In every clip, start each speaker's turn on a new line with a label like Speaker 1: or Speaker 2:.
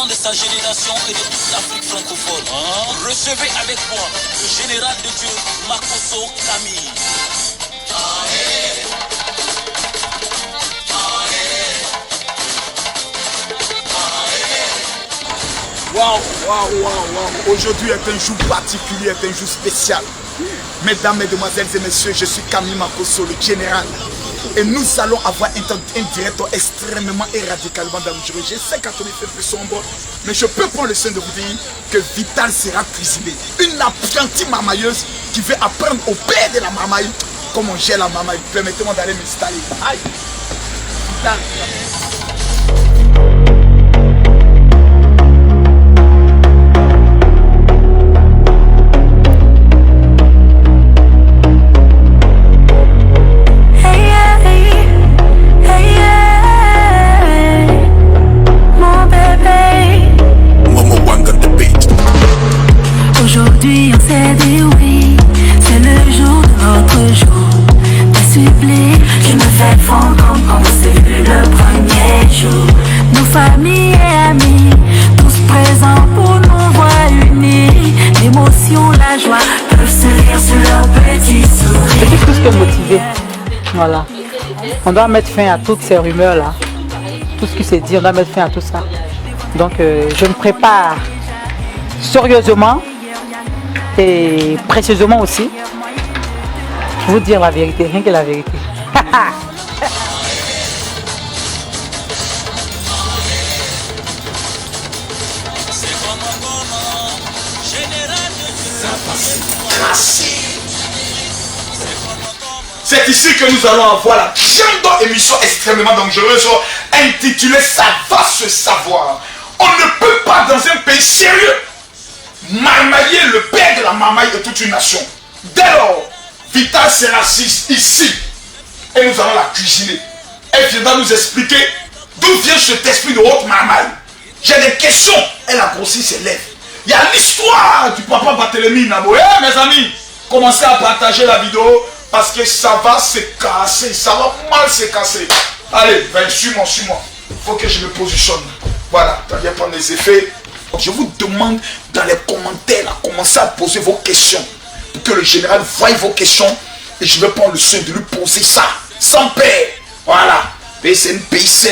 Speaker 1: de sa génération et de toute l'Afrique francophone. Recevez avec moi le général de Dieu, Makosso Camille.
Speaker 2: Waouh. Aujourd'hui est un jour particulier, est un jour spécial. Mesdames, mesdemoiselles et messieurs, je suis Camille Makosso, le général. Et nous allons avoir un direct extrêmement et radicalement dangereux. Je sais qu'à ton effet plus sombre, mais je peux prendre le soin de vous dire que Vital sera cuisiné. Une apprentie marmailleuse qui veut apprendre au père de la marmaille comment on gère la marmaille. Permettez-moi d'aller m'installer. Aïe. Vital.
Speaker 3: Aujourd'hui on s'est dit oui, c'est le jour de notre jour de supplier. Je me fais fondre comme c'est vu le premier jour. Nos familles et amis, tous présents pour nous voir unis. L'émotion, la joie peuvent se lire sur leurs petits sourires.
Speaker 4: C'est plus que motivé. Voilà. On doit mettre fin à toutes ces rumeurs là. Tout ce qui s'est dit, on doit mettre fin à tout ça. Donc je me prépare sérieusement et précisément aussi. Vous dire la vérité, rien que la vérité.
Speaker 2: C'est ici que nous allons avoir la grande émission extrêmement dangereuse intitulée Ça va se savoir. On ne peut pas dans un pays sérieux marmailler le père de la marmaille de toute une nation. Dès lors, Vital sera ici et nous allons la cuisiner. Elle viendra nous expliquer d'où vient cet esprit de haute marmaille. J'ai des questions. Elle a grossi ses lèvres. Il y a l'histoire du papa Barthélemy Nabo. Mes amis, commencez à partager la vidéo parce que ça va se casser. Ça va mal se casser. Allez, ben, suis-moi. Il faut que je me positionne. Voilà, tu viens prendre les effets. Je vous demande dans les commentaires à commencer à poser vos questions pour que le général voie vos questions et je vais prendre le soin de lui poser ça sans paix. Voilà, c'est une PIC,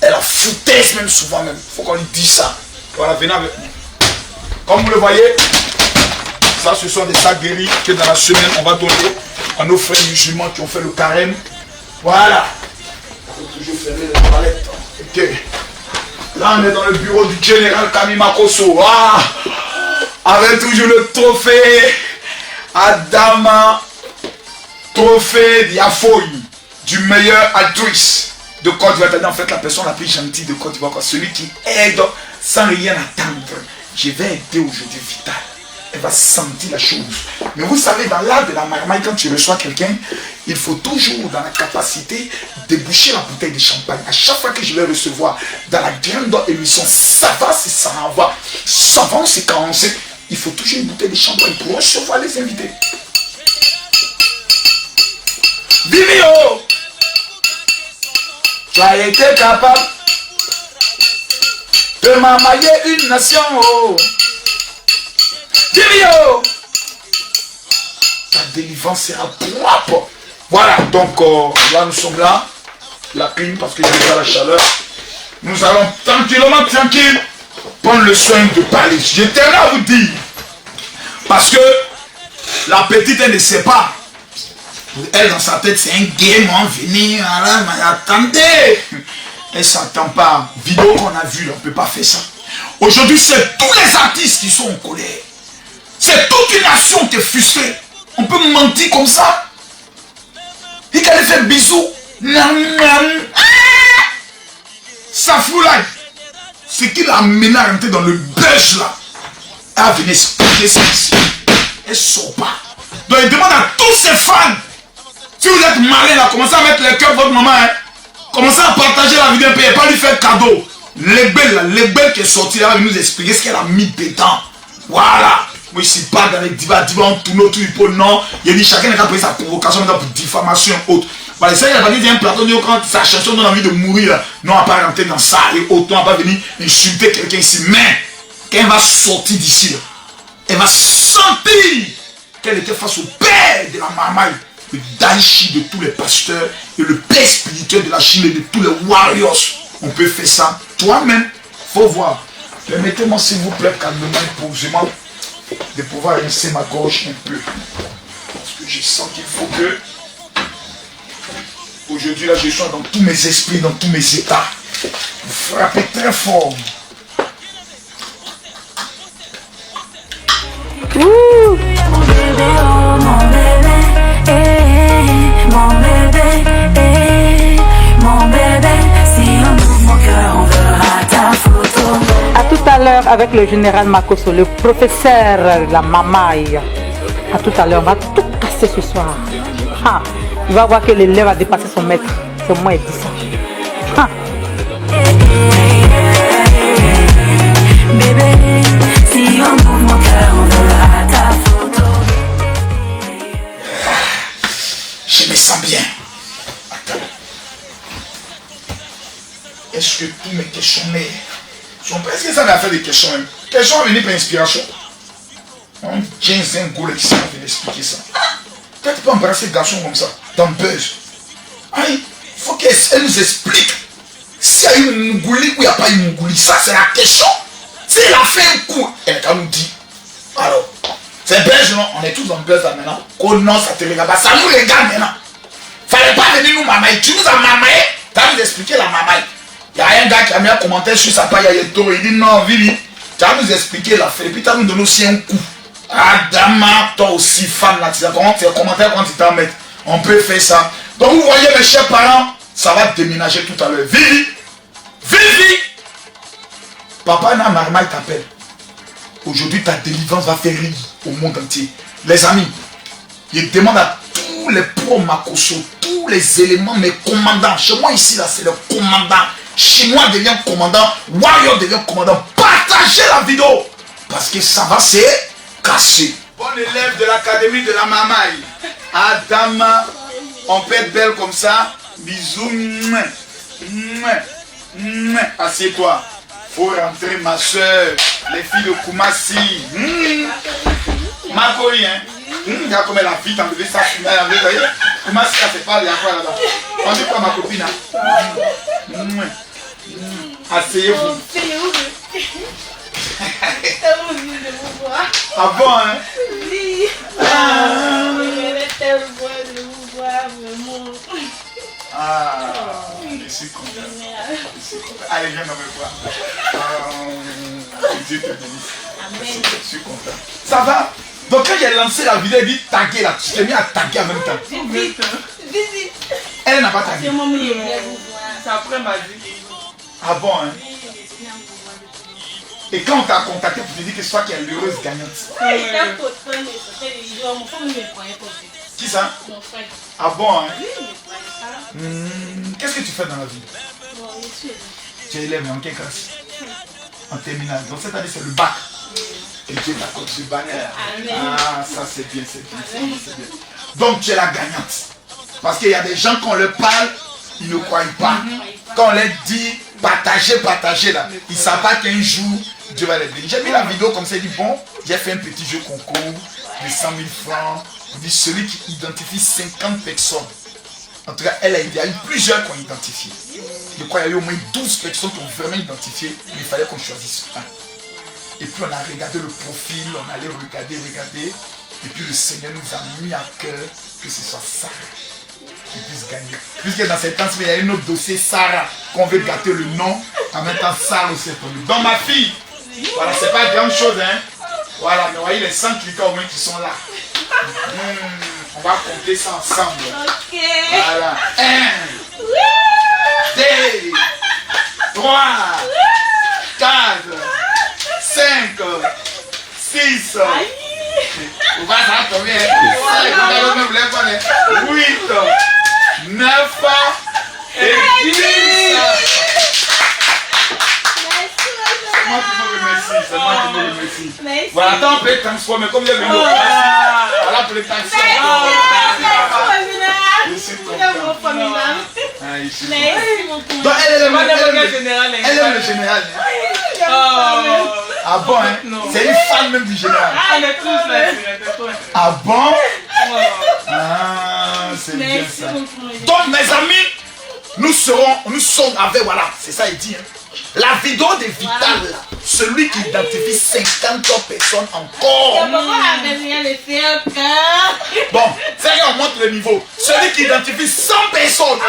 Speaker 2: elle a foutaise même souvent même. Il faut qu'on lui dise ça. Voilà, venez avec moi. Comme vous le voyez, ça ce sont des sacs guéris que dans la semaine on va donner à nos frères musulmans qui ont fait le carême. Voilà. Il faut toujours fermer les toilettes. Ok. Là, on est dans le bureau du général Camille Makosso. Ah, avec toujours le trophée Adama, trophée d'Yafoy, du meilleur actrice de Côte d'Ivoire. En fait, la personne la plus gentille de Côte d'Ivoire, celui qui aide sans rien attendre. Je vais aider aujourd'hui Vital. Elle va sentir la chose. Mais vous savez, dans l'art de la marmaille, quand tu reçois quelqu'un, il faut toujours dans la capacité de boucher la bouteille de champagne. À chaque fois que je vais recevoir dans la grande émission, ça va, si ça en va, ça va, c'est quand on sait, il faut toujours une bouteille de champagne pour recevoir les invités. Vimio, tu as été capable de marmailler une nation. Oh. Vimio, ta délivrance sera propre. Voilà, donc là nous sommes là, la clim parce que j'ai déjà la chaleur. Nous allons tranquille, prendre le soin de parler. Je tiens à vous dire, parce que la petite elle ne sait pas. Elle dans sa tête c'est un game, on venir, mais attendez. Elle ne s'attend pas. Vidéo qu'on a vue, on ne peut pas faire ça. Aujourd'hui c'est tous les artistes qui sont en colère. C'est toute une nation qui est frustrée. On peut mentir comme ça. Et qu'elle fait bisous. Ça fout là. Ce qui l'a amené à rentrer dans le buzz là. Elle a venu expliquer ça ici. Elle ne sort pas. Donc il demande à tous ses fans. Si vous êtes malin là, commencez à mettre les cœurs de votre maman. Hein. Commencez à partager la vidéo et pas lui faire cadeau. Les belles qui est sorti là, elle va nous expliquer ce qu'elle a mis dedans. Voilà. Moi je ne suis pas dans les divas, on tourne autour du pot, non. Il dit chacun n'a pas pris sa provocation pour diffamation et autres. Voilà, ça, il a dit un plateau, quand sa chanson donne envie de mourir, là, non, on va pas rentrer dans ça, et autant, on va pas venir insulter quelqu'un ici. Mais, quand elle va sortir d'ici, là, elle va sentir qu'elle était face au père de la marmaille, le Daichi de tous les pasteurs, et le père spirituel de la Chine et de tous les warriors. On peut faire ça toi-même, faut voir. Permettez-moi, s'il vous plaît, calmement et posément, de pouvoir rincer ma gorge un peu. Parce que je sens qu'il faut que... Aujourd'hui, là, je suis dans tous mes esprits, dans tous mes états. Frappez très fort.
Speaker 3: Mon bébé, oh mon bébé, mon bébé, mon bébé. Si on ouvre mon cœur, on verra ta photo.
Speaker 4: À tout à l'heure avec le général Makosso, le professeur la Mamaï. À tout à l'heure, on va tout casser ce soir. Ah, il va voir que l'élève a dépassé son maître. C'est moi qui dis ça. Ah.
Speaker 3: Bébé, si on ouvre mon cœur, on verra ta photo.
Speaker 2: Je me sens bien. Attends. Est-ce que tous mes questionnaires sont prêts? Est-ce que ça va faire des questions? Questions à venir par inspiration. On tient un goût qui s'en fait expliquer ça. Quand tu peux embrasser le garçon comme ça, dans buzz, il faut qu'elle nous explique s'il y a eu une mougouli ou il n'y a pas eu une mougouli. Ça, c'est la question. S'il a fait un coup, elle va nous dire. Alors, c'est buzz, non? On est tous dans buzz là maintenant. Oh non, ça te regarde. Ça nous regarde maintenant. Fallait pas venir nous mamailler. Tu nous as mamaillé. Tu as nous expliqué la mamaille. Il y a un gars qui a mis un commentaire sur sa page, il dit non, Vili, tu as nous expliqué l'affaire. Et puis tu as nous donné aussi un coup. Adama, toi aussi, femme là, tu sais comment tes commentaires quand tu t'en mets. On peut faire ça. Donc vous voyez mes chers parents, ça va déménager tout à l'heure. Vivi, Vivi, Papa na marmaille t'appelle. Aujourd'hui ta délivrance va faire rire au monde entier. Les amis, je demande à tous les pros Makosso, tous les éléments, mes commandants. Chez moi ici là, c'est le commandant. Chinois devient commandant, Warrior devient commandant. Partagez la vidéo parce que ça va se casser. Bon élève de l'académie de la Mamaï. Adama, on peut être belle comme ça. Bisous. Assieds-toi. Faut rentrer ma soeur. Les filles de Koumassi. Makori, hein. Regarde comme elle a vite enlevé sa fumée. Koumassi, ça c'est pas il y a quoi là-bas. On dit quoi ma copine? Asseyez-vous. Ah bon, hein?
Speaker 5: Oui. Elle est tellement bonne de vous voir, vraiment.
Speaker 2: Ah, je suis content. Allez, viens me voir. Dieu te bénisse.
Speaker 5: Amen.
Speaker 2: Je suis content. Ça va? Donc quand j'ai lancé la vidéo, elle dit taguer là. Tu t'es mis à taguer en même temps.
Speaker 5: Vite.
Speaker 2: Elle n'a pas tagué.
Speaker 5: C'est mon mieux. C'est après ma vie.
Speaker 2: Ah bon, hein? Et quand on t'a contacté pour te dire que c'est toi qui es l'heureuse gagnante. Qui ça?
Speaker 5: Mon frère.
Speaker 2: Ah bon, hein?
Speaker 5: Oui, mais pas.
Speaker 2: Qu'est-ce que tu fais dans la vie?
Speaker 5: Bon, je suis élève.
Speaker 2: Tu es élève, mais en quelle classe? En terminale. Donc cette année, c'est le bac. Et Dieu t'accorde ce bac.
Speaker 5: Amen.
Speaker 2: Ah, ça c'est bien, c'est bien, c'est bien, c'est bien. Donc tu es la gagnante. Parce qu'il y a des gens, quand on leur parle, ils ne croient pas. Quand on leur dit partagez là, ils ne savent pas qu'un jour, Dieu va les bénir. J'ai mis la vidéo comme ça, il dit bon, j'ai fait un petit jeu concours de 100 000 francs. Il dit celui qui identifie 50 personnes. En tout cas, elle a eu plusieurs qui ont identifié. Je crois qu'il y a eu au moins 12 personnes qui ont vraiment identifié, mais il fallait qu'on choisisse un. Et puis on a regardé le profil, on allait regarder. Et puis le Seigneur nous a mis à cœur que ce soit Sarah qui puisse gagner. Puisque dans cette temps, il y a un autre dossier, Sarah, qu'on veut gâter le nom, en même temps Sarah aussi est tombée. Donc ma fille, voilà, c'est pas grande chose, hein. Voilà, mais voyez les 100 cliquants au moins qui sont là. On va compter ça ensemble.
Speaker 5: Ok.
Speaker 2: Voilà. 1, 2, 3, 4, 5, 6. Vous voyez ça combien? 8, 9 et 10. C'est moi qui vous remercie. C'est moi qui vous remercie.
Speaker 5: Merci.
Speaker 2: Voilà, attends, on peut transformer comme il y a venu. Voilà pour les transformer.
Speaker 5: Merci.
Speaker 2: Je suis content. Merci.
Speaker 5: Merci beaucoup.
Speaker 2: Donc, elle aime le
Speaker 5: général.
Speaker 2: Elle aime le général. Ah bon, hein? C'est une fan même du général.
Speaker 5: Ah, on est tous là.
Speaker 2: Ah bon? Ah, c'est bien ça. Donc, mes amis, nous sommes avec, voilà, c'est ça il dit. Hein. La vidéo de Vital, voilà. Celui qui identifie 50 personnes encore. Bon, c'est on montre le niveau. Celui qui identifie 100 personnes.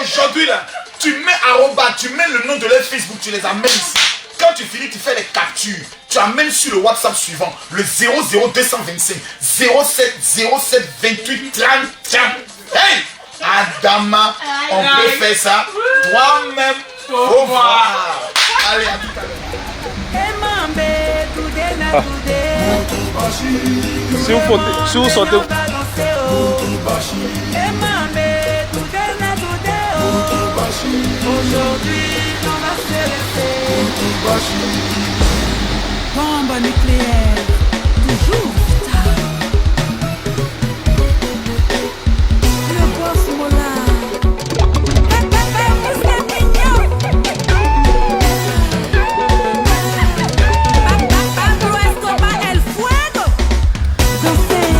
Speaker 2: Aujourd'hui, là, tu mets arroba, tu mets le nom de leur Facebook, tu les amènes ici. Quand tu finis, tu fais les captures. Tu amènes sur le WhatsApp suivant, le 00225 07 07 28 30 30. Hey! Adama, on peut faire ça. Toi-même, au revoir. Allez, à tout à
Speaker 6: l'heure. Si vous sortez.
Speaker 3: Aujourd'hui, on va se laisser. Bombe nucléaire, toujours vital. Le boss Mola. Pablo Escobar, el fuego. Danser,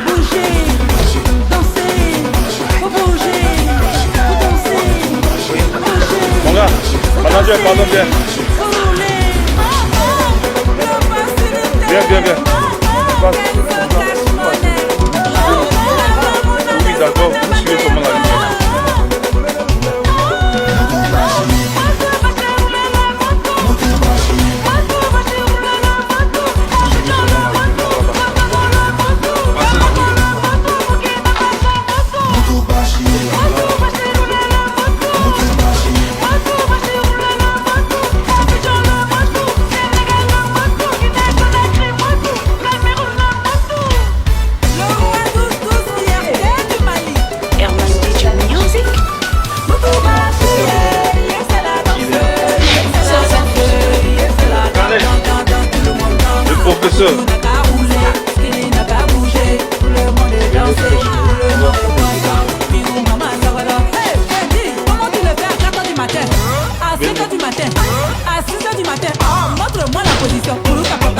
Speaker 3: bouger, danser, faut bouger, faut danser, bouger.
Speaker 6: Mon gars, manager, pardon bien. Viens. Oui, d'accord, vous suivez comment la lumière. Professeur.
Speaker 3: Comment tu le fais à 4h du matin? À 5h du matin? À 6h du matin? Montre-moi la position.
Speaker 2: Tu ne peux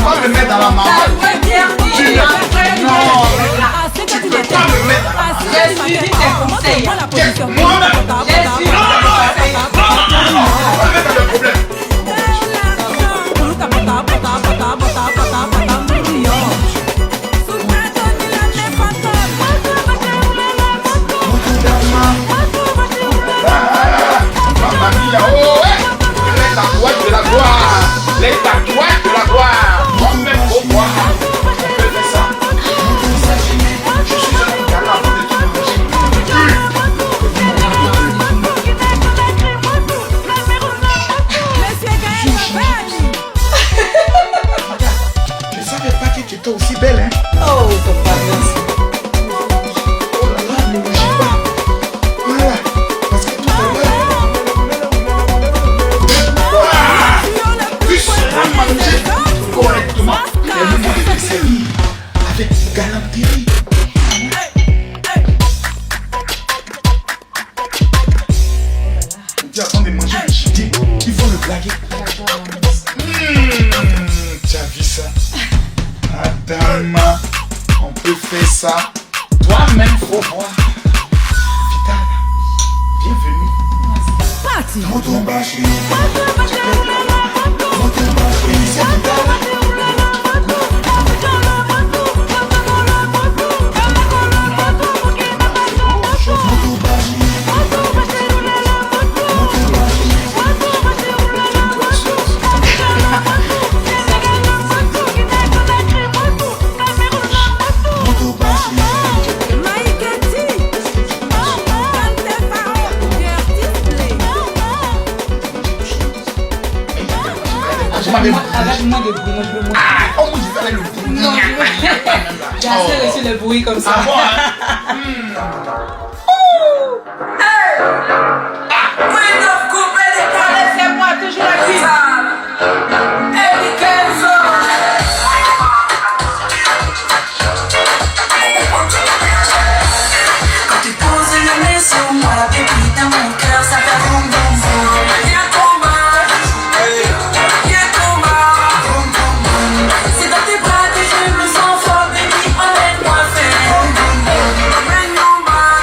Speaker 2: pas le mettre dans la maman. Tu ne peux pas le mettre dans la maman. Moi-même. Les tatouages de la gloire. Moi-même au bois. On peut faire ça. Je suis un gars avant de tout manger. Je ne savais pas que tu étais aussi belle, hein.
Speaker 5: Oh, papa, merci.
Speaker 2: Oh là là, ne rougis pas. Voilà. Parce que tout à l'heure, tu seras mangé correctement. Et le moment de te servir avec galanterie. Tu attends de manger le gibier, il faut le blaguer. Tu as vu ça? Adama, on peut faire ça. Toi-même, faut voir. Vital, bienvenue.
Speaker 3: Parti.
Speaker 2: Motombashi. Félicien Vital.
Speaker 5: Avec moins de bruit, moi je veux moins.
Speaker 2: Ah, comment je fais le bruit?
Speaker 5: Non, j'ai assez reçu le bruit comme ça.
Speaker 2: Ah bon, hein?
Speaker 5: Ah, oui.
Speaker 3: Quand tu poses le nez sur moi, baby, dans mon cœur, ça fait boum boum boum. Viens combat, viens combat, boum boum boum. C'est dans tes bras que je me sens fort, baby, emmène-moi faire boum boum boum. Viens combat,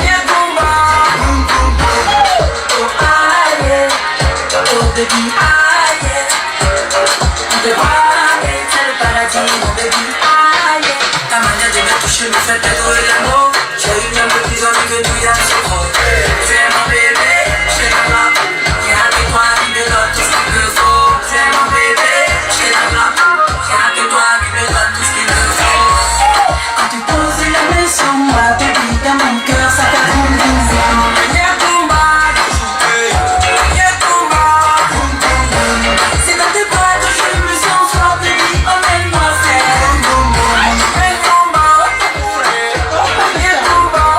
Speaker 3: viens combat, boum boum boum. Oh aïe, oh baby, aïe. On te voit, c'est le paradis, mon baby, aïe. Ta manière de me toucher me fait perdre l'amour. J'ai eu même de plus envie que tout y a sur trop. C'est mon bébé, j'ai la main. Rien que toi, qui me donne tout ce qu'il me faut. C'est mon bébé, j'ai la main. Rien que toi, qui me donne tout ce qu'il me faut. Quand tu poses la main sur moi, baby, dans mon cœur, ça fait boum boum boum. Viens combat, viens combat, boum boum boum. C'est dans tes bras que je me sens fort, baby, emmène-moi faire boum boum boum. Viens combat, viens combat.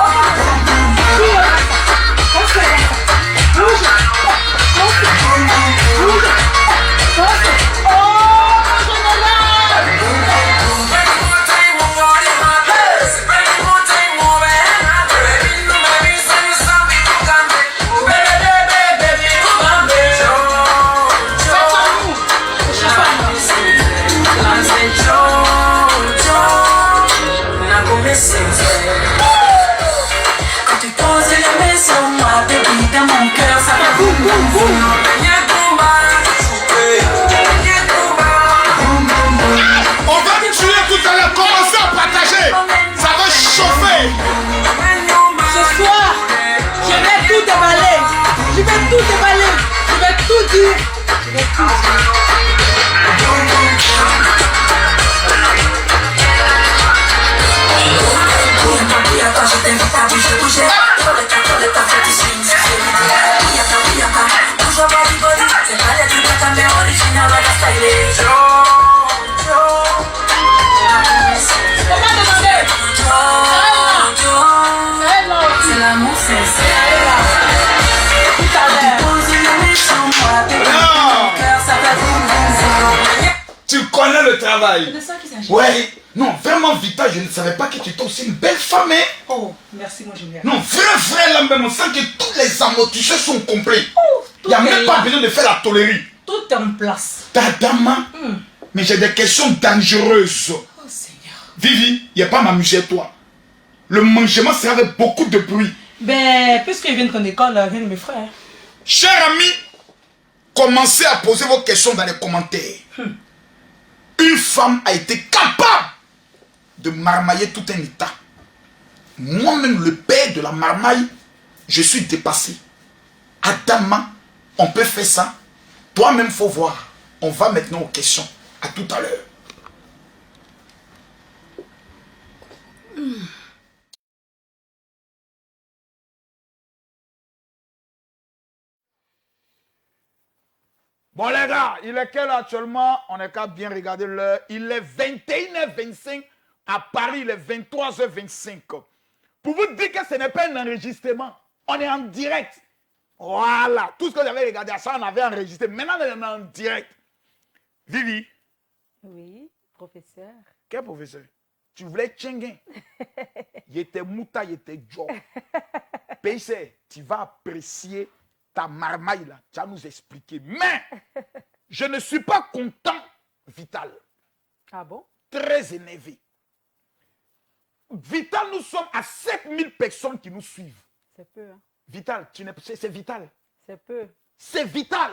Speaker 3: Quand tu poses les mains sur moi, baby, dans mon cœur, ça fait boum boum boum. Viens combattre, viens combattre, boum boum boum.
Speaker 2: On va tuer tout à l'heure. Commencez à partager. Ça va chauffer.
Speaker 5: Ce soir, je vais tout déballer. Je vais tout déballer. Je vais tout dire. Je vais tout dire.
Speaker 3: Quand je t'invite à bouger, bouger. Pour le tas, fais du swing, c'est toujours body body. C'est pas les trucs à mais original, on va styler. C'est l'amour sincère.
Speaker 5: Tout à l'heure.
Speaker 3: Pose une main sur moi, baby, dans mon cœur, ça fait boum boum boum.
Speaker 2: Tu connais le travail.
Speaker 5: C'est de ça qu'il s'agit.
Speaker 2: Ouais. Non, vraiment, Vita, je ne savais pas que tu étais aussi une belle femme, hein.
Speaker 5: Oh, merci, mon général.
Speaker 2: Non, vrai, là, même, on sent que tous les amortisseurs sont complets. Il
Speaker 5: tout
Speaker 2: n'y a
Speaker 5: est
Speaker 2: même
Speaker 5: là.
Speaker 2: pas besoin de faire la tolérie.
Speaker 5: Tout est en place.
Speaker 2: Ta dame, mais j'ai des questions dangereuses.
Speaker 5: Oh, Seigneur.
Speaker 2: Vivi, il n'y a pas à m'amuser à toi. Le mangement sera avec beaucoup de bruit.
Speaker 5: Ben, puisqu'ils viennent de ton école, viennent mes frères.
Speaker 2: Chers amis, commencez à poser vos questions dans les commentaires. Une femme a été capable de marmailler tout un état. Moi-même, le père de la marmaille, je suis dépassé. Adama, on peut faire ça. Toi-même, faut voir. On va maintenant aux questions. À tout à l'heure. Bon les gars, il est quelle heure actuellement? On est qu'à bien regarder l'heure. Il est 21h25 à Paris, il est 23h25. Pour vous dire que ce n'est pas un enregistrement, on est en direct. Voilà, tout ce que vous avez regardé à ça, on avait enregistré. Maintenant, on est en direct. Vivi.
Speaker 4: Oui, professeur.
Speaker 2: Quel professeur? Tu voulais tchengen. Il était mouta, il était job. PC, tu vas apprécier ta marmaille là. Tu vas nous expliquer. Mais, je ne suis pas content, Vital.
Speaker 4: Ah bon?
Speaker 2: Très énervé. Vital, nous sommes à 7000 personnes qui nous suivent.
Speaker 4: C'est peu, hein?
Speaker 2: Vital, c'est Vital.
Speaker 4: C'est peu.
Speaker 2: C'est Vital.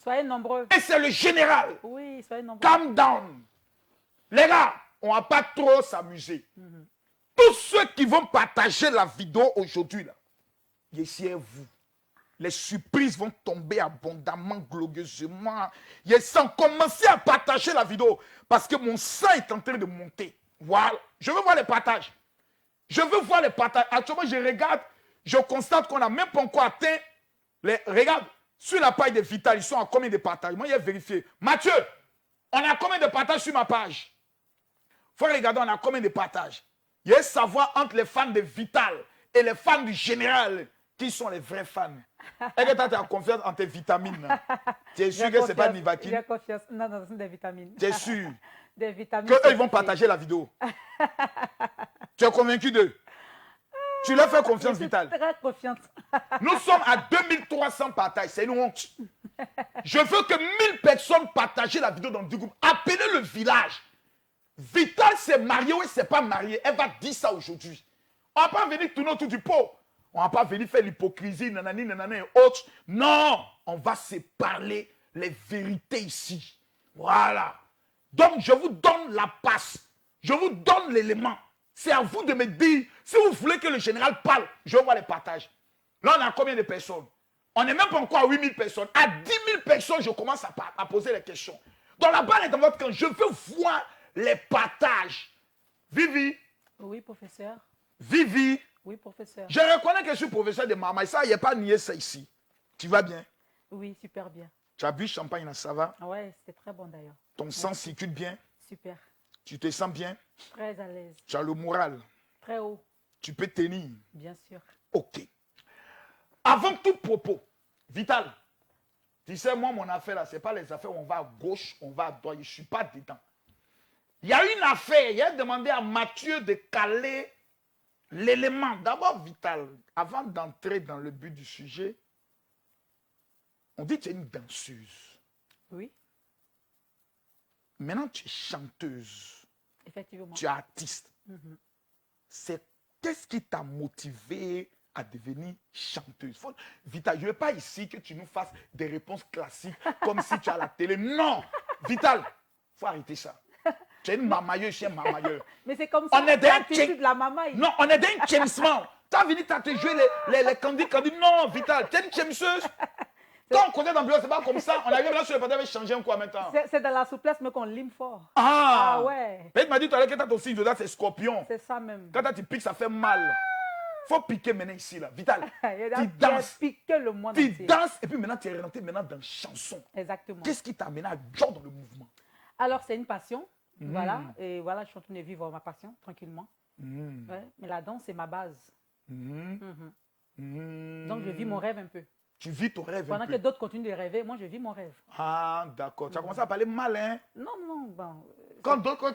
Speaker 4: Soyez nombreux.
Speaker 2: Et c'est le général.
Speaker 4: Oui, soyez nombreux.
Speaker 2: Calm down. Les gars, on va pas trop s'amuser. Tous ceux qui vont partager la vidéo aujourd'hui, là, vous. Les surprises vont tomber abondamment, glorieusement. Sans commencer à partager la vidéo. Parce que mon sang est en train de monter. Voilà. Je veux voir les partages. Je veux voir les partages. Actuellement, je regarde. Je constate qu'on n'a même pas encore atteint. Regarde. Sur la page de Vital, ils sont à combien de partages? Moi, j'ai vérifié. Mathieu, on a combien de partages sur ma page? Il faut regarder, on a combien de partages? Il y a savoir entre les fans de Vital et les fans du général. qui sont les vrais fans? Est-ce que tu as confiance en tes vitamines? Tu es sûr que ce n'est pas Nivaquine?
Speaker 4: J'ai confiance. Non, non, ce sont des vitamines.
Speaker 2: Tu es sûr?
Speaker 4: Des vitamines.
Speaker 2: Qu'eux, ils vont partager la vidéo. Tu es convaincu d'eux? Tu leur fais confiance, Vital?
Speaker 4: Très confiante.
Speaker 2: Nous sommes à 2300 partages. C'est une honte. Je veux que 1000 personnes partagent la vidéo dans du groupe. Appelez le village. Vital s'est marié ou elle ne s'est pas mariée. Elle va dire ça aujourd'hui. On ne va pas venir tourner autour du pot. On ne va pas venir faire l'hypocrisie, nanani, nanani et autres. Non, on va se parler les vérités ici. Voilà. Donc, je vous donne la passe. Je vous donne l'élément. C'est à vous de me dire, si vous voulez que le général parle, je vois les partages. Là, on a combien de personnes? On n'est même pas encore à 8000 personnes. À 10 000 personnes, je commence à poser les questions. Donc, la balle est dans votre camp. Je veux voir les partages. Vivi.
Speaker 4: Oui, professeur.
Speaker 2: Vivi.
Speaker 4: Oui, professeur.
Speaker 2: Je reconnais que je suis professeur de Mama. Ça, il n'y a pas nié ça ici. Tu vas bien?
Speaker 4: Oui, super bien.
Speaker 2: Tu as bu champagne là, ça va?
Speaker 4: Ouais, c'était très bon d'ailleurs.
Speaker 2: Ton sang circule bien?
Speaker 4: Super.
Speaker 2: Tu te sens bien?
Speaker 4: Très à l'aise.
Speaker 2: Tu as le moral?
Speaker 4: Très haut.
Speaker 2: Tu peux tenir?
Speaker 4: Bien sûr.
Speaker 2: Ok. Avant tout propos, Vital, tu sais, moi, mon affaire là, ce n'est pas les affaires où on va à gauche, on va à droite. Je ne suis pas dedans. Il y a une affaire, il a demandé à Mathieu de caler l'élément. D'abord, Vital, avant d'entrer dans le but du sujet, on dit que tu es une danseuse.
Speaker 4: Oui.
Speaker 2: Maintenant, tu es chanteuse.
Speaker 4: Effectivement.
Speaker 2: Tu es artiste. C'est qu'est-ce qui t'a motivé à devenir chanteuse? Vital, je ne veux pas ici que tu nous fasses des réponses classiques comme si tu es à la télé. Non! Vital, il faut arrêter ça. Tu es une mamailleuse, je suis un mamailleur.
Speaker 4: Mais c'est comme ça.
Speaker 2: On est
Speaker 4: de la mamaille.
Speaker 2: Non, on est d'un chemsement. Tu as venu, tu as te joué les candidats. Non, Vital, tu es une chemseuse. Quand on connaît dans le bureau, c'est pas comme ça. On arrive là sur le pantalon, changer un quoi maintenant?
Speaker 4: C'est dans la souplesse, mais qu'on lime fort.
Speaker 2: Ah
Speaker 4: ouais.
Speaker 2: Peut-être m'a dit tout à l'heure que tu as ton signe dedans, c'est scorpion.
Speaker 4: C'est ça même.
Speaker 2: Quand tu piques, ça fait mal. Faut piquer maintenant ici, là. Vital, tu
Speaker 4: Tu
Speaker 2: danses.
Speaker 4: piqué le monde
Speaker 2: Tu
Speaker 4: entier.
Speaker 2: danses et puis maintenant, tu es rentré maintenant dans la chanson.
Speaker 4: Exactement.
Speaker 2: Qu'est-ce qui t'a amené à genre dans le mouvement?
Speaker 4: Alors, c'est une passion. Voilà. Et voilà, je suis en train de vivre ma passion tranquillement. Ouais. Mais la danse, c'est ma base. Donc, je vis mon rêve un peu.
Speaker 2: Tu vis ton rêve
Speaker 4: Pendant
Speaker 2: un
Speaker 4: que
Speaker 2: peu.
Speaker 4: d'autres continuent de rêver, moi, je vis mon rêve.
Speaker 2: Ah, d'accord. Tu as commencé à parler mal, hein?
Speaker 4: Non, non, bon.
Speaker 2: Quand d'autres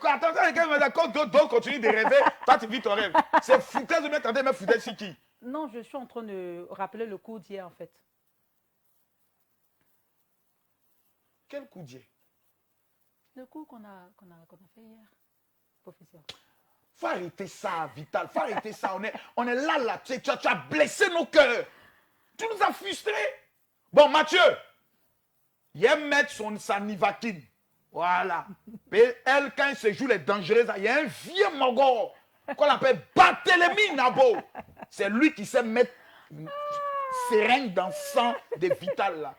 Speaker 2: continuent de rêver, toi, tu vis ton rêve. C'est foutaise de mettre en tête, mais foutaise, c'est qui?
Speaker 4: Non, je suis en train de rappeler le cours d'hier, en fait.
Speaker 2: Quel coup d'hier?
Speaker 4: Le cours qu'on a fait hier, professeur.
Speaker 2: Faut arrêter ça, Vital. Faut arrêter ça. On est là. Tu as blessé nos cœurs. Tu nous as frustrés. Bon, Mathieu, il aime mettre sa Nivaquine. Voilà. Et elle, quand elle se joue les dangereuses, il y a un vieux mogor qu'on appelle Barthélemy Nabo. C'est lui qui sait mettre seringue dans le sang de Vital, là.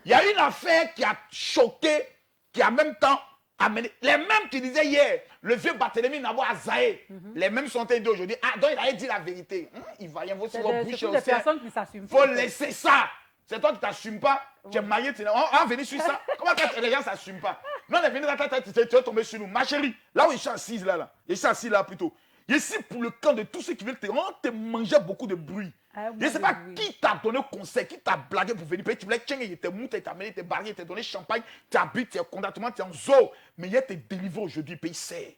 Speaker 2: Il y a une affaire qui a choqué, qui a en même temps amené. Les mêmes qui disaient hier, le vieux Barthélemy Nabo à Zahé, les mêmes sont dit aujourd'hui. Ah, donc il a dit la vérité. Il va y avoir sur votre bouche.
Speaker 4: C'est des personnes qui s'assument.
Speaker 2: Il faut laisser ça. C'est toi qui ne t'assumes pas. Tu es marié, on va venir sur ça. Comment les gens ne s'assument pas? Non, on est venu dans ta tête, tu es tombé sur nous. Ma chérie, là où je suis assise, là. Je suis assis là plutôt. Ici, pour le camp de tous ceux qui veulent te manger beaucoup de bruit. Je ne sais pas qui t'a donné conseil, qui t'a blagué pour venir. Tu voulais il était mou, il t'a amené, il t'a barré, il t'a donné champagne, tu habites, tu es contentement, tu es en zoo. Mais il te délivré aujourd'hui, pays sert.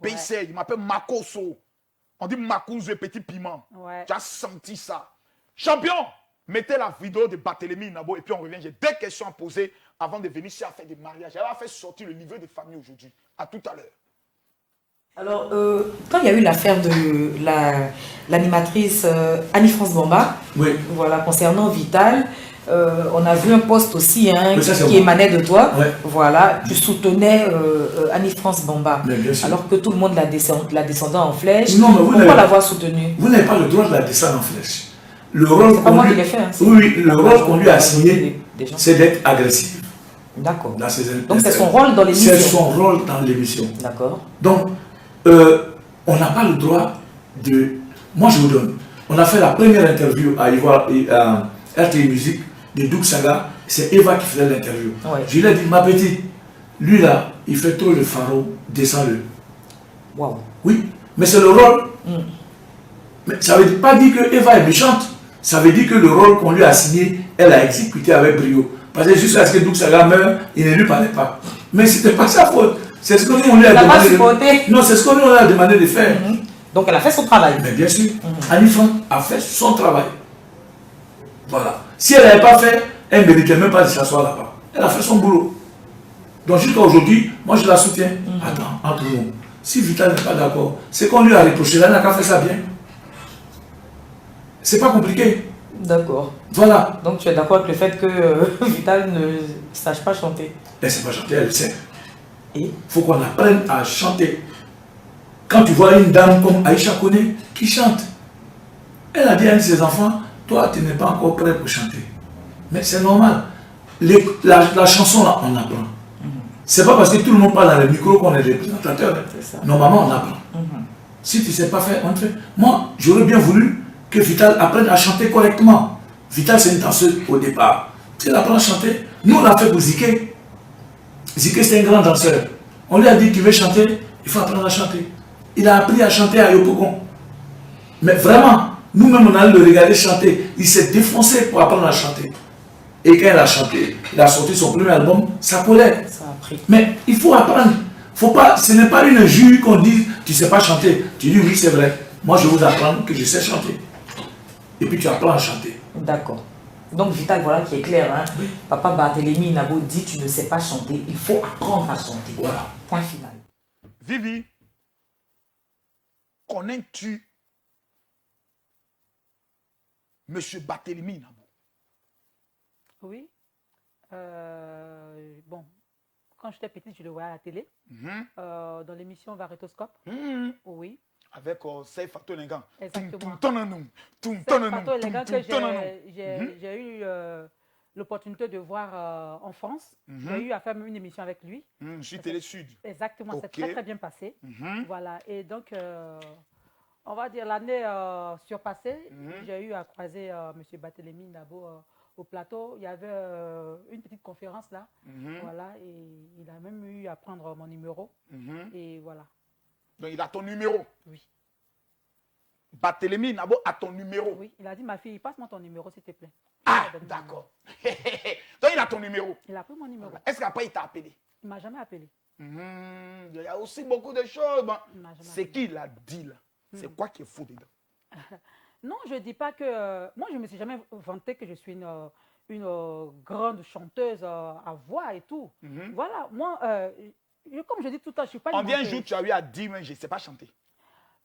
Speaker 2: Pays sert, il m'appelle Makoso. On dit Makouzo et petit piment.
Speaker 4: Ouais.
Speaker 2: Tu as senti ça. Champion, mettez la vidéo de Barthélemy Nabo et puis on revient. J'ai deux questions à poser avant de venir ici à faire des mariages. Elle va faire sortir le livret de famille aujourd'hui. À tout à l'heure.
Speaker 5: Alors, quand il y a eu l'affaire de l'animatrice Annie-France Bamba,
Speaker 7: oui.
Speaker 5: Voilà, concernant Vital, on a vu un post aussi
Speaker 7: ça,
Speaker 5: qui émanait de toi.
Speaker 7: Ouais.
Speaker 5: Voilà, tu soutenais Annie-France Bamba,
Speaker 7: bien sûr.
Speaker 5: alors que tout le monde la descendait en flèche.
Speaker 7: Non, mais
Speaker 5: pourquoi l'avoir soutenue?
Speaker 7: Vous n'avez pas le droit de la descendre en flèche. Le rôle
Speaker 5: c'est pas moi qui l'ai fait. Hein,
Speaker 7: oui, le rôle qu'on lui a assigné, c'est d'être agressif.
Speaker 5: D'accord.
Speaker 7: Donc
Speaker 5: c'est son rôle dans l'émission.
Speaker 7: C'est son rôle dans l'émission.
Speaker 5: D'accord.
Speaker 7: Donc, on n'a pas le droit de... Moi, je vous donne. On a fait la première interview à RTI Musique de Doug Saga. C'est Eva qui faisait l'interview.
Speaker 5: Ouais.
Speaker 7: Je lui ai dit, ma petite, lui là, il fait trop le pharaon, descends-le.
Speaker 5: Waouh.
Speaker 7: Oui, mais c'est le rôle. Mais ça ne veut pas dire que Eva est méchante. Ça veut dire que le rôle qu'on lui a assigné, elle a exécuté avec brio. Parce que jusqu'à ce que Doug Saga meure, il ne lui parlait pas. Mais ce n'était pas sa faute. C'est ce qu'on lui a demandé. Non, c'est ce qu'on lui a demandé de faire.
Speaker 5: Donc elle a fait son travail.
Speaker 7: Mais bien sûr, Anifan a fait son travail. Voilà. Si elle n'avait pas fait, elle ne méritait même pas de s'asseoir là-bas. Elle a fait son boulot. Donc jusqu'à aujourd'hui, moi je la soutiens. Attends, entre nous. Si Vital n'est pas d'accord, c'est qu'on lui a reproché. Là, elle n'a qu'à faire ça bien. C'est pas compliqué.
Speaker 5: D'accord.
Speaker 7: Voilà.
Speaker 5: Donc tu es d'accord avec le fait que Vital ne sache pas chanter?
Speaker 7: Elle ne sait pas chanter, elle sait.
Speaker 5: Et
Speaker 7: Il faut qu'on apprenne à chanter. Quand tu vois une dame comme Aïcha Kone qui chante, elle a dit à un de ses enfants, toi tu n'es pas encore prêt pour chanter. Mais c'est normal. La chanson là, on apprend. C'est pas parce que tout le monde parle dans le micro qu'on est représentateur. Normalement, on apprend. Si tu ne sais pas faire, on te fait. Moi, j'aurais bien voulu que Vital apprenne à chanter correctement. Vital, c'est une danseuse au départ. Si elle apprend à chanter, nous on l'a fait pour Ziké. Ziké, c'est un grand danseur. On lui a dit, tu veux chanter, il faut apprendre à chanter. Il a appris à chanter à Yopougon. Mais vraiment, nous-mêmes, on allait le regarder chanter. Il s'est défoncé pour apprendre à chanter. Et quand il a chanté, il a sorti son premier album, ça collait.
Speaker 5: ça a pris.
Speaker 7: Mais il faut apprendre. Faut pas, ce n'est pas une injure qu'on dit tu ne sais pas chanter. Tu dis oui, c'est vrai. Moi, je vous apprends que je sais chanter. Et puis tu apprends à chanter.
Speaker 5: D'accord. Donc Vital, voilà qui est clair. Hein? Oui. Papa Barthélémy Nabo dit tu ne sais pas chanter, il faut apprendre à chanter.
Speaker 7: Voilà.
Speaker 5: Point final.
Speaker 2: Vivi, connais-tu Monsieur Barthélémy Nabo?
Speaker 4: Oui. Bon, quand j'étais petite, je le voyais à la télé, dans l'émission Varétoscope. Oui.
Speaker 2: Avec Seifato Lengan.
Speaker 4: Exactement.
Speaker 2: Seifato
Speaker 4: Lengan que j'ai eu l'opportunité de voir en France. J'ai eu à faire une émission avec lui.
Speaker 2: Je suis Télé Sud.
Speaker 4: Exactement, c'est très très bien passé. Voilà, et donc, on va dire l'année surpassée, j'ai eu à croiser M. Barthélémy Nabo au plateau. Il y avait une petite conférence là, voilà, et il a même eu à prendre mon numéro, et voilà.
Speaker 2: Donc il a ton numéro?
Speaker 4: Oui.
Speaker 2: Barthélémy Nabo a ton numéro?
Speaker 4: Oui, il a dit, ma fille, passe-moi ton numéro s'il te plaît.
Speaker 2: Ah, d'accord. Donc il a ton numéro?
Speaker 4: Il a pris mon numéro.
Speaker 2: Est-ce qu'après il t'a appelé?
Speaker 4: Il ne m'a jamais appelé.
Speaker 2: Il y a aussi beaucoup de choses. Bon, c'est qu'il a dit là. C'est quoi qui est faux dedans?
Speaker 4: Non, je ne dis pas que... moi, je ne me suis jamais vanté que je suis une grande chanteuse à voix et tout. Voilà, moi, comme je dis tout le temps, je ne suis pas une menteuse.
Speaker 2: Combien de jours tu as eu à dire, mais je ne sais pas chanter?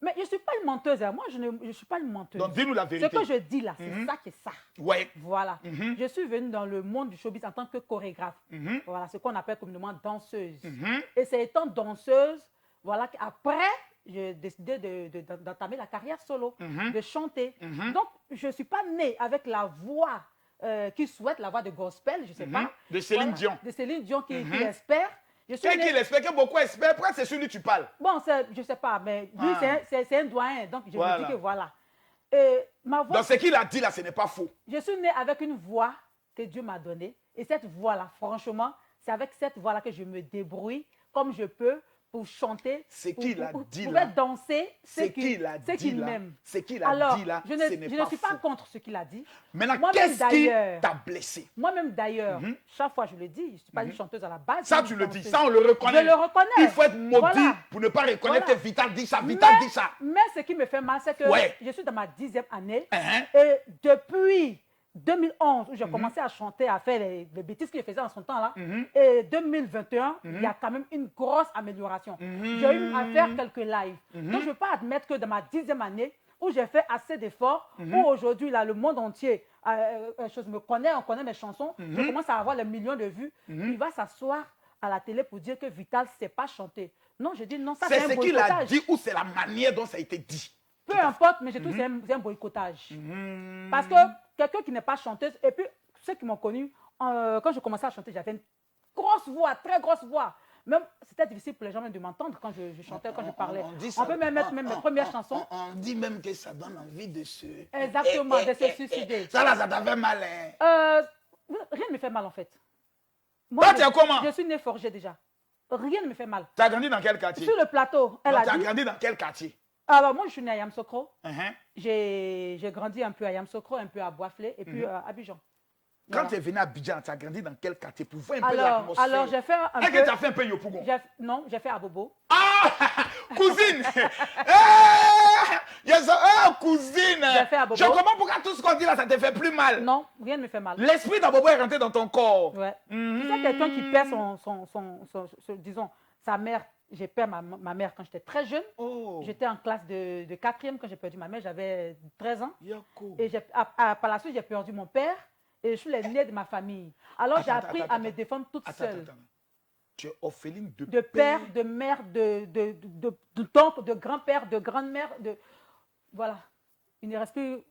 Speaker 4: Mais je ne suis pas une menteuse. Hein. Moi, je ne suis pas une menteuse.
Speaker 2: Donc, dis-nous la vérité.
Speaker 4: Ce que je dis là, c'est ça qui est ça.
Speaker 2: Ouais.
Speaker 4: Voilà. Je suis venue dans le monde du showbiz en tant que chorégraphe. Voilà, ce qu'on appelle communément danseuse. Et c'est étant danseuse, voilà, qu'après, j'ai décidé d'entamer la carrière solo, de chanter. Donc, je ne suis pas née avec la voix qui souhaite, la voix de gospel, je ne sais pas.
Speaker 2: De Céline Dion.
Speaker 4: De Céline Dion qui espère.
Speaker 2: Qui espère, que beaucoup espèrent. Pourquoi c'est celui que tu parles?
Speaker 4: Bon, je ne sais pas, mais lui, c'est un doyen. Donc, je me dis que voilà. Et ma voix,
Speaker 2: donc, ce qu'il a dit là, ce n'est pas faux.
Speaker 4: Je suis née avec une voix que Dieu m'a donnée. Et cette voix-là, franchement, c'est avec cette voix-là que je me débrouille comme je peux pour chanter, pour danser ce qu'il m'aime.
Speaker 2: Ce qu'il a dit là,
Speaker 4: je ne suis pas contre ce qu'il a dit.
Speaker 2: Maintenant, qu'est-ce qui t'a blessé?
Speaker 4: Moi-même d'ailleurs, chaque fois je le dis, je ne suis pas une chanteuse à la base.
Speaker 2: Ça tu le dis, ça on le reconnaît.
Speaker 4: Je le reconnais.
Speaker 2: Il faut être maudit pour ne pas reconnaître que Vital dit ça, Vital dit ça.
Speaker 4: Mais ce qui me fait mal, c'est que je suis dans ma 10e année et depuis 2011, où j'ai commencé à chanter, à faire les bêtises que je faisais en son temps là, et 2021, il y a quand même une grosse amélioration. J'ai eu à faire quelques lives. Donc je ne veux pas admettre que dans ma 10e année, où j'ai fait assez d'efforts, où aujourd'hui là, le monde entier me connaît, on connaît mes chansons, je commence à avoir les millions de vues, il va s'asseoir à la télé pour dire que Vital ne sait pas chanter. Non, je dis non, ça c'est un boycottage.
Speaker 2: C'est ce qu'il a dit ou c'est la manière dont ça a été dit?
Speaker 4: Peu importe, mais je trouve que c'est un boycottage. Parce que quelqu'un qui n'est pas chanteuse, et puis ceux qui m'ont connu, quand je commençais à chanter, j'avais une grosse voix, très grosse voix. Même c'était difficile pour les gens même de m'entendre quand je chantais, quand je parlais. On peut même mettre mes premières chansons.
Speaker 2: On dit même que ça donne envie de se...
Speaker 4: Exactement, de se suicider.
Speaker 2: Ça là, ça t'a fait mal, hein?
Speaker 4: Rien ne me fait mal en fait.
Speaker 2: Toi, tu es comment?
Speaker 4: Je suis née forgée déjà. Rien ne me fait mal.
Speaker 2: Tu as grandi dans quel quartier?
Speaker 4: Sur le plateau.
Speaker 2: Tu as grandi dans quel quartier?
Speaker 4: Alors, moi, je suis née à Yamoussoukro.
Speaker 2: Uh-huh.
Speaker 4: J'ai grandi un peu à Yamoussoukro, un peu à Boisflé et puis à Abidjan.
Speaker 2: Quand
Speaker 4: Voilà.
Speaker 2: tu es venu à Abidjan, tu as grandi dans quel quartier pour voir un peu l'atmosphère?
Speaker 4: Alors, j'ai fait un
Speaker 2: Est-ce
Speaker 4: peu...
Speaker 2: que tu as fait un peu Yopougon?
Speaker 4: Non, j'ai fait à Bobo.
Speaker 2: Ah, cousine! Cousine!
Speaker 4: J'ai fait à Bobo.
Speaker 2: Je comprends pourquoi tout ce qu'on dit là, ça te fait plus mal.
Speaker 4: Non, rien ne me fait mal.
Speaker 2: L'esprit d'Abobo est rentré dans ton corps.
Speaker 4: Ouais. Tu sais, quelqu'un qui perd disons, sa mère. J'ai perdu ma mère quand j'étais très jeune.
Speaker 2: Oh.
Speaker 4: J'étais en classe de 4e quand j'ai perdu ma mère. J'avais 13 ans.
Speaker 2: Yako.
Speaker 4: Et par la suite, j'ai perdu mon père. Et je suis l'aînée de ma famille. Alors, j'ai appris à me défendre toute seule.
Speaker 2: Tu es orpheline
Speaker 4: De père, de mère, d'oncle, de grand-père, de grand-mère. Voilà. Il ne reste plus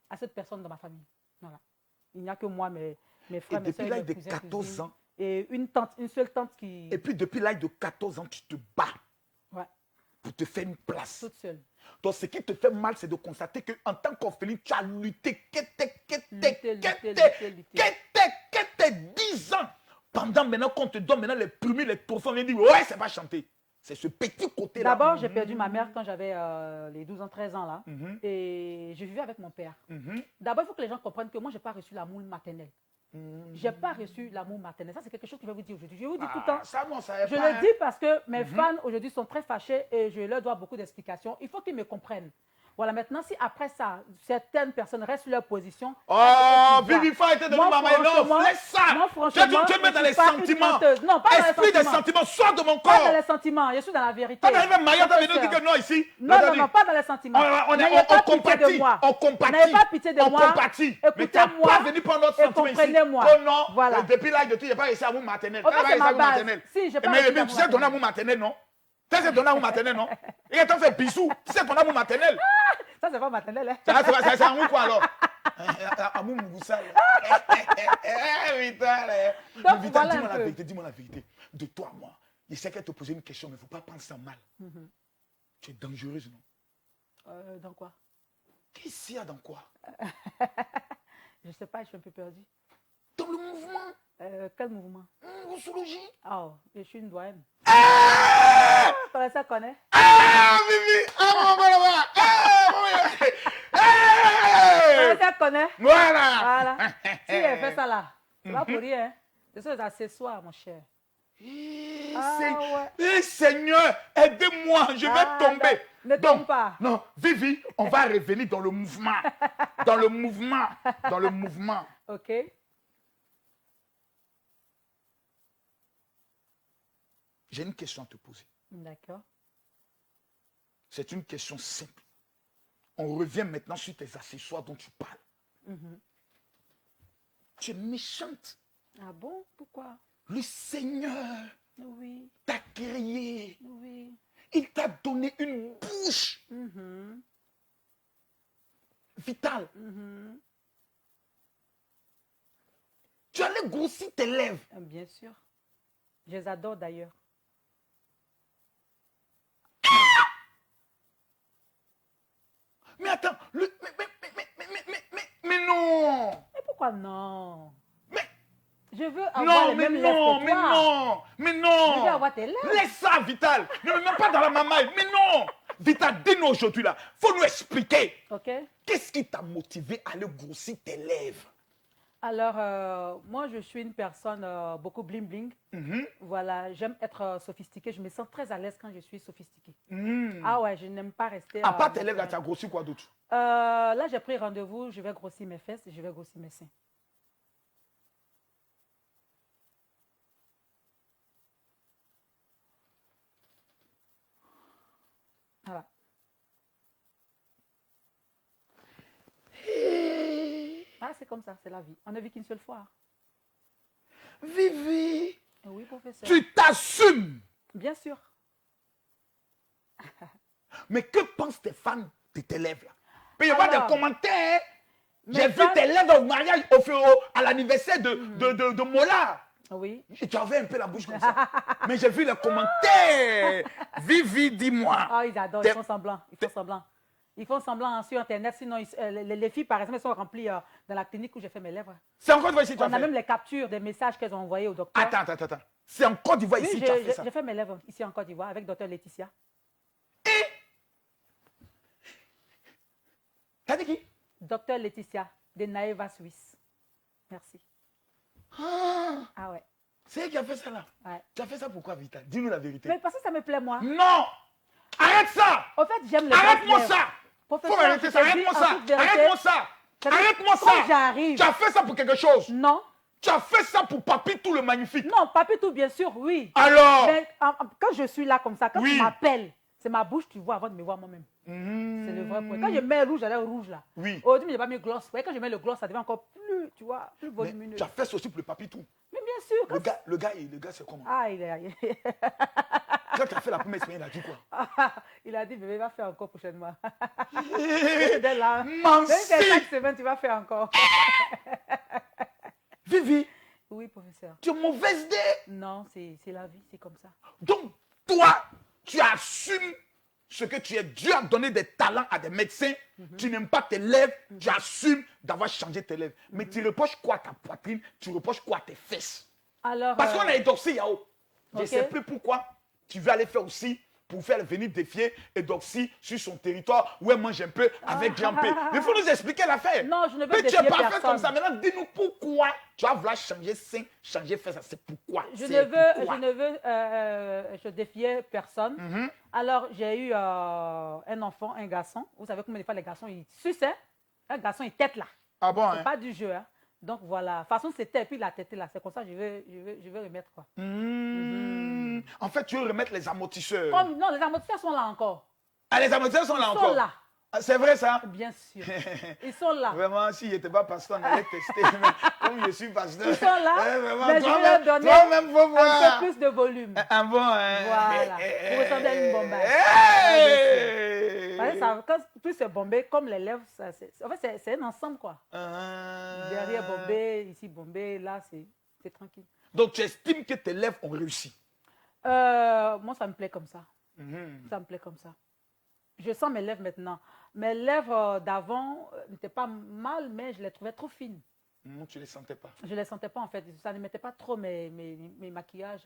Speaker 4: assez de personnes dans ma famille. Voilà. Il n'y a que moi, mes frères, mes soeurs.
Speaker 2: Et depuis l'âge de 14 ans.
Speaker 4: Et une seule tante qui...
Speaker 2: Et puis depuis l'âge de 14 ans, tu te bats.
Speaker 4: Ouais.
Speaker 2: Pour te faire une place.
Speaker 4: Toute seule.
Speaker 2: Donc ce qui te fait mal, c'est de constater qu'en tant qu'orpheline, tu as lutté, que t'es 10 ans. Pendant maintenant qu'on te donne maintenant les premiers, les profonds, on vient dire, ouais, ça va chanter. C'est ce petit côté-là.
Speaker 4: D'abord, j'ai perdu ma mère quand j'avais les 12 ans, 13 ans là. Et je vivais avec mon père. D'abord, il faut que les gens comprennent que moi, je n'ai pas reçu l'amour maternel. Je n'ai pas reçu l'amour maternel. Ça, c'est quelque chose que je vais vous dire aujourd'hui. Je vous dis tout le temps.
Speaker 2: Ça, non, ça
Speaker 4: Je le dis parce que mes fans aujourd'hui sont très fâchés et je leur dois beaucoup d'explications. Il faut qu'ils me comprennent. Voilà, maintenant, si après ça, certaines personnes restent sur leur position.
Speaker 2: Oh, Vivifa était devenue maman. Non, laisse ça.
Speaker 4: Moi, franchement,
Speaker 2: tu me mets dans les sentiments.
Speaker 4: Non, pas dans les
Speaker 2: Esprit des
Speaker 4: sentiments.
Speaker 2: sentiments, sors de mon
Speaker 4: Pas
Speaker 2: corps.
Speaker 4: dans les sentiments. Je suis dans la vérité.
Speaker 2: Quand on arrive à Mayotte, on vient nous dire que non ici.
Speaker 4: Non, pas dans les sentiments.
Speaker 2: On compatit. On compatit.
Speaker 4: N'ayez pas pitié de moi.
Speaker 2: On compatit. Mais tu n'as pas venu prendre notre sentiment ici.
Speaker 4: Comprenez-moi.
Speaker 2: Oh non.
Speaker 4: Voilà.
Speaker 2: Depuis l'âge de tout, il n'y a pas réussi à amour maternel.
Speaker 4: En fait, c'est ma base. Si, j'ai pas réussi à
Speaker 2: mais tu sais donner amour maternel, non? Tu sais donner amour maternel, non? Et quand on fait bisous, tu sais ton amour maternel.
Speaker 4: Ça, c'est pas maternel. Hein?
Speaker 2: C'est amour quoi alors? Amour Mougoussa.
Speaker 4: Donc,
Speaker 2: Vita,
Speaker 4: voilà
Speaker 2: dis-moi
Speaker 4: un
Speaker 2: la
Speaker 4: peu.
Speaker 2: vérité, dis-moi la vérité. De toi, moi, je sais qu'elle te posait une question, mais il ne faut pas prendre ça mal. Tu es dangereuse, non?
Speaker 4: Dans quoi?
Speaker 2: Qu'est-ce qu'il y a dans quoi?
Speaker 4: Je sais pas, je suis un peu perdue.
Speaker 2: Dans le mouvement.
Speaker 4: Quel mouvement?
Speaker 2: Rousologie.
Speaker 4: Oh, je suis une doyenne.
Speaker 2: Ah!
Speaker 4: Ça connaît?
Speaker 2: Ah, Vivi!
Speaker 4: Ça connaît?
Speaker 2: Voilà!
Speaker 4: Si elle fait ça là, c'est pas pour rien. C'est ça, les accessoires, mon cher.
Speaker 2: Seigneur, aidez-moi, je vais tomber.
Speaker 4: Ne tombe pas.
Speaker 2: Non, Vivi, on va revenir dans le mouvement. Dans le mouvement. Dans le mouvement.
Speaker 4: Ok.
Speaker 2: J'ai une question à te poser.
Speaker 4: D'accord.
Speaker 2: C'est une question simple. On revient maintenant sur tes accessoires dont tu parles. Tu es méchante.
Speaker 4: Ah bon? Pourquoi?
Speaker 2: Le Seigneur
Speaker 4: Oui.
Speaker 2: t'a créé.
Speaker 4: Oui.
Speaker 2: Il t'a donné une bouche vitale. Tu allais grossir tes lèvres.
Speaker 4: Bien sûr. Je les adore d'ailleurs.
Speaker 2: Mais attends, mais non.
Speaker 4: Mais pourquoi non?
Speaker 2: Mais
Speaker 4: je veux avoir les mêmes lèvres que toi.
Speaker 2: Mais non.
Speaker 4: Je veux avoir tes lèvres.
Speaker 2: Laisse ça, Vital. Ne me mets pas dans la mamaille. Mais non. Vital, dis-nous aujourd'hui là. Faut nous expliquer.
Speaker 4: Ok.
Speaker 2: Qu'est-ce qui t'a motivé à aller grossir tes lèvres?
Speaker 4: Alors, moi, je suis une personne beaucoup bling-bling. Voilà, j'aime être sophistiquée. Je me sens très à l'aise quand je suis sophistiquée. Ah ouais, je n'aime pas rester...
Speaker 2: À part tes lèvres, là, tu as grossi quoi d'autre?
Speaker 4: Là, j'ai pris rendez-vous. Je vais grossir mes fesses et je vais grossir mes seins. Voilà. Ah, c'est comme ça, c'est la vie. On ne vit qu'une seule fois.
Speaker 2: Vivi,
Speaker 4: Oui, professeur.
Speaker 2: tu t'assumes.
Speaker 4: Bien sûr.
Speaker 2: Mais que pensent tes fans de tes lèvres là? Mais il y a pas de commentaires. J'ai vu
Speaker 4: fans...
Speaker 2: tes lèvres au mariage, à l'anniversaire de Mola.
Speaker 4: Oui.
Speaker 2: Tu avais un peu la bouche comme ça. Mais j'ai vu les commentaires. Vivi, dis-moi.
Speaker 4: Ah, ils adorent, ils font semblant. Ils font semblant. Ils font semblant sur Internet. Sinon, les filles, par exemple, elles sont remplies dans la clinique où j'ai fait mes lèvres.
Speaker 2: C'est en Côte d'Ivoire ici que tu as
Speaker 4: On a
Speaker 2: fait?
Speaker 4: même les captures des messages qu'elles ont envoyés au docteur.
Speaker 2: Attends. C'est en Côte d'Ivoire ici que tu as fait ça?
Speaker 4: J'ai fait mes lèvres ici en Côte d'Ivoire avec docteur Laetitia.
Speaker 2: Et T'as dit qui?
Speaker 4: Docteur Laetitia, de Naeva Suisse. Merci. Ah ouais.
Speaker 2: C'est elle qui a fait ça là.
Speaker 4: Ouais.
Speaker 2: Tu as fait ça pourquoi, Vita? Dis-nous la vérité.
Speaker 4: Mais parce que ça me plaît, moi.
Speaker 2: Non! Arrête ça!
Speaker 4: En fait, j'aime le
Speaker 2: Arrête-moi
Speaker 4: bas-fleur.
Speaker 2: ça!
Speaker 4: Professeur,
Speaker 2: Faut arrêter ça!
Speaker 4: je te dis
Speaker 2: Arrête-moi
Speaker 4: en
Speaker 2: ça!
Speaker 4: toute vérité,
Speaker 2: Arrête-moi ça!
Speaker 4: ça veut dire
Speaker 2: Arrête-moi
Speaker 4: quand
Speaker 2: ça!
Speaker 4: j'arrive.
Speaker 2: Tu as fait ça pour quelque chose!
Speaker 4: Non.
Speaker 2: Tu as fait ça pour Papi tout le magnifique!
Speaker 4: Non, Papitou, bien sûr, oui.
Speaker 2: Alors!
Speaker 4: Mais quand je suis là comme ça, quand
Speaker 2: Oui.
Speaker 4: tu m'appelles, c'est ma bouche, tu vois, avant de me voir moi-même. C'est le vrai point. Quand je mets rouge, j'ai l'air rouge là.
Speaker 2: Oui.
Speaker 4: Aujourd'hui, je n'ai pas mis gloss. Ouais, quand je mets le gloss, ça devient encore plus, tu vois, plus
Speaker 2: Mais
Speaker 4: volumineux.
Speaker 2: tu as fait ça aussi pour le Papi tout.
Speaker 4: Mais bien sûr.
Speaker 2: Le gars, c'est comment?
Speaker 4: Ah, il est...
Speaker 2: Quand tu as fait la première semaine, il a dit quoi?
Speaker 4: Il a dit, bébé, va faire encore prochainement. Dès là,
Speaker 2: Mamsi!
Speaker 4: même si c'est chaque semaine, tu vas faire encore.
Speaker 2: Vivi,
Speaker 4: Oui, professeur.
Speaker 2: tu es mauvaise idée.
Speaker 4: Non, c'est la vie, c'est comme ça.
Speaker 2: Donc, toi, tu assumes ce que tu es. Dieu a donné des talents à des médecins. Tu n'aimes pas tes lèvres. Tu assumes d'avoir changé tes lèvres. Mais tu reproches quoi à ta poitrine? Tu reproches quoi à tes fesses?
Speaker 4: Alors,
Speaker 2: Parce qu'on a édoxé Yao. Je ne
Speaker 4: ok.
Speaker 2: sais plus pourquoi. Tu veux aller faire aussi pour faire venir défier Edoxy sur son territoire où elle mange un peu avec Jean-P. Il faut nous expliquer l'affaire.
Speaker 4: Non, je ne veux
Speaker 2: Mais tu
Speaker 4: défier
Speaker 2: n'es pas fait
Speaker 4: personne.
Speaker 2: comme ça. Maintenant, dis-nous pourquoi tu vas vouloir changer sein, changer fesses. C'est pourquoi.
Speaker 4: je
Speaker 2: C'est pourquoi.
Speaker 4: ne veux je défiais personne. Alors, j'ai eu un enfant, un garçon. Vous savez combien de fois les garçons, ils sucent, hein? Un garçon, il tête là.
Speaker 2: Ah bon,
Speaker 4: C'est
Speaker 2: hein?
Speaker 4: pas du jeu, hein? Donc voilà, de toute façon c'était, puis la tête là, c'est comme ça je vais remettre quoi.
Speaker 2: En fait, tu veux remettre les amortisseurs.
Speaker 4: Oh, non, les amortisseurs sont là encore.
Speaker 2: Ah, les amortisseurs sont là
Speaker 4: Ils
Speaker 2: encore.
Speaker 4: sont là,
Speaker 2: Ah, c'est vrai ça?
Speaker 4: bien sûr. Ils sont là.
Speaker 2: Vraiment, s'il n'était pas pasteur, on allait tester. Mais comme je suis pasteur.
Speaker 4: Ils sont là,
Speaker 2: vraiment,
Speaker 4: mais je vais leur donner
Speaker 2: toi-même, faut voir.
Speaker 4: un peu plus de volume.
Speaker 2: Un bon, hein?
Speaker 4: Voilà. Vous ressemblez à une bombasse.
Speaker 2: Hey!
Speaker 4: Parce que ça, quand tout c'est bombé, comme les lèvres, en fait c'est un ensemble quoi. Derrière bombé, ici bombé, là c'est tranquille.
Speaker 2: Donc tu estimes que tes lèvres ont réussi?
Speaker 4: Moi ça me plaît comme ça. Ça me plaît comme ça. Je sens mes lèvres maintenant. Mes lèvres d'avant n'étaient pas mal, mais je les trouvais trop fines.
Speaker 2: Tu ne les sentais pas?
Speaker 4: Je ne les sentais pas en fait. Ça ne mettait pas trop mes maquillages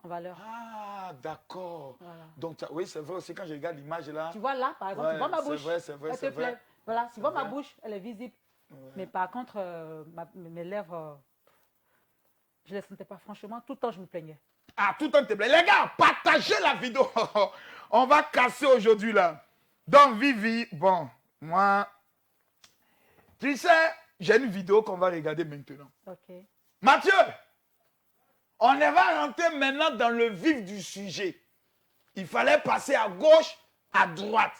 Speaker 4: en valeur.
Speaker 2: Ah, d'accord.
Speaker 4: Voilà.
Speaker 2: Donc, oui, c'est vrai aussi, quand je regarde l'image là.
Speaker 4: Tu vois là, par exemple,
Speaker 2: Ouais,
Speaker 4: tu vois ma bouche.
Speaker 2: c'est vrai,
Speaker 4: Elle
Speaker 2: c'est
Speaker 4: te plaît.
Speaker 2: vrai.
Speaker 4: Voilà, tu vois ma
Speaker 2: vrai.
Speaker 4: bouche, elle est visible.
Speaker 2: Ouais.
Speaker 4: Mais par contre, mes lèvres, je ne les sentais pas. Franchement, tout le temps, je me plaignais.
Speaker 2: Ah, tout le temps, te plaît. Les gars, partagez la vidéo. On va casser aujourd'hui là. Donc, Vivi, bon, moi, tu sais, j'ai une vidéo qu'on va regarder maintenant.
Speaker 4: Ok.
Speaker 2: Mathieu, on va rentrer maintenant dans le vif du sujet. Il fallait passer à gauche, à droite.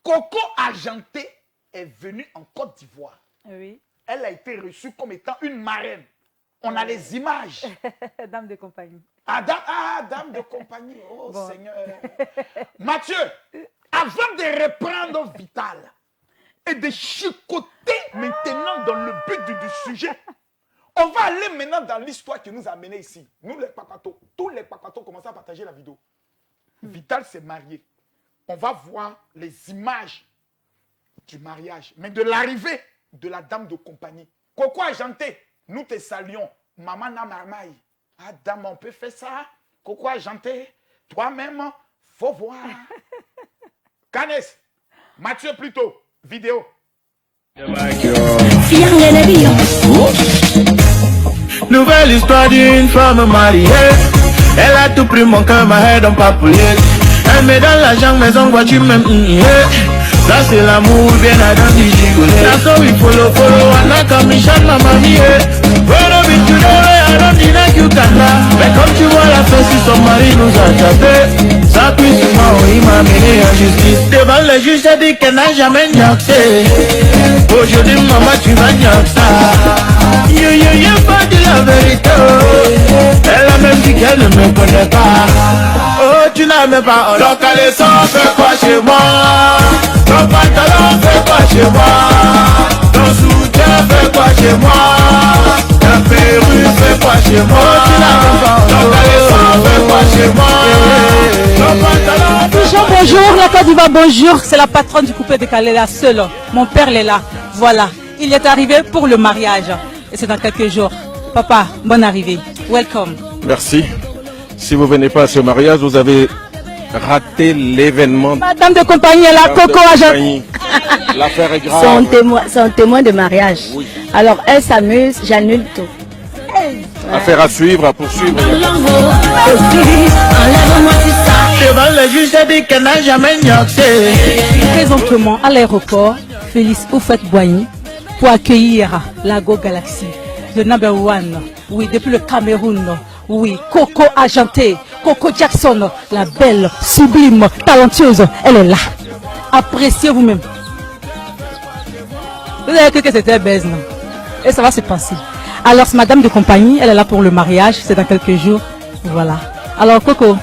Speaker 2: Coco Argenté est venue en Côte d'Ivoire.
Speaker 4: Oui.
Speaker 2: Elle a été reçue comme étant une marraine. On a les images.
Speaker 4: Dame de compagnie.
Speaker 2: Dame de compagnie. Oh
Speaker 4: Bon.
Speaker 2: Seigneur. Mathieu, avant de reprendre Vital et de chicoter maintenant dans le but du sujet, on va aller maintenant dans l'histoire qui nous a amenés ici. Nous les Pakato, tous les Pakato commencent à partager la vidéo. Vital s'est marié. On va voir les images du mariage, mais de l'arrivée de la dame de compagnie. Coco Argenté, nous te saluons. Maman Namarmaï. Ah, dame, on peut faire ça? Coco Argenté, toi-même, faut voir. Canes, Mathieu plutôt, vidéo.
Speaker 8: Nouvelle histoire d'une femme mariée. Elle a tout pris mon cœur, ma head en papouillette. Elle met dans la jambe, mes ongles, voiture même. Ça c'est l'amour, bien à dans du gigolet. That's how we follow, and I come in shot ma mamie. When I be today, I don't deny you can laugh. Mais comme tu vois la fête, si son mari nous a tapé, ça puis souvent, il m'a mené en justice. Devant le juge, j'ai dit qu'elle n'a jamais gnaxé. Aujourd'hui, maman, tu vas gnaxer. Yo, pas dit la vérité. Elle a même dit qu'elle ne me connaît pas. Oh, tu n'as même pas. Donc, allez, ça fait quoi chez moi? Ton pantalon fait quoi chez moi? Ton soutien fait quoi chez moi? Ta perruque fait quoi chez moi? Tu n'as même pas. Donc, allez, ça fait quoi chez moi? Ton pantalon fait quoi chez moi?
Speaker 5: Bonjour, la Côte d'Ivoire, bonjour. C'est la patronne du coupé de Calais, la seule. Mon père est là. Voilà. Il est arrivé pour le mariage. Et c'est dans quelques jours. Papa, bonne arrivée. Welcome.
Speaker 9: Merci. Si vous venez pas à ce mariage, vous avez
Speaker 6: raté l'événement.
Speaker 4: Madame de compagnie, elle a Coco Agent.
Speaker 6: L'affaire est grave.
Speaker 9: C'est un témoin de mariage.
Speaker 6: Oui.
Speaker 9: Alors elle s'amuse, j'annule tout.
Speaker 6: Affaire à suivre, à poursuivre.
Speaker 8: Devant le juge, j'ai dit qu'elle n'a jamais gnoxé.
Speaker 4: Présentement à l'aéroport, Félix Oufette-Boigny pour accueillir la Go Galaxy, le number one, oui, depuis le Cameroun, oui, Coco Agenté, Coco Jackson, la belle, sublime, talentueuse, elle est là. Appréciez vous-même. Vous avez cru que c'était baise, non? Et ça va se passer. Alors, madame de compagnie, elle est là pour le mariage, c'est dans quelques jours. Voilà. Alors, Coco,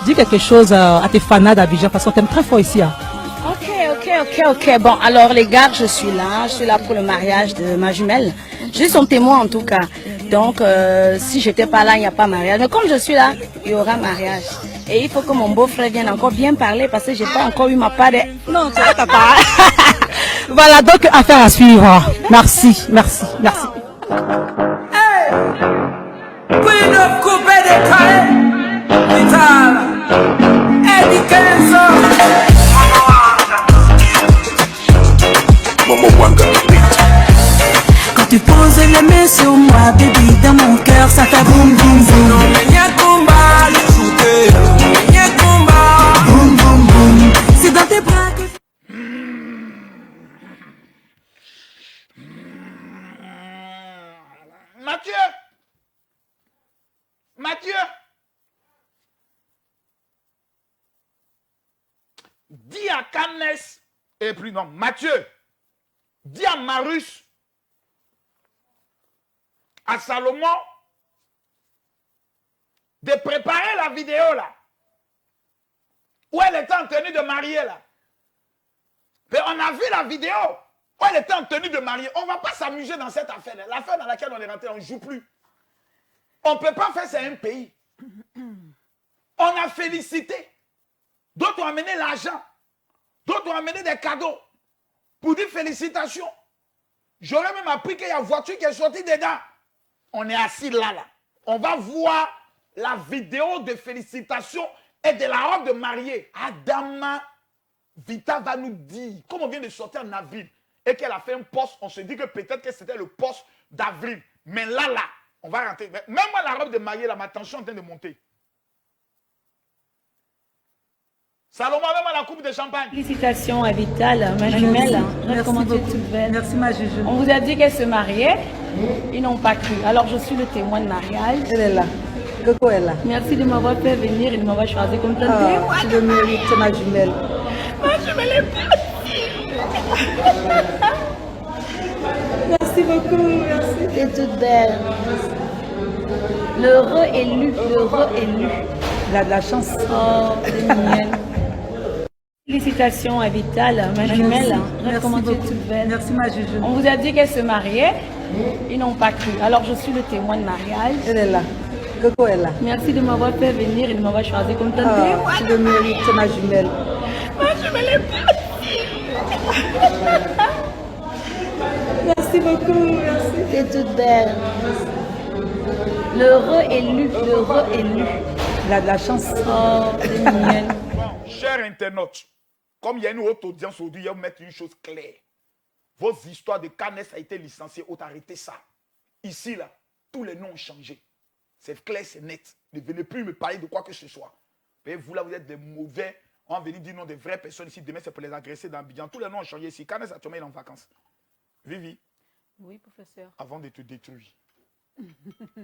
Speaker 4: dis quelque chose à tes fanats d'Abidjan parce qu'on t'aime très fort ici. Hein.
Speaker 9: Ok. Bon, alors les gars, je suis là pour le mariage de ma jumelle. Je suis son témoin en tout cas. Donc, si j'étais pas là, il n'y a pas mariage. Mais comme je suis là, il y aura mariage. Et il faut que mon beau-frère vienne encore bien parler parce que j'ai pas encore eu ma part de...
Speaker 4: Non, c'est pas part. Voilà, donc affaire à suivre. Merci.
Speaker 5: Queen of Coupe de Caen, Vital, Eddie Kenzo. Quand tu poses les mains sur moi, baby, dans mon cœur, ça fait boum boum boum. Non, mais y'a combat, le shooter. Y'a combat, boum boum boum. C'est dans tes bras que...
Speaker 2: Mathieu, dis à Cannes, et puis non, Mathieu, dis à Marus, à Salomon, de préparer la vidéo là, où elle était en tenue de mariée là. Mais on a vu la vidéo où elle était en tenue de mariée. On ne va pas s'amuser dans cette affaire là. L'affaire dans laquelle on est rentré, on ne joue plus. On ne peut pas faire ça à un pays. On a félicité. D'autres ont amené l'argent. D'autres ont amené des cadeaux. Pour dire félicitations. J'aurais même appris qu'il y a une voiture qui est sortie dedans. On est assis là. On va voir la vidéo de félicitations et de la robe de mariée. Adama Vita va nous dire, comme on vient de sortir en avril, et qu'elle a fait un poste, on se dit que peut-être que c'était le poste d'avril. Mais là, on va rentrer. Même moi, la robe de mariée, là, ma tension est en train de monter. Salomon, même à la coupe de champagne.
Speaker 9: Félicitations à Vital, ma jumelle.
Speaker 4: Merci beaucoup. Merci ma juju.
Speaker 9: On vous a dit qu'elle se mariait, ils n'ont pas cru. Alors je suis le témoin de mariage.
Speaker 4: Elle est là. Coco est là.
Speaker 9: Merci de m'avoir fait venir et de m'avoir choisi comme ton témoin.
Speaker 4: Tu le mérites, c'est ma jumelle.
Speaker 9: Ma jumelle est
Speaker 4: Merci beaucoup, merci.
Speaker 9: t'es toute belle. L'heureux élu.
Speaker 4: Il a de la chance.
Speaker 9: Oh, c'est mignonne. Félicitations à Vital, ma jumelle.
Speaker 4: Merci
Speaker 9: Comment tu es
Speaker 4: beaucoup.
Speaker 9: toute belle.
Speaker 4: Merci ma juju.
Speaker 9: On vous a dit qu'elle se mariait, ils n'ont pas cru. Alors je suis le témoin de mariage.
Speaker 4: Elle est là. Coco est là.
Speaker 9: Merci de m'avoir fait venir et de m'avoir choisi comme ton témoin.
Speaker 4: Tu le mérites, c'est ma jumelle.
Speaker 9: Ma jumelle est
Speaker 4: Merci beaucoup, merci.
Speaker 9: t'es toute belle. L'heureux élu.
Speaker 4: Il a de la chance.
Speaker 9: Oh, c'est mignonne.
Speaker 2: Bon, chers internautes, comme il y a une haute audience aujourd'hui, je vais vous mettre une chose claire. Vos histoires de Cannes a été licenciée, arrêtez ça. Ici, là, tous les noms ont changé. C'est clair, c'est net. Ne venez plus me parler de quoi que ce soit. Et vous, là, vous êtes des mauvais. On va venir dire non des vraies personnes ici. Demain, c'est pour les agresser dans Abidjan. Tous les noms ont changé ici. Cannes, actuellement, il est en vacances. Vivi.
Speaker 4: Oui, professeur.
Speaker 2: Avant de te détruire,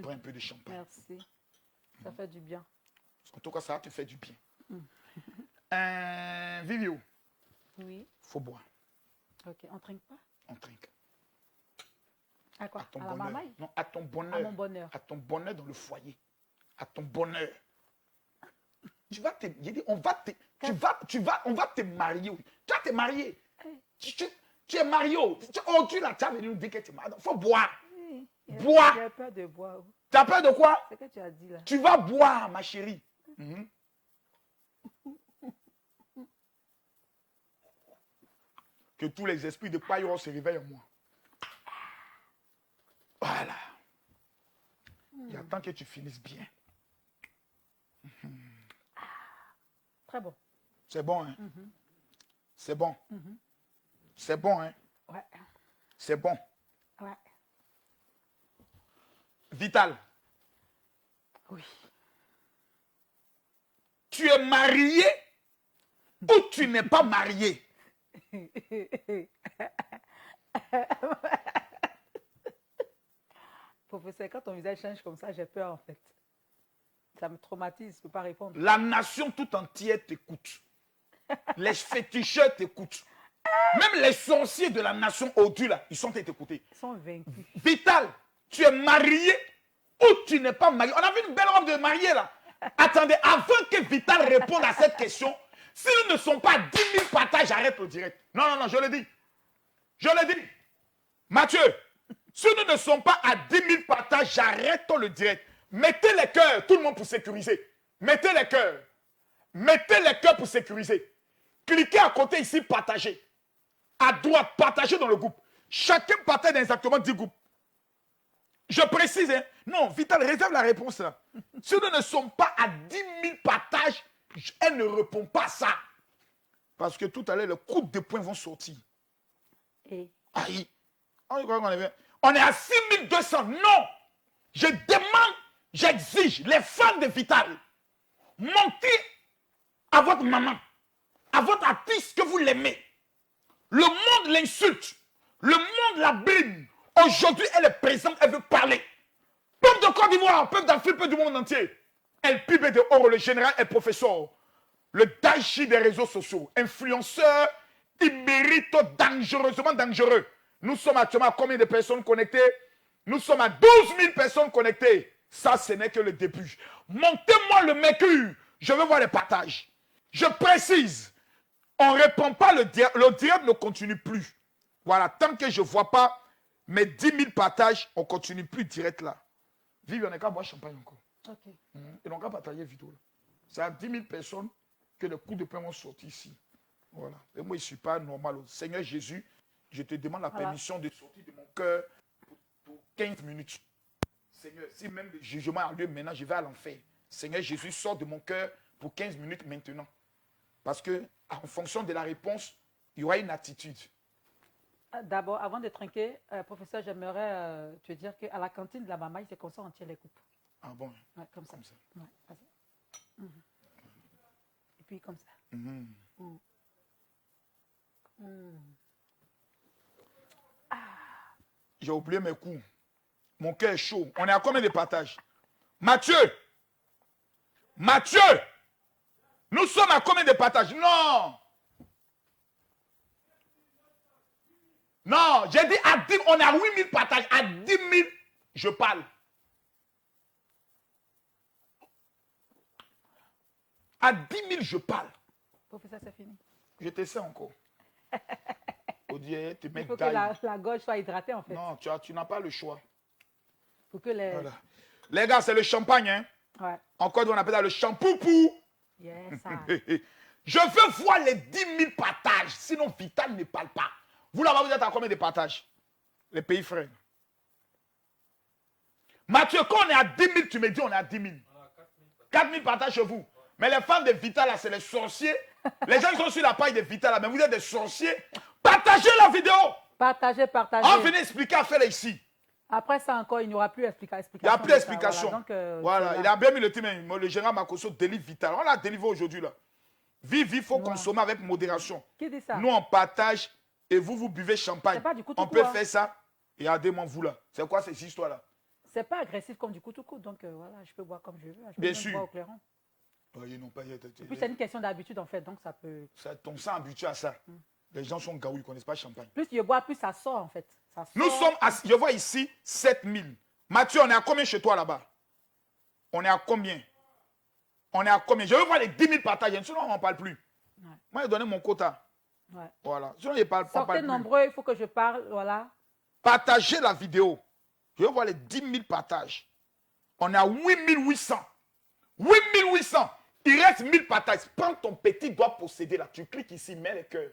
Speaker 2: prends un peu de champagne.
Speaker 4: Merci. Ça fait du bien.
Speaker 2: En tout cas, ça te fait du bien. Vivio,
Speaker 4: Oui.
Speaker 2: faut boire.
Speaker 4: Ok, on trinque pas?
Speaker 2: On trinque.
Speaker 4: À quoi?
Speaker 2: À ton
Speaker 4: À la
Speaker 2: bonheur.
Speaker 4: marmaille?
Speaker 2: Non, à ton bonheur.
Speaker 4: À mon bonheur.
Speaker 2: À ton bonheur dans le foyer. À ton bonheur. Tu vas te. J'ai dit, on va te. On va te marier. Tu vas te marier. Tu es marié. Tu l'as venu nous dire que tu es marié. Il faut boire.
Speaker 4: Oui.
Speaker 2: Bois.
Speaker 4: J'ai peur de boire.
Speaker 2: Tu as peur de quoi?
Speaker 4: C'est ce que tu as dit là.
Speaker 2: Tu vas boire, ma chérie. Que tous les esprits de Payoro se réveillent en moi. Voilà. Il attend que tu finisses bien.
Speaker 4: Très bon.
Speaker 2: C'est bon, hein? C'est bon. C'est bon, hein?
Speaker 4: Ouais.
Speaker 2: C'est bon.
Speaker 4: Ouais.
Speaker 2: Vital,
Speaker 4: Oui.
Speaker 2: tu es marié ou tu n'es pas marié?
Speaker 4: Professeur, quand ton visage change comme ça, j'ai peur en fait. Ça me traumatise, je ne peux pas répondre.
Speaker 2: La nation tout entière t'écoute. Les féticheurs t'écoutent. Même les sorciers de la nation au-dessus, là, ils sont écoutés.
Speaker 4: Ils sont vaincus.
Speaker 2: Vital, tu es marié ou tu n'es pas marié? On a vu une belle robe de mariée là. Attendez, avant que Vital réponde à cette question, si nous ne sommes pas à 10 000 partages, j'arrête le direct. Non, non, non, je le dis. Je le dis. Mathieu, si nous ne sommes pas à 10 000 partages, j'arrête le direct. Mettez les cœurs, tout le monde pour sécuriser. Mettez les cœurs. Mettez les cœurs pour sécuriser. Cliquez à côté ici, partagez. À droite, partagez dans le groupe. Chacun partage dans exactement 10 groupes. Je précise, hein. Non, Vital, réserve la réponse là. Si nous ne sommes pas à 10 000 partages, elle ne répond pas à ça. Parce que tout à l'heure, les coups de poing vont sortir.
Speaker 4: Et
Speaker 2: Aïe. On est à 6 200. Non. Je demande, j'exige, les fans de Vital, montez à votre maman, à votre artiste que vous l'aimez. Le monde l'insulte. Le monde la blâme. Aujourd'hui, elle est présente, elle veut parler. Peuple de Côte d'Ivoire, peuple d'Afrique, peuple du monde entier. Elle pibe de Oro, le général et professeur. Le Daichi des réseaux sociaux. Influenceur, immérito, dangereusement dangereux. Nous sommes actuellement à combien de personnes connectées? Nous sommes à 12 000 personnes connectées. Ça, ce n'est que le début. Montez-moi le mercure. Je veux voir les partages. Je précise. On ne répond pas, le direct ne continue plus. Voilà, tant que je ne vois pas mes 10 000 partages, on ne continue plus direct là. Vive, on n'est qu'à boire champagne encore.
Speaker 4: ok.
Speaker 2: Et on n'a qu'à partager vidéo. C'est à 10 000 personnes que les coups de poing vont sortir ici. Voilà. Et moi, je ne suis pas normal. Seigneur Jésus, je te demande la permission de sortir de mon cœur pour 15 minutes. Seigneur, si même le jugement a lieu maintenant, je vais à l'enfer. Seigneur Jésus, sort de mon cœur pour 15 minutes maintenant. Parce que, en fonction de la réponse, il y aura une attitude.
Speaker 4: D'abord, avant de trinquer, professeur, j'aimerais te dire qu'à la cantine de la maman, c'est comme ça on tient les coupes.
Speaker 2: Ah bon?
Speaker 4: Ouais, comme ça. Ouais, vas-y. Et puis comme ça.
Speaker 2: J'ai oublié mes coups. Mon cœur est chaud. On est à combien de partages? Mathieu! Mathieu! Nous sommes à combien de partages? Non! Non, j'ai dit à 10 000, on est à 8 000 partages. À 10 000, je parle. À 10 000, je parle.
Speaker 4: Professeur, c'est fini.
Speaker 2: Je te sais encore. Odier, te
Speaker 4: Il
Speaker 2: mettre
Speaker 4: faut que la gorge soit hydratée en fait.
Speaker 2: Non, tu n'as pas le choix.
Speaker 4: Pour que les...
Speaker 2: Voilà. Les gars, c'est le champagne, hein?
Speaker 4: Ouais.
Speaker 2: Encore, on appelle ça le champoupou.
Speaker 4: Yes, ça.
Speaker 2: Je veux voir les 10 000 partages. Sinon, Vital ne parle pas. Vous là-bas, vous êtes à combien de partages? Les pays frères. Mathieu, quand on est à 10 000, tu me dis on est à 10 000. 4 000 partages chez vous. Mais les fans de Vital, là, c'est les sorciers. Les gens qui sont sur la page de Vital, là, mais vous êtes des sorciers. Partagez la vidéo.
Speaker 4: Partagez.
Speaker 2: On venait expliquer à faire ici.
Speaker 4: Après ça encore, il n'y aura plus d'explication.
Speaker 2: Il n'y a plus d'explication.
Speaker 4: Voilà, donc,
Speaker 2: voilà. Il a bien mis le team. Le général Makosso délivre Vital. On l'a délivré aujourd'hui là. Vive, il faut consommer avec modération.
Speaker 4: Qui dit ça?
Speaker 2: Nous, on partage et vous buvez champagne.
Speaker 4: Pas du coup,
Speaker 2: on peut faire ça. Et regardez-moi vous là. C'est quoi ces histoires-là?
Speaker 4: C'est pas agressif comme du coup tout coup. Donc voilà, je peux boire comme je veux. Je peux
Speaker 2: bien
Speaker 4: même
Speaker 2: sûr.
Speaker 4: boire au clairon.
Speaker 2: Non, pas,
Speaker 4: Et puis c'est une question d'habitude en fait, donc ça peut...
Speaker 2: Ton sang habitué à ça. Les gens sont gaou, ils ne connaissent pas champagne.
Speaker 4: Plus je bois, plus ça sort en fait. Ça sort.
Speaker 2: Nous sommes à, je vois ici 7 000. Mathieu, on est à combien chez toi là-bas? On est à combien? On est à combien? Je veux voir les 10 000 partages, sinon on n'en parle plus. Ouais. Moi, j'ai donné mon quota.
Speaker 4: Ouais.
Speaker 2: Voilà. Sinon, il parle pas.
Speaker 4: Sortez nombreux, il faut que je parle, voilà.
Speaker 2: Partagez la vidéo. Je veux voir les 10 000 partages. On est à 8 800. 8 800. Il reste 1000 partages. Prends ton petit doigt possédé là. Tu cliques ici, mets le cœur.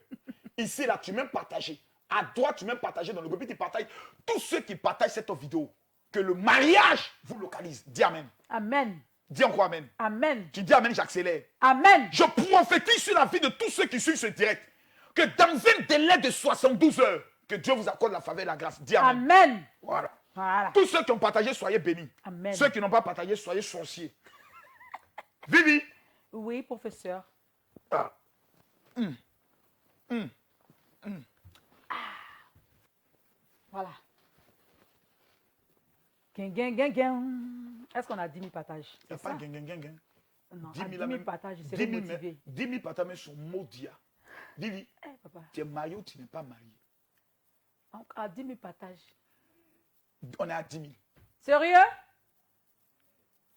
Speaker 2: Ici, là, tu mets partager. À droite, tu mets partager dans le groupe. Tu partages. Tous ceux qui partagent cette vidéo, que le mariage vous localise. Dis amen.
Speaker 4: Amen.
Speaker 2: Dis encore Amen.
Speaker 4: Amen.
Speaker 2: Tu dis Amen, j'accélère.
Speaker 4: Amen.
Speaker 2: Je prophétise sur la vie de tous ceux qui suivent ce direct. Que dans un délai de 72 heures, que Dieu vous accorde la faveur et la grâce. Dis Amen.
Speaker 4: Amen.
Speaker 2: Voilà.
Speaker 4: Voilà.
Speaker 2: Tous ceux qui ont partagé, soyez bénis.
Speaker 4: Amen.
Speaker 2: Ceux qui n'ont pas partagé, soyez sorciers. Vivi.
Speaker 4: Oui, professeur.
Speaker 2: Ah.
Speaker 4: Voilà. Est-ce qu'on a 10 000 partages?
Speaker 2: Il n'y a pas de gang.
Speaker 4: Non,
Speaker 2: 10
Speaker 4: à 10 000 partages, je serais motivé.
Speaker 2: 10 000 partages sont maudits. Vivi,
Speaker 4: Papa.
Speaker 2: tu es marié ou tu n'es pas marié?
Speaker 4: Donc, à 10 000 partages.
Speaker 2: On est à 10 000.
Speaker 4: Sérieux?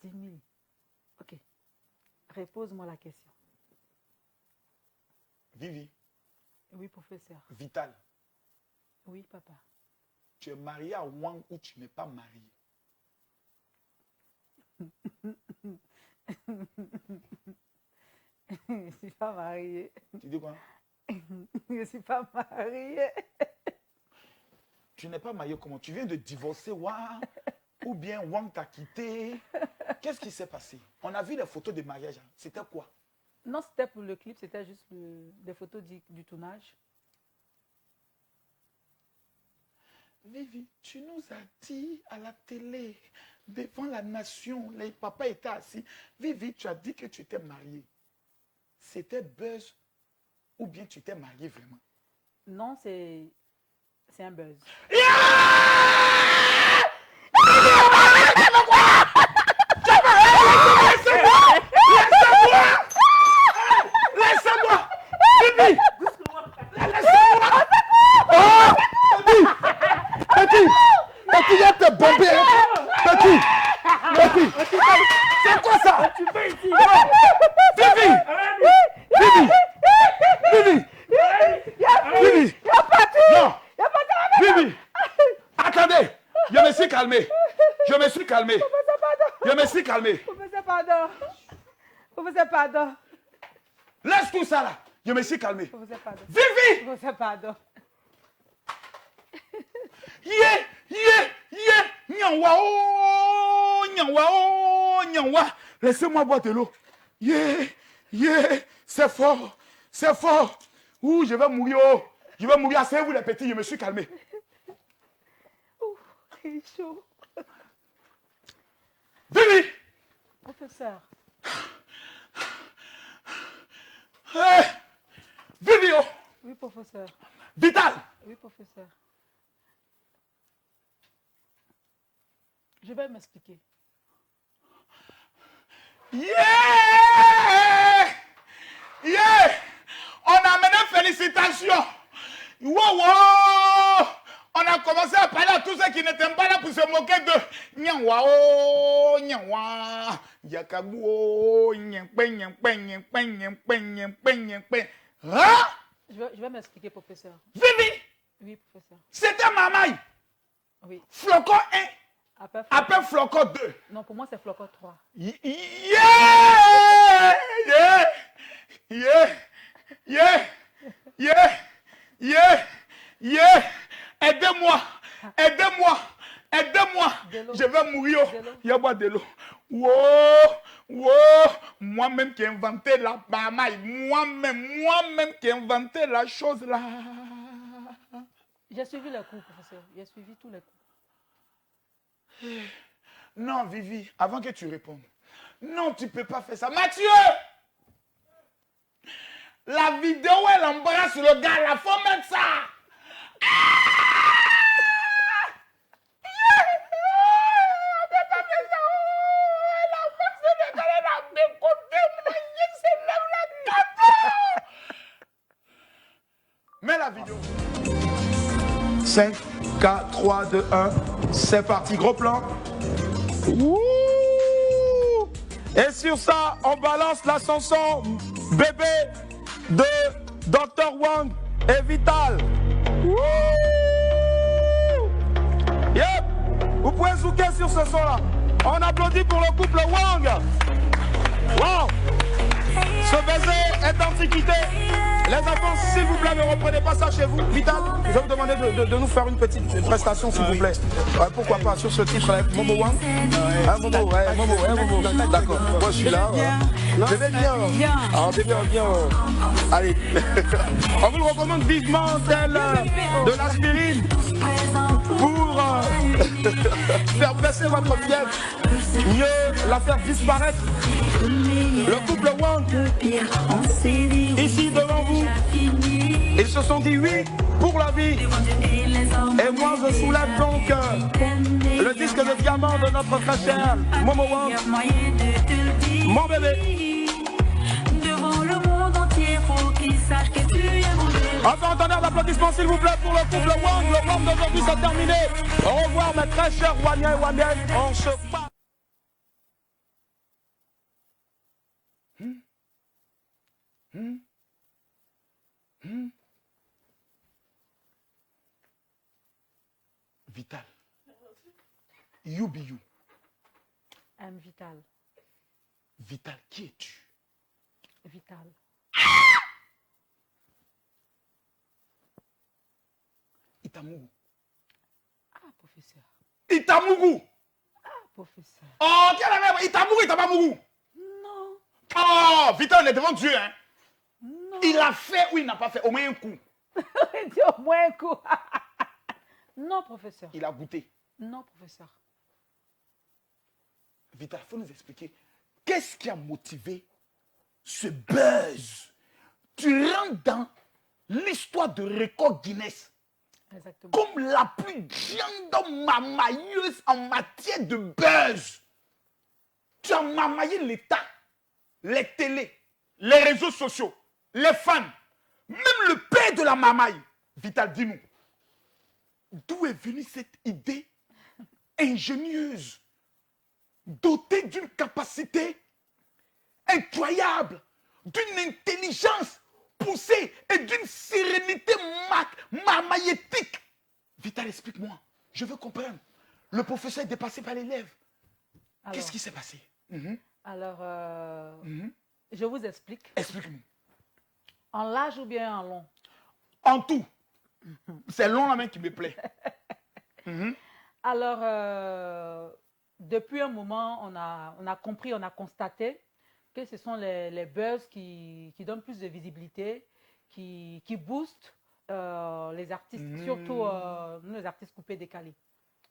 Speaker 4: 10 000. Ok. Repose-moi la question.
Speaker 2: Vivi.
Speaker 4: Oui, professeur.
Speaker 2: Vital.
Speaker 4: Oui, papa.
Speaker 2: Tu es marié à Wang ou tu n'es pas marié?
Speaker 4: Je ne suis pas mariée.
Speaker 2: Tu dis quoi?
Speaker 4: Je ne suis pas mariée.
Speaker 2: Tu n'es pas marié comment? Tu viens de divorcer Wang ou bien Wang t'a quitté? Qu'est-ce qui s'est passé? On a vu les photos de mariage. C'était quoi?
Speaker 4: Non, c'était pour le clip, c'était juste des photos du tournage.
Speaker 2: Vivi, tu nous as dit à la télé, devant la nation, les papas étaient assis. Vivi, tu as dit que tu étais marié. C'était buzz ou bien tu t'es marié vraiment?
Speaker 4: Non, c'est un buzz.
Speaker 2: Laissez-moi! Vivi! Laissez-moi! Oh! Petit, viens te bomber! Petit! C'est quoi ça? Vivi! Non! Vivi! Attendez! Je me suis calmé!
Speaker 4: Professeur, pardon.
Speaker 2: Laisse tout ça là! Je me suis calmé!
Speaker 4: Professeur, pardon.
Speaker 2: Vivi!
Speaker 4: Professeur, pardon.
Speaker 2: Nyanwa. Laissez-moi boire de l'eau. C'est fort. Ouh, je vais mourir. Je vais mourir. Asseyez-vous les petits, je me suis calmé.
Speaker 4: Il est chaud.
Speaker 2: Vivi!
Speaker 4: Professeur.
Speaker 2: Vivi!
Speaker 4: Oui, professeur.
Speaker 2: Vital!
Speaker 4: Oui, professeur. Je vais m'expliquer.
Speaker 2: On a amené félicitations. Wow! On a commencé à parler à tous ceux qui n'étaient pas là pour se moquer de Nyanwa. Yakagou. Hein?
Speaker 4: Je vais m'expliquer, professeur.
Speaker 2: Vivi!
Speaker 4: Oui, professeur.
Speaker 2: C'était Mamaï.
Speaker 4: Oui.
Speaker 2: Flocon 1. Après Flocon 2.
Speaker 4: Non, pour moi, c'est Flocon 3.
Speaker 2: Aidez-moi. Je vais mourir. Il y a boire de l'eau. Moi-même qui ai inventé la Mamaï. Moi-même qui ai inventé la chose là.
Speaker 4: J'ai suivi les cours, professeur. J'ai suivi tous les cours.
Speaker 2: Non, Vivi, avant que tu répondes. Non, tu ne peux pas faire ça. Mathieu! La vidéo, elle embrasse le gars. Il faut mettre ça. Mets la vidéo. 5, 4, 3, 2, 1. C'est parti, gros plan. Ouh. Et sur ça, on balance la chanson Bébé de Dr. Wang et Vital. Ouh. Yep. Vous pouvez zouker sur ce son-là. On applaudit pour le couple Wang. Wow.
Speaker 8: Ce baiser est antiquité. Les enfants, s'il vous plaît, ne reprenez pas ça chez vous. Vital, je vais vous demander de nous faire une petite prestation, s'il vous plaît. Pourquoi pas sur ce titre-là, Momo Wang. Momo, d'accord. Moi, je suis là. Bébé, bien. Alors, bébé, bien. Allez. On vous le recommande vivement, tel de l'aspirine pour faire baisser votre fièvre, mieux la faire disparaître. Le couple Wang, ici devant vous, ils se sont dit oui pour la vie. Et moi je soulève donc le disque de diamant de notre très cher Momo Wang, mon bébé.
Speaker 3: Devant le monde entier, faut qu'il sache que tu es mon bébé.
Speaker 8: Enfin, un tonnerre d'applaudissements s'il vous plaît pour le couple Wang. Le Wang d'aujourd'hui c'est terminé. Au revoir mes très chers Waniens et Waniennes. On se parle.
Speaker 2: Vital. You be you.
Speaker 4: I'm Vital.
Speaker 2: Vital, qui es-tu?
Speaker 4: Vital.
Speaker 2: Itamougou.
Speaker 4: Ah, professeur.
Speaker 2: Itamougou.
Speaker 4: Ah, professeur.
Speaker 2: Oh, quelle est Itamougou, Itamougou.
Speaker 4: Non.
Speaker 2: Oh, Vital, on est devant Dieu, hein.
Speaker 4: Non.
Speaker 2: Il a fait ou il n'a pas fait, au moins un coup.
Speaker 4: Dis au moins un coup. Non, professeur.
Speaker 2: Il a goûté.
Speaker 4: Non, professeur.
Speaker 2: Vital, il faut nous expliquer. Qu'est-ce qui a motivé ce buzz? Tu rentres dans l'histoire de record Guinness.
Speaker 4: Exactement.
Speaker 2: Comme la plus grande mamailleuse en matière de buzz. Tu as mamaillé l'État, les télés, les réseaux sociaux, les fans, même le père de la mamaille. Vital, dis-nous, d'où est venue cette idée ingénieuse, dotée d'une capacité incroyable, d'une intelligence poussée et d'une sérénité mamaillétique. Vital, explique-moi. Je veux comprendre. Le professeur est dépassé par l'élève. Qu'est-ce qui s'est passé?
Speaker 4: Alors, je vous explique.
Speaker 2: Explique-nous.
Speaker 4: En large ou bien en long?
Speaker 2: En tout. C'est long la main qui me plaît.
Speaker 4: Alors, depuis un moment, on a compris, on a constaté que ce sont les buzz qui donnent plus de visibilité, qui boostent les artistes, surtout nous les artistes coupés décalés.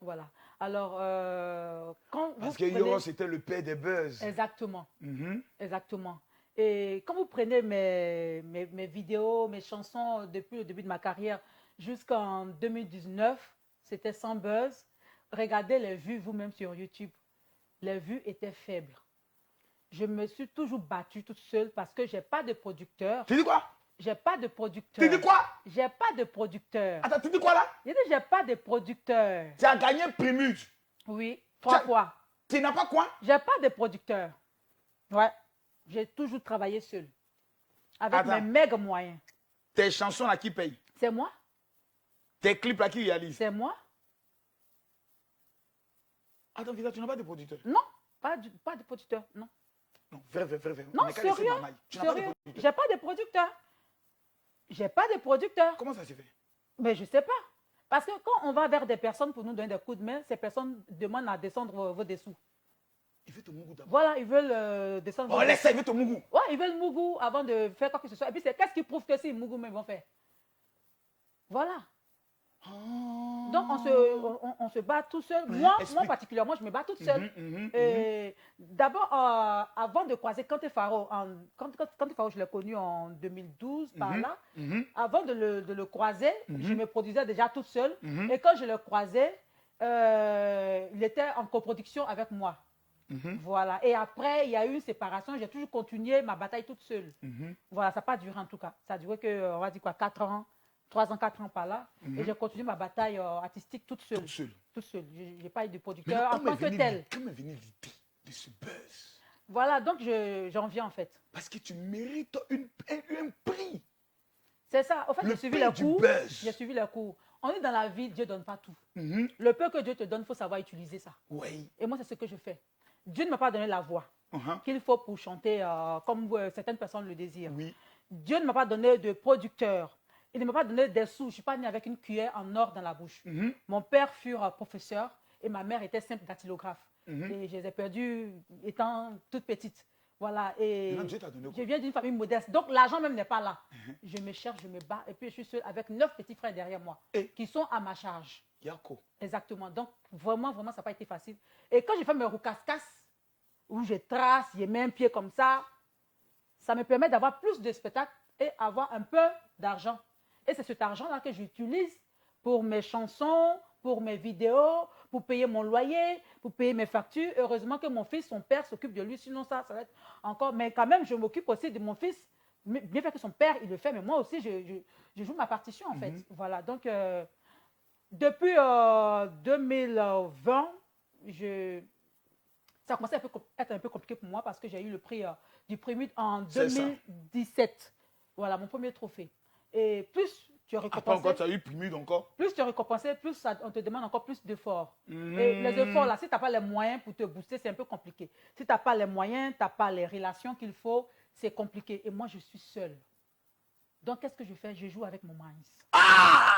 Speaker 4: Voilà. Alors, quand
Speaker 2: Parce
Speaker 4: vous
Speaker 2: que
Speaker 4: prenez...
Speaker 2: Yoro, c'était le père des buzz.
Speaker 4: Exactement. Exactement. Et quand vous prenez mes vidéos, mes chansons depuis le début de ma carrière jusqu'en 2019, c'était sans buzz. Regardez les vues vous-même sur YouTube. Les vues étaient faibles. Je me suis toujours battue toute seule parce que je n'ai pas de producteur.
Speaker 2: Tu dis quoi?
Speaker 4: J'ai pas de producteur.
Speaker 2: Tu dis quoi?
Speaker 4: J'ai pas de producteur.
Speaker 2: Attends, tu dis quoi là?
Speaker 4: J'ai dit j'ai pas de producteur.
Speaker 2: Tu as gagné Primus.
Speaker 4: Oui, 3 fois.
Speaker 2: Tu n'as pas quoi?
Speaker 4: J'ai pas de producteur. Ouais. J'ai toujours travaillé seul. Avec mes méga moyens.
Speaker 2: Tes chansons là qui payent?
Speaker 4: C'est moi.
Speaker 2: Tes clips là qui réalisent?
Speaker 4: C'est moi.
Speaker 2: Attends, Vida, tu n'as pas de producteur?
Speaker 4: Non, pas de producteur, non.
Speaker 2: Non, vrai.
Speaker 4: Non, sérieux.
Speaker 2: Tu n'as pas de producteur?
Speaker 4: J'ai pas de producteur. J'ai pas de producteur.
Speaker 2: Comment ça se fait?
Speaker 4: Mais je sais pas. Parce que quand on va vers des personnes pour nous donner des coups de main, ces personnes demandent à descendre vos dessous.
Speaker 2: Ils veulent te mougou d'abord.
Speaker 4: Voilà, ils veulent descendre.
Speaker 2: Oh, laisse ça, ils veulent te mougou.
Speaker 4: Ouais, ils veulent mougou avant de faire quoi que ce soit. Et puis, qu'est-ce qui prouve que si mougou, mais ils vont faire? Voilà. Donc, on se bat tout seul. Moi, particulièrement, je me bats toute seule. D'abord, avant de croiser Kanté Faro, Kanté Faro, je l'ai connu en 2012, par là. Avant de le croiser, je me produisais déjà toute seule. Et quand je le croisais, il était en coproduction avec moi. Voilà. Et après, il y a eu une séparation. J'ai toujours continué ma bataille toute seule. Voilà, ça n'a pas duré en tout cas. Ça a duré que, on va dire quoi, 4 ans. 3 ans, 4 ans par là. Et j'ai continué ma bataille artistique toute seule. Toute seule. Je n'ai pas eu de producteur en tant que tel.
Speaker 2: Comment est venue l'idée de ce buzz?
Speaker 4: Voilà, donc j'en viens en fait.
Speaker 2: Parce que tu mérites un prix.
Speaker 4: C'est ça. En fait, j'ai suivi les cours. J'ai suivi les cours. On est dans la vie, Dieu ne donne pas tout. Le peu que Dieu te donne, il faut savoir utiliser ça.
Speaker 2: Oui.
Speaker 4: Et moi, c'est ce que je fais. Dieu ne m'a pas donné la voix. qu'il faut pour chanter comme certaines personnes le désirent.
Speaker 2: Oui.
Speaker 4: Dieu ne m'a pas donné de producteur. Il ne m'a pas donné des sous. Je ne suis pas née avec une cuillère en or dans la bouche. Mon père fut professeur et ma mère était simple dactylographe. Et je les ai perdus étant toute petite. Voilà. Et
Speaker 2: Non, Dieu t'a donné quoi?
Speaker 4: je viens d'une famille modeste. Donc l'argent même n'est pas là. Je me cherche, je me bats. Et puis je suis seule avec 9 petits frères derrière moi qui sont à ma charge.
Speaker 2: Yako.
Speaker 4: Exactement. Donc vraiment, ça n'a pas été facile. Et quand j'ai fait mes roucascas, où je trace, j'ai mis un pied comme ça me permet d'avoir plus de spectacles et avoir un peu d'argent. Et c'est cet argent-là que j'utilise pour mes chansons, pour mes vidéos, pour payer mon loyer, pour payer mes factures. Heureusement que mon fils, son père s'occupe de lui, sinon ça va être encore... Mais quand même, je m'occupe aussi de mon fils. Bien fait que son père, il le fait, mais moi aussi, je joue ma partition, en fait. Voilà, donc, depuis 2020, ça a commencé à être un peu compliqué pour moi parce que j'ai eu le prix du Prémute en 2017. Voilà, mon premier trophée. Et plus tu es récompensé...
Speaker 2: Après encore, tu as eu Prémute encore?
Speaker 4: Plus tu es récompensé, plus on te demande encore plus d'efforts. Et les efforts, là, si tu n'as pas les moyens pour te booster, c'est un peu compliqué. Si tu n'as pas les moyens, tu n'as pas les relations qu'il faut, c'est compliqué. Et moi, je suis seule. Donc, qu'est-ce que je fais? Je joue avec mon minds.
Speaker 2: Ah!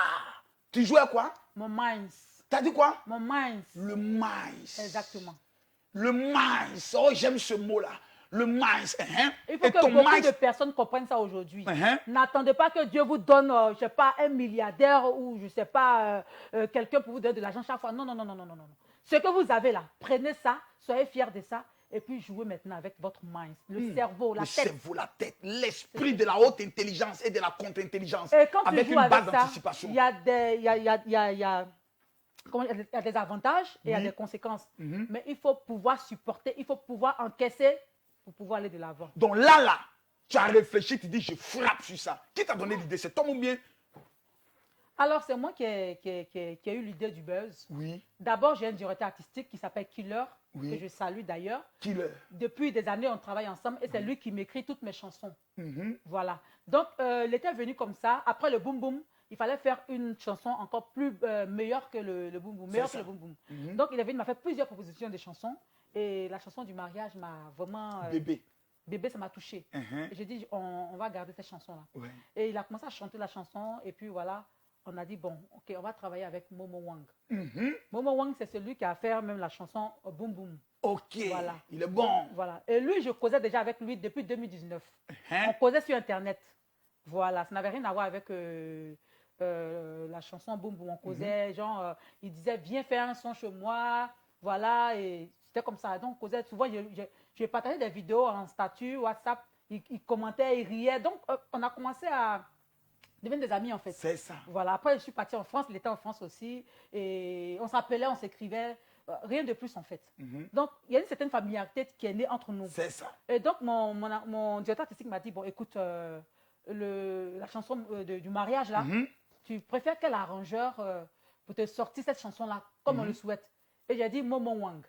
Speaker 2: Tu joues à quoi?
Speaker 4: Mon minds.
Speaker 2: T'as dit quoi?
Speaker 4: Mon minds.
Speaker 2: Le minds.
Speaker 4: Exactement.
Speaker 2: Le minds. Oh, j'aime ce mot-là. Le minds.
Speaker 4: Il faut que beaucoup de personnes comprennent ça aujourd'hui. N'attendez pas que Dieu vous donne, je ne sais pas, un milliardaire ou je ne sais pas, quelqu'un pour vous donner de l'argent chaque fois. Non, non, non, non, non, non, non. Ce que vous avez là, prenez ça, soyez fiers de ça et puis jouez maintenant avec votre mind, le cerveau, la tête.
Speaker 2: Le cerveau, la tête, l'esprit de la haute intelligence et de la contre-intelligence.
Speaker 4: Et quand
Speaker 2: avec
Speaker 4: tu joues
Speaker 2: une base
Speaker 4: avec ça,
Speaker 2: d'anticipation.
Speaker 4: il y a des avantages et il y a des conséquences. Mais il faut pouvoir supporter, il faut pouvoir encaisser pour pouvoir aller de l'avant.
Speaker 2: Donc là, tu as réfléchi, tu dis je frappe sur ça. Qui t'a donné l'idée? C'est toi ou bien?
Speaker 4: Alors, c'est moi qui ai eu l'idée du buzz.
Speaker 2: Oui.
Speaker 4: D'abord, j'ai un directeur artistique qui s'appelle Killer, que je salue d'ailleurs.
Speaker 2: Killer.
Speaker 4: Depuis des années, on travaille ensemble et c'est lui qui m'écrit toutes mes chansons. Voilà. Donc, il était venu comme ça. Après le Boom Boom, il fallait faire une chanson encore plus meilleure que le Boom Boom. Meilleure que le Boom Boom. Donc, il est venu, il m'a fait plusieurs propositions de chansons. Et la chanson du mariage m'a vraiment...
Speaker 2: Bébé.
Speaker 4: Bébé, ça m'a touché. J'ai dit, on va garder cette chanson-là.
Speaker 2: Ouais.
Speaker 4: Et il a commencé à chanter la chanson. Et puis voilà, on a dit, bon, ok, on va travailler avec Momo Wang. Momo Wang, c'est celui qui a fait même la chanson Boom Boom.
Speaker 2: Ok,
Speaker 4: voilà.
Speaker 2: Il est bon.
Speaker 4: Voilà. Et lui, je causais déjà avec lui depuis 2019. On causait sur Internet. Voilà, ça n'avait rien à voir avec la chanson Boom Boom. On causait, genre, il disait, viens faire un son chez moi. Voilà, et c'était comme ça. Donc, on causait. Souvent, je partageais des vidéos en statut, WhatsApp. Il commentait, il riait. Donc, on a commencé à devenir des amis, en fait.
Speaker 2: C'est ça.
Speaker 4: Voilà. Après, je suis partie en France. Il était en France aussi. Et on s'appelait, on s'écrivait. Rien de plus, en fait. Donc, il y a une certaine familiarité qui est née entre nous.
Speaker 2: C'est ça.
Speaker 4: Et donc, mon directeur artistique m'a dit, bon, écoute, la chanson du mariage, là, tu préfères quel arrangeur pour te sortir cette chanson-là, comme on le souhaite? Et j'ai dit Momo Wang.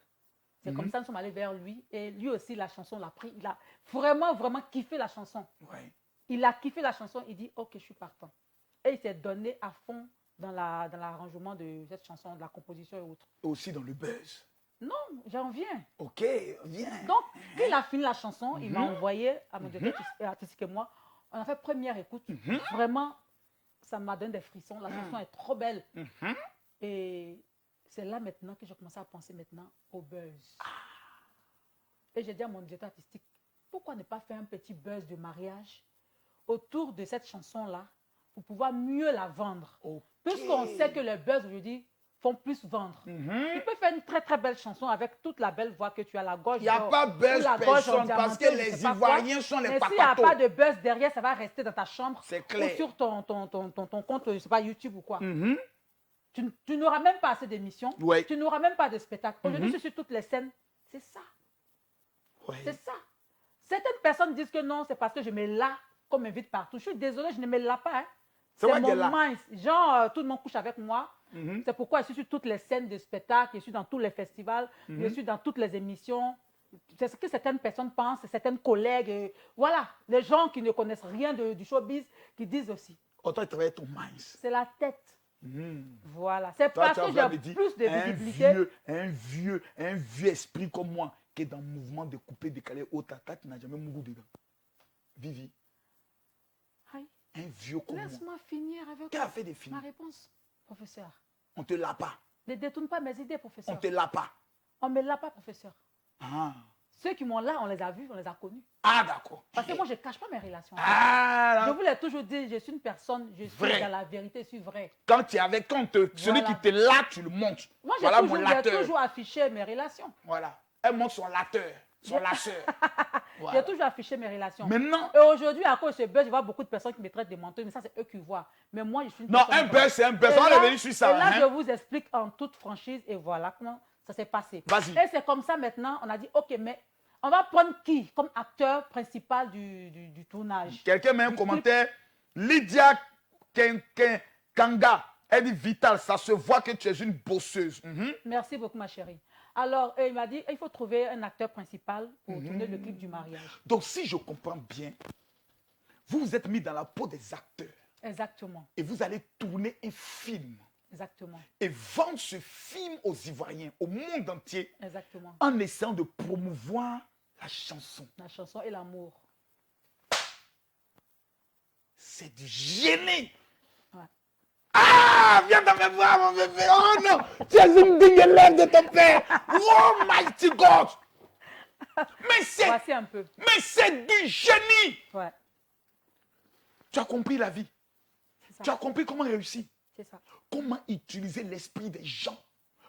Speaker 4: C'est comme ça que nous sommes allés vers lui. Et lui aussi, la chanson l'a pris. Il a vraiment, vraiment kiffé la chanson.
Speaker 2: Ouais.
Speaker 4: Il a kiffé la chanson. Il dit, ok, je suis partant. Et il s'est donné à fond dans l'arrangement de cette chanson, de la composition et autres.
Speaker 2: Aussi dans le buzz.
Speaker 4: Non, j'en viens.
Speaker 2: Ok, viens.
Speaker 4: Donc, quand il a fini la chanson, il m'a envoyé à mon directeur artistique et moi. On a fait première écoute. Vraiment, ça m'a donné des frissons. La chanson est trop belle. Et c'est là maintenant que j'ai commencé à penser maintenant au buzz. Et j'ai dit à mon directeur artistique, pourquoi ne pas faire un petit buzz de mariage autour de cette chanson-là pour pouvoir mieux la vendre? Puisqu'on sait que les buzz aujourd'hui font plus vendre. Tu peux faire une très très belle chanson avec toute la belle voix que tu as, la gorge.
Speaker 2: Il n'y a pas buzz personne parce que les Ivoiriens sont les papatos.
Speaker 4: Mais s'il n'y a pas de buzz derrière, ça va rester dans ta chambre.
Speaker 2: C'est clair.
Speaker 4: Ou sur ton compte, je ne sais pas, YouTube ou quoi. Tu n'auras même pas assez d'émissions.
Speaker 2: Ouais.
Speaker 4: Tu n'auras même pas de spectacle. Aujourd'hui, je suis sur toutes les scènes. C'est ça.
Speaker 2: Ouais.
Speaker 4: C'est ça. Certaines personnes disent que non, c'est parce que je me la comme invite partout. Je suis désolée, je ne me la pas. Hein. C'est mon minds. Genre, tout le monde couche avec moi. C'est pourquoi je suis sur toutes les scènes de spectacle, je suis dans tous les festivals, je suis dans toutes les émissions. C'est ce que certaines personnes pensent, certaines collègues. Voilà, les gens qui ne connaissent rien du showbiz, qui disent aussi.
Speaker 2: Autant travailler ton minds.
Speaker 4: C'est la tête. Voilà, c'est parce que j'ai plus de visibilité.
Speaker 2: Un vieux esprit comme moi que dans le mouvement de couper, décaler, haut, tata, tu n'as jamais mouru dedans. Vivi.
Speaker 4: Aïe.
Speaker 2: Un vieux comme moi.
Speaker 4: Laisse-moi finir avec
Speaker 2: Qui a fait des films?
Speaker 4: ma réponse, professeur.
Speaker 2: On te l'a pas.
Speaker 4: Ne détourne pas mes idées, professeur.
Speaker 2: On te l'a pas.
Speaker 4: On ne me l'a pas, professeur.
Speaker 2: Ah,
Speaker 4: Ceux qui m'ont là, on les a vus, on les a connus.
Speaker 2: ah d'accord.
Speaker 4: Parce que moi, je ne cache pas mes relations.
Speaker 2: Ah,
Speaker 4: Je vous l'ai toujours dit, je suis une personne, je suis
Speaker 2: Vrai.
Speaker 4: dans la vérité, je suis vrai.
Speaker 2: quand tu es avec, celui
Speaker 4: Voilà.
Speaker 2: qui te late, tu le montres.
Speaker 4: Moi,
Speaker 2: Voilà mon
Speaker 4: j'ai
Speaker 2: lateur.
Speaker 4: toujours affiché mes relations.
Speaker 2: Voilà. Elle montre son lateur, son lâcheur. Voilà.
Speaker 4: J'ai toujours affiché mes relations.
Speaker 2: Maintenant,
Speaker 4: Et aujourd'hui, à cause de ce buzz, je vois beaucoup de personnes qui me traitent de menteuse, mais ça, c'est eux qui voient. Mais moi, je suis une
Speaker 2: non,
Speaker 4: personne
Speaker 2: un
Speaker 4: vraie.
Speaker 2: buzz, c'est un buzz.
Speaker 4: Et
Speaker 2: On est
Speaker 4: là-
Speaker 2: venu sur ça.
Speaker 4: Et là,
Speaker 2: hein.
Speaker 4: je vous explique en toute franchise, et voilà comment ça s'est passé.
Speaker 2: Vas-y.
Speaker 4: Et c'est comme ça maintenant, on a dit, OK, mais on va prendre qui comme acteur principal du tournage?
Speaker 2: Quelqu'un met un commentaire. Lydia Kanga. Elle dit Vital, ça se voit que tu es une bosseuse. Mhm.
Speaker 4: Merci beaucoup, ma chérie. Alors, il m'a dit, il faut trouver un acteur principal pour tourner le clip du mariage.
Speaker 2: Donc, si je comprends bien, vous vous êtes mis dans la peau des acteurs
Speaker 4: Exactement,
Speaker 2: et vous allez tourner un film
Speaker 4: exactement,
Speaker 2: et vendre ce film aux Ivoiriens, au monde entier,
Speaker 4: exactement.
Speaker 2: en essayant de promouvoir la chanson.
Speaker 4: La chanson et l'amour.
Speaker 2: C'est du génie.
Speaker 4: Ouais.
Speaker 2: Ah, viens dans mes bras, mon bébé. Oh non, tu es une digne élève de ton père. Oh, mighty God.
Speaker 4: Voici un peu.
Speaker 2: Mais c'est du génie.
Speaker 4: Ouais,
Speaker 2: Tu as compris la vie.
Speaker 4: c'est ça.
Speaker 2: Tu as compris comment réussir.
Speaker 4: C'est ça.
Speaker 2: Comment utiliser l'esprit des gens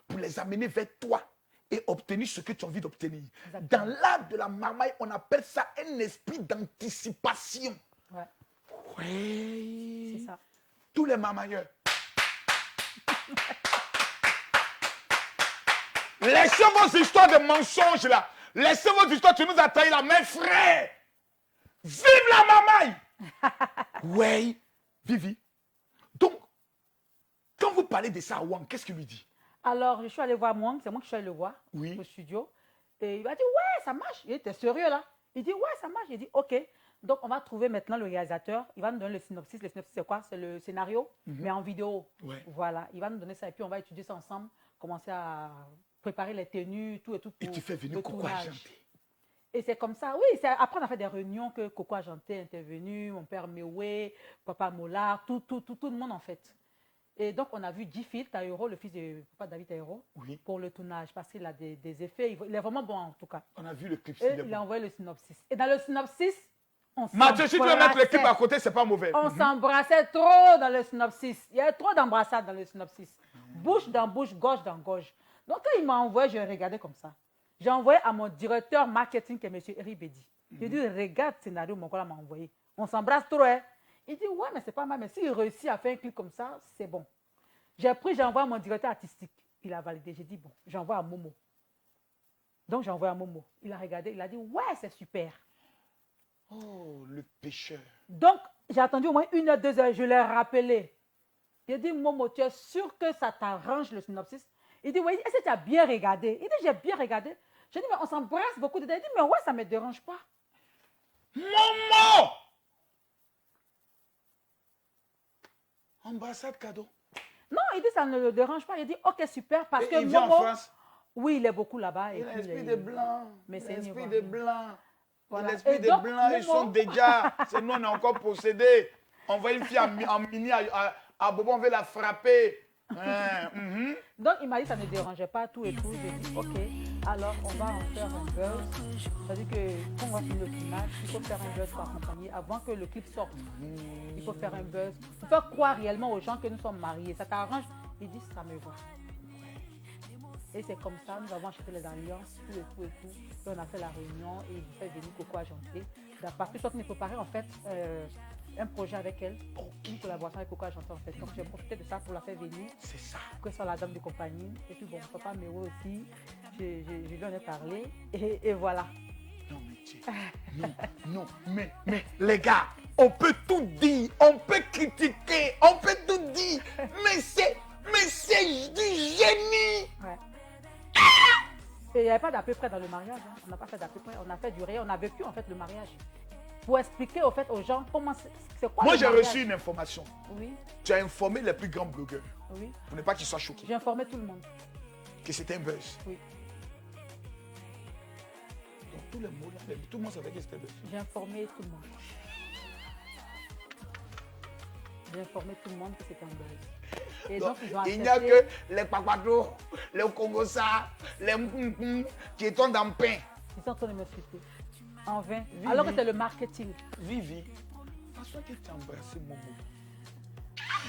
Speaker 2: pour les amener vers toi et obtenir ce que tu as envie d'obtenir.
Speaker 4: Exactement.
Speaker 2: Dans l'art de la marmaille, on appelle ça un esprit d'anticipation.
Speaker 4: Ouais,
Speaker 2: Oui.
Speaker 4: c'est ça.
Speaker 2: Tous les marmailleurs. Laissez vos histoires de mensonges là. Laissez vos histoires, tu nous as trahi là. Mes frères, vive la marmaille. Oui, Vivi. Donc, quand vous parlez de ça à Wang, qu'est-ce qu'il lui dit?
Speaker 4: Alors, je suis allée voir Mwang, c'est moi qui suis allée le voir
Speaker 2: Oui.
Speaker 4: au studio. Et il m'a dit, ouais, ça marche. Il était sérieux là. Il dit, ouais, ça marche. Il dit, OK. Donc, on va trouver maintenant le réalisateur. Il va nous donner le synopsis. Le synopsis, c'est quoi? C'est le scénario, mais en vidéo.
Speaker 2: Ouais.
Speaker 4: Voilà. Il va nous donner ça et puis on va étudier ça ensemble, commencer à préparer les tenues, tout et tout.
Speaker 2: Et
Speaker 4: pour
Speaker 2: tu fais venir
Speaker 4: le
Speaker 2: Coco
Speaker 4: tournage.
Speaker 2: Argenté.
Speaker 4: Et c'est comme ça, oui, après on a fait des réunions que Coco Argenté est intervenu, mon père Mewé, papa Mollard, tout le monde en fait. Et donc on a vu Gifil Taïro, le fils de papa David Taïro,
Speaker 2: Oui.
Speaker 4: pour le tournage, parce qu'il a des effets, il est vraiment bon en tout cas.
Speaker 2: On a vu le clip.
Speaker 4: Et il a envoyé le synopsis. Et dans le synopsis, on
Speaker 2: Mathieu, si tu veux mettre le clip à
Speaker 4: s'embrassait.
Speaker 2: côté, c'est pas mauvais.
Speaker 4: On s'embrassait trop dans le synopsis. Il y avait trop d'embrassades dans le synopsis. Bouche dans bouche, gorge dans gorge. Donc quand il m'a envoyé, je regardais comme ça. J'ai envoyé à mon directeur marketing, qui est M. Eric Bedi. Il dit, regarde le scénario, mon gars m'a envoyé. On s'embrasse trop, hein. Il dit, ouais, mais c'est pas mal. Mais s'il réussit à faire un clip comme ça, c'est bon. J'ai envoyé à mon directeur artistique. Il a validé. J'ai dit, bon, j'envoie à Momo. Donc j'ai envoyé à Momo. Il a regardé, il a dit, ouais, c'est super.
Speaker 2: Oh, le pécheur.
Speaker 4: Donc, j'ai attendu au moins 1 heure, 2 heures. Je l'ai rappelé. J'ai dit, Momo, tu es sûr que ça t'arrange le synopsis? Il dit, oui, est-ce que tu as bien regardé? Il dit, j'ai bien regardé. J'ai dit, mais on s'embrasse beaucoup dedans. Il dit, mais ouais, ça ne me dérange pas.
Speaker 2: Momo! Ambassade cadeau.
Speaker 4: Non, il dit, ça ne le dérange pas. Il dit, ok, super, parce
Speaker 2: Et
Speaker 4: que
Speaker 2: il vient
Speaker 4: Momo,
Speaker 2: en France.
Speaker 4: oui, il est beaucoup là-bas.
Speaker 2: Il a l'esprit des Blancs.
Speaker 4: Mais c'est
Speaker 2: l'esprit
Speaker 4: Ivoirien.
Speaker 2: des Blancs.
Speaker 4: Voilà.
Speaker 2: L'esprit
Speaker 4: Et
Speaker 2: des
Speaker 4: donc,
Speaker 2: Blancs, ils
Speaker 4: Momo-
Speaker 2: sont déjà. C'est nous, on est encore possédés. On voit une fille en mini à Bobo, on veut la frapper.
Speaker 4: Donc, il m'a dit que ça ne dérangeait pas, tout et tout. J'ai dit, ok, alors on va en faire un buzz. C'est-à-dire que quand on va finir le tournage, il faut faire un buzz pour accompagner avant que le clip sorte. Il faut faire un buzz. Il faut croire réellement aux gens que nous sommes mariés. Ça t'arrange? Il dit, ça me va. Et c'est comme ça, nous avons acheté les alliances, tout et tout et tout. Et on a fait la réunion et il fait venir Coco Argenté. Parce que je suis préparé en fait un projet avec elle, une collaboration avec Coco Argenté en fait. Donc j'ai profité de ça pour la faire venir.
Speaker 2: C'est ça.
Speaker 4: Que ce soit la dame de compagnie. Et puis bon, papa Méo aussi, je lui en ai parlé. Et voilà.
Speaker 2: Non, mais tu... non, mais les gars, on peut tout dire, on peut critiquer, on peut tout dire, mais c'est du génie.
Speaker 4: Ouais. Et il n'y avait pas d'à peu près dans le mariage. Hein. On n'a pas fait d'à peu près. On a fait du réel. On a vécu en fait le mariage. Pour expliquer au fait aux gens comment c'est quoi
Speaker 2: Moi,
Speaker 4: le
Speaker 2: j'ai
Speaker 4: mariage.
Speaker 2: reçu une information.
Speaker 4: Oui,
Speaker 2: Tu as informé les plus grands blogueurs
Speaker 4: oui.
Speaker 2: pour ne pas qu'ils soient choqués
Speaker 4: J'ai informé tout le monde.
Speaker 2: que c'était un buzz.
Speaker 4: Oui.
Speaker 2: tous les mots là, tout le monde savait que c'était bœuf.
Speaker 4: J'ai informé tout le monde. J'ai informé tout le monde que c'était un buzz. Et donc, ils ont
Speaker 2: Il n'y a
Speaker 4: accepté.
Speaker 2: que les papatos, les kongosa, les mpoum qui tombent dans le pain.
Speaker 4: Ils sont en train de me traiter. En vain. Alors que c'est le marketing.
Speaker 2: Vivi, façon que tu as embrassé mon mot.